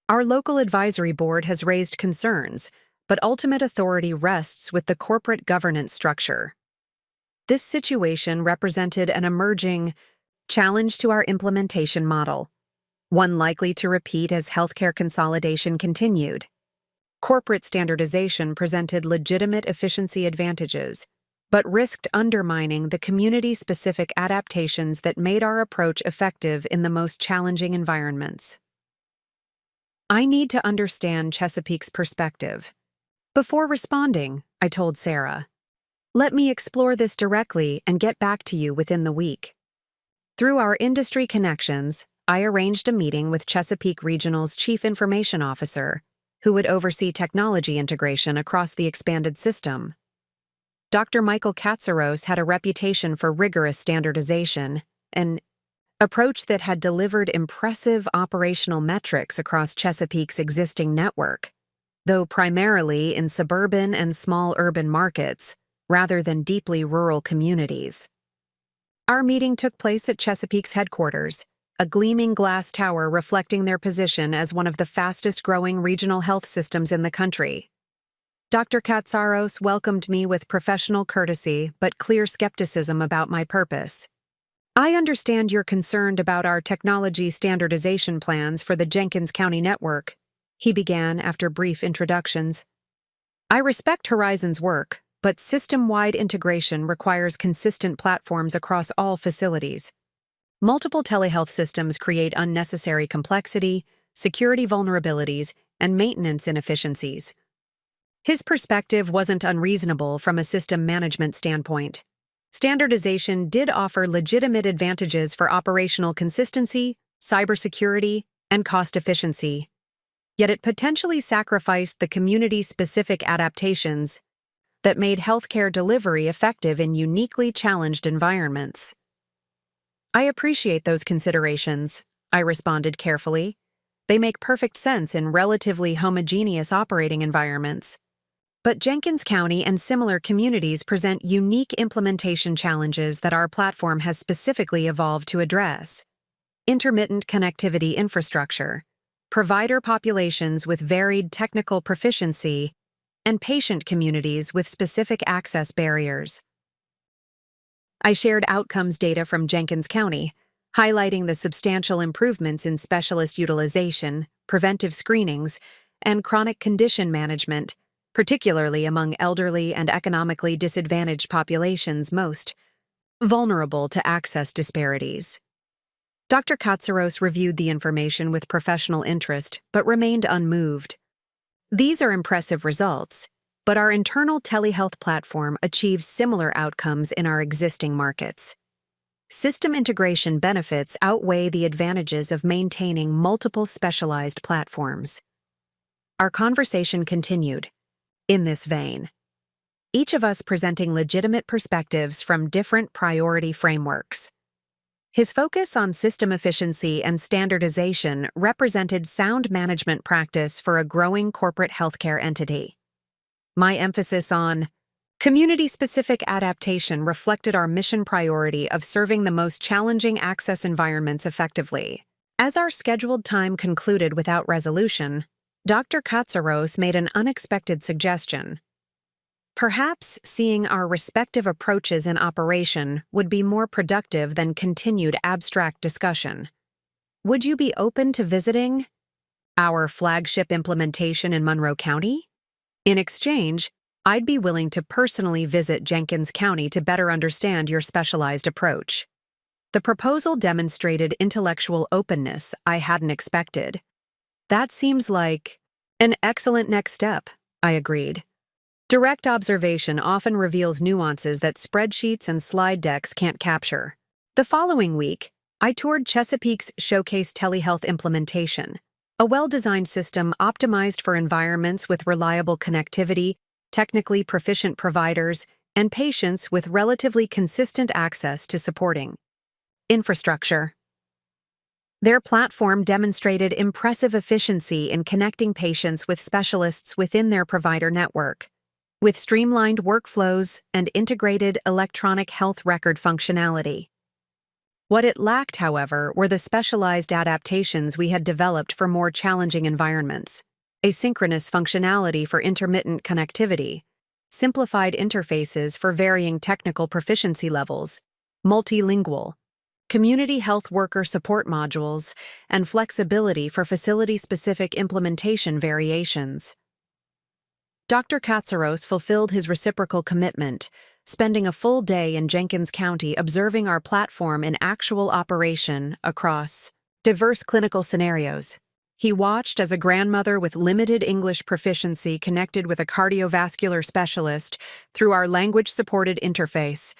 Our local advisory board has raised concerns, but ultimate authority rests with the corporate governance structure." This situation represented an emerging challenge to our implementation model, one likely to repeat as healthcare consolidation continued. Corporate standardization presented legitimate efficiency advantages, but risked undermining the community-specific adaptations that made our approach effective in the most challenging environments. "I need to understand Chesapeake's perspective before responding," I told Sarah. "Let me explore this directly and get back to you within the week." Through our industry connections, I arranged a meeting with Chesapeake Regional's Chief Information Officer, who would oversee technology integration across the expanded system. Dr. Michael Katsaros had a reputation for rigorous standardization, an approach that had delivered impressive operational metrics across Chesapeake's existing network, though primarily in suburban and small urban markets, rather than deeply rural communities. Our meeting took place at Chesapeake's headquarters, a gleaming glass tower reflecting their position as one of the fastest-growing regional health systems in the country. Dr. Katsaros welcomed me with professional courtesy but clear skepticism about my purpose. "I understand you're concerned about our technology standardization plans for the Jenkins County network," he began after brief introductions. "I respect Horizon's work, but system-wide integration requires consistent platforms across all facilities. Multiple telehealth systems create unnecessary complexity, security vulnerabilities, and maintenance inefficiencies." His perspective wasn't unreasonable from a system management standpoint. Standardization did offer legitimate advantages for operational consistency, cybersecurity, and cost efficiency. Yet it potentially sacrificed the community-specific adaptations that made healthcare delivery effective in uniquely challenged environments. "I appreciate those considerations," I responded carefully. "They make perfect sense in relatively homogeneous operating environments. But Jenkins County and similar communities present unique implementation challenges that our platform has specifically evolved to address. Intermittent connectivity infrastructure, provider populations with varied technical proficiency, and patient communities with specific access barriers. I shared outcomes data from Jenkins County, highlighting the substantial improvements in specialist utilization, preventive screenings, and chronic condition management, particularly among elderly and economically disadvantaged populations most vulnerable to access disparities. Dr. Katsaros reviewed the information with professional interest but remained unmoved. These are impressive results, but our internal telehealth platform achieves similar outcomes in our existing markets. System integration benefits outweigh the advantages of maintaining multiple specialized platforms. Our conversation continued in this vein, each of us presenting legitimate perspectives from different priority frameworks. His focus on system efficiency and standardization represented sound management practice for a growing corporate healthcare entity. My emphasis on community-specific adaptation reflected our mission priority of serving the most challenging access environments effectively. As our scheduled time concluded without resolution, Dr. Katsaros made an unexpected suggestion. Perhaps seeing our respective approaches in operation would be more productive than continued abstract discussion. Would you be open to visiting our flagship implementation in Monroe County? In exchange, I'd be willing to personally visit Jenkins County to better understand your specialized approach. The proposal demonstrated intellectual openness I hadn't expected. That seems like an excellent next step, I agreed. Direct observation often reveals nuances that spreadsheets and slide decks can't capture. The following week, I toured Chesapeake's Showcase Telehealth implementation, a well-designed system optimized for environments with reliable connectivity, technically proficient providers, and patients with relatively consistent access to supporting infrastructure. Their platform demonstrated impressive efficiency in connecting patients with specialists within their provider network, with streamlined workflows and integrated electronic health record functionality. What it lacked, however, were the specialized adaptations we had developed for more challenging environments: asynchronous functionality for intermittent connectivity, simplified interfaces for varying technical proficiency levels, multilingual, community health worker support modules, and flexibility for facility-specific implementation variations. Dr. Katsaros fulfilled his reciprocal commitment, spending a full day in Jenkins County observing our platform in actual operation across diverse clinical scenarios. He watched as a grandmother with limited English proficiency connected with a cardiovascular specialist through our language-supported interface,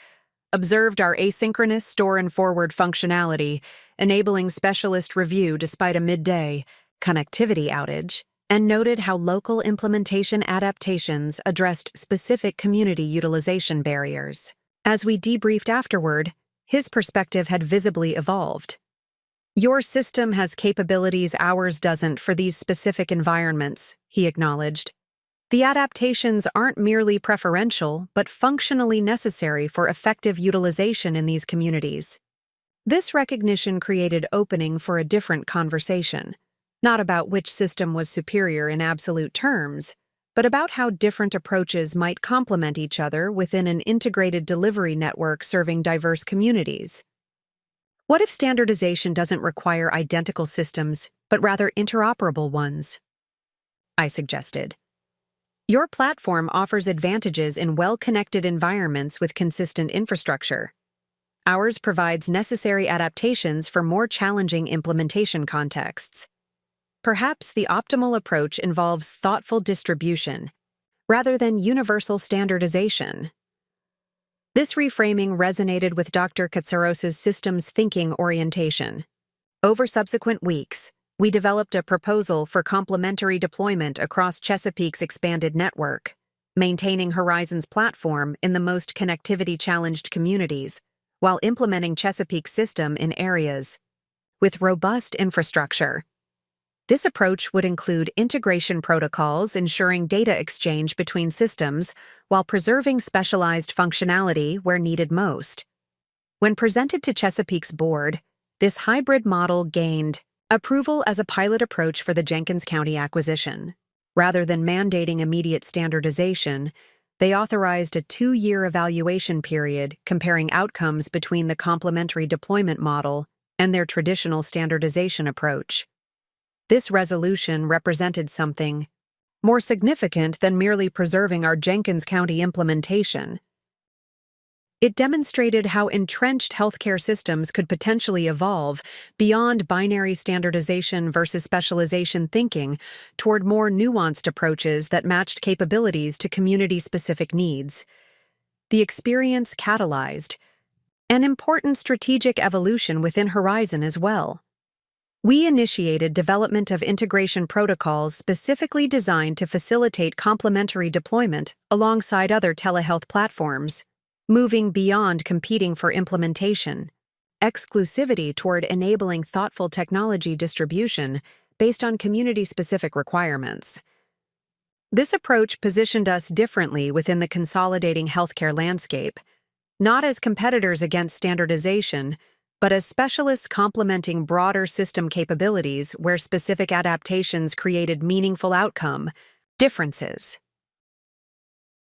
observed our asynchronous store and forward functionality, enabling specialist review despite a midday connectivity outage, and noted how local implementation adaptations addressed specific community utilization barriers. As we debriefed afterward, his perspective had visibly evolved. Your system has capabilities ours doesn't for these specific environments, he acknowledged. The adaptations aren't merely preferential, but functionally necessary for effective utilization in these communities. This recognition created opening for a different conversation, not about which system was superior in absolute terms, but about how different approaches might complement each other within an integrated delivery network serving diverse communities. What if standardization doesn't require identical systems, but rather interoperable ones? I suggested. Your platform offers advantages in well-connected environments with consistent infrastructure. Ours provides necessary adaptations for more challenging implementation contexts. Perhaps the optimal approach involves thoughtful distribution, rather than universal standardization. This reframing resonated with Dr. Katsaros's systems thinking orientation. Over subsequent weeks, we developed a proposal for complementary deployment across Chesapeake's expanded network, maintaining Horizon's platform in the most connectivity-challenged communities, while implementing Chesapeake's system in areas with robust infrastructure. This approach would include integration protocols ensuring data exchange between systems while preserving specialized functionality where needed most. When presented to Chesapeake's board, this hybrid model gained approval as a pilot approach for the Jenkins County acquisition. Rather than mandating immediate standardization, they authorized a 2-year evaluation period comparing outcomes between the complementary deployment model and their traditional standardization approach. This resolution represented something more significant than merely preserving our Jenkins County implementation. It demonstrated how entrenched healthcare systems could potentially evolve beyond binary standardization versus specialization thinking toward more nuanced approaches that matched capabilities to community-specific needs. The experience catalyzed an important strategic evolution within Horizon as well. We initiated development of integration protocols specifically designed to facilitate complementary deployment alongside other telehealth platforms, moving beyond competing for implementation, exclusivity toward enabling thoughtful technology distribution based on community-specific requirements. This approach positioned us differently within the consolidating healthcare landscape, not as competitors against standardization, but as specialists complementing broader system capabilities where specific adaptations created meaningful outcome differences.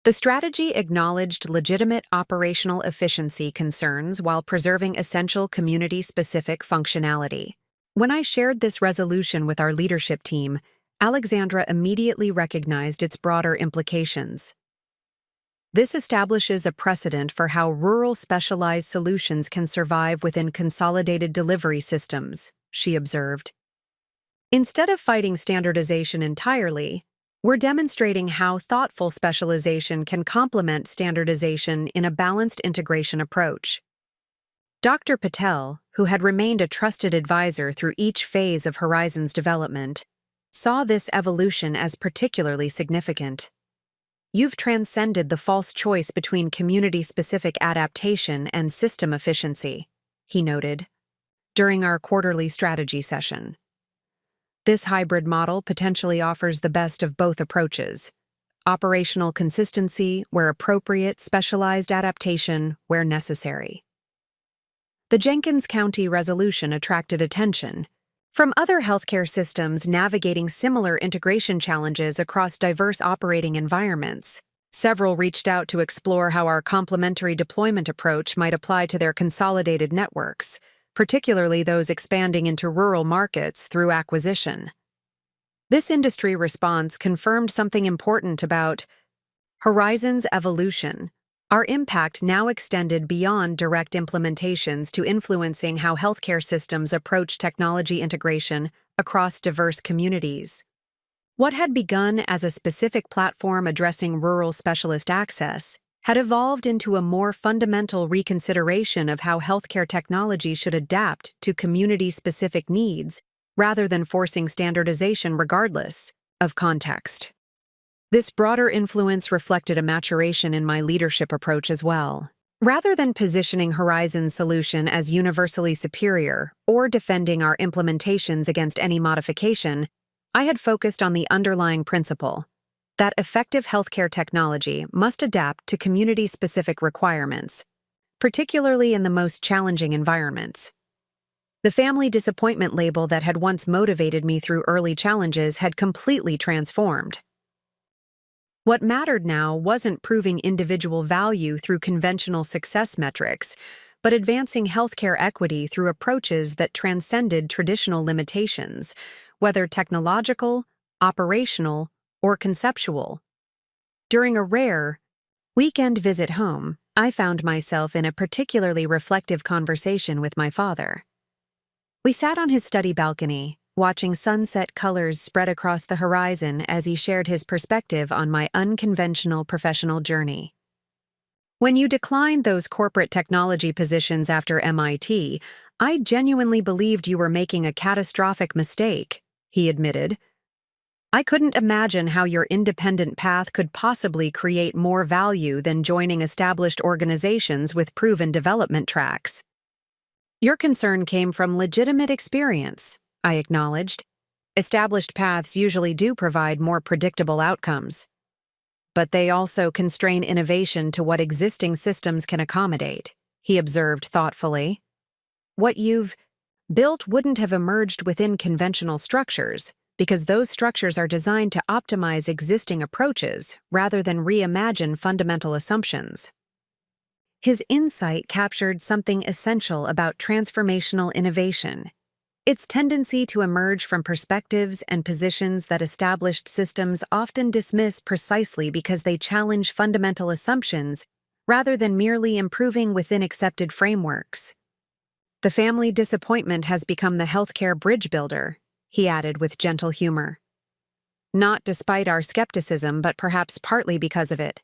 The strategy acknowledged legitimate operational efficiency concerns while preserving essential community-specific functionality. When I shared this resolution with our leadership team, Alexandra immediately recognized its broader implications. This establishes a precedent for how rural specialized solutions can survive within consolidated delivery systems, she observed. Instead of fighting standardization entirely, we're demonstrating how thoughtful specialization can complement standardization in a balanced integration approach. Dr. Patel, who had remained a trusted advisor through each phase of Horizon's development, saw this evolution as particularly significant. You've transcended the false choice between community-specific adaptation and system efficiency, he noted, during our quarterly strategy session. This hybrid model potentially offers the best of both approaches: operational consistency where appropriate, specialized adaptation where necessary. The Jenkins County resolution attracted attention from other healthcare systems navigating similar integration challenges across diverse operating environments. Several reached out to explore how our complementary deployment approach might apply to their consolidated networks, particularly those expanding into rural markets through acquisition. This industry response confirmed something important about Horizon's evolution. Our impact now extended beyond direct implementations to influencing how healthcare systems approach technology integration across diverse communities. What had begun as a specific platform addressing rural specialist access had evolved into a more fundamental reconsideration of how healthcare technology should adapt to community-specific needs rather than forcing standardization regardless of context. This broader influence reflected a maturation in my leadership approach as well. Rather than positioning Horizon's solution as universally superior or defending our implementations against any modification, I had focused on the underlying principle that effective healthcare technology must adapt to community-specific requirements, particularly in the most challenging environments. The family disappointment label that had once motivated me through early challenges had completely transformed. What mattered now wasn't proving individual value through conventional success metrics, but advancing healthcare equity through approaches that transcended traditional limitations, whether technological, operational, or conceptual. During a rare weekend visit home, I found myself in a particularly reflective conversation with my father. We sat on his study balcony, watching sunset colors spread across the horizon as he shared his perspective on my unconventional professional journey. When you declined those corporate technology positions after MIT, I genuinely believed you were making a catastrophic mistake, he admitted. I couldn't imagine how your independent path could possibly create more value than joining established organizations with proven development tracks. Your concern came from legitimate experience, I acknowledged, Established paths usually do provide more predictable outcomes, but they also constrain innovation to what existing systems can accommodate, he observed thoughtfully. What you've built wouldn't have emerged within conventional structures, because those structures are designed to optimize existing approaches rather than reimagine fundamental assumptions. His insight captured something essential about transformational innovation: its tendency to emerge from perspectives and positions that established systems often dismiss precisely because they challenge fundamental assumptions rather than merely improving within accepted frameworks. The family disappointment has become the healthcare bridge builder, he added with gentle humor. Not despite our skepticism, but perhaps partly because of it.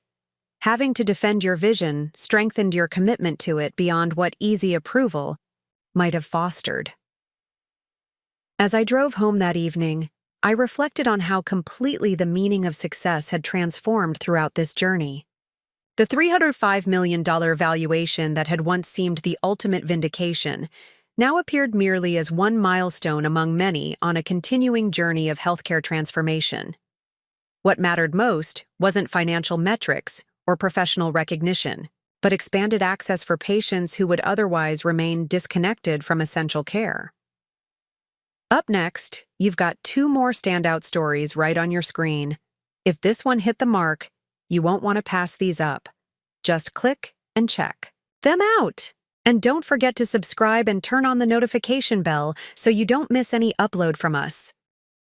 Having to defend your vision strengthened your commitment to it beyond what easy approval might have fostered. As I drove home that evening, I reflected on how completely the meaning of success had transformed throughout this journey. The $305 million valuation that had once seemed the ultimate vindication now appeared merely as one milestone among many on a continuing journey of healthcare transformation. What mattered most wasn't financial metrics or professional recognition, but expanded access for patients who would otherwise remain disconnected from essential care. Up next, you've got 2 more standout stories right on your screen. If this one hit the mark, you won't want to pass these up. Just click and check them out. And don't forget to subscribe and turn on the notification bell so you don't miss any upload from us.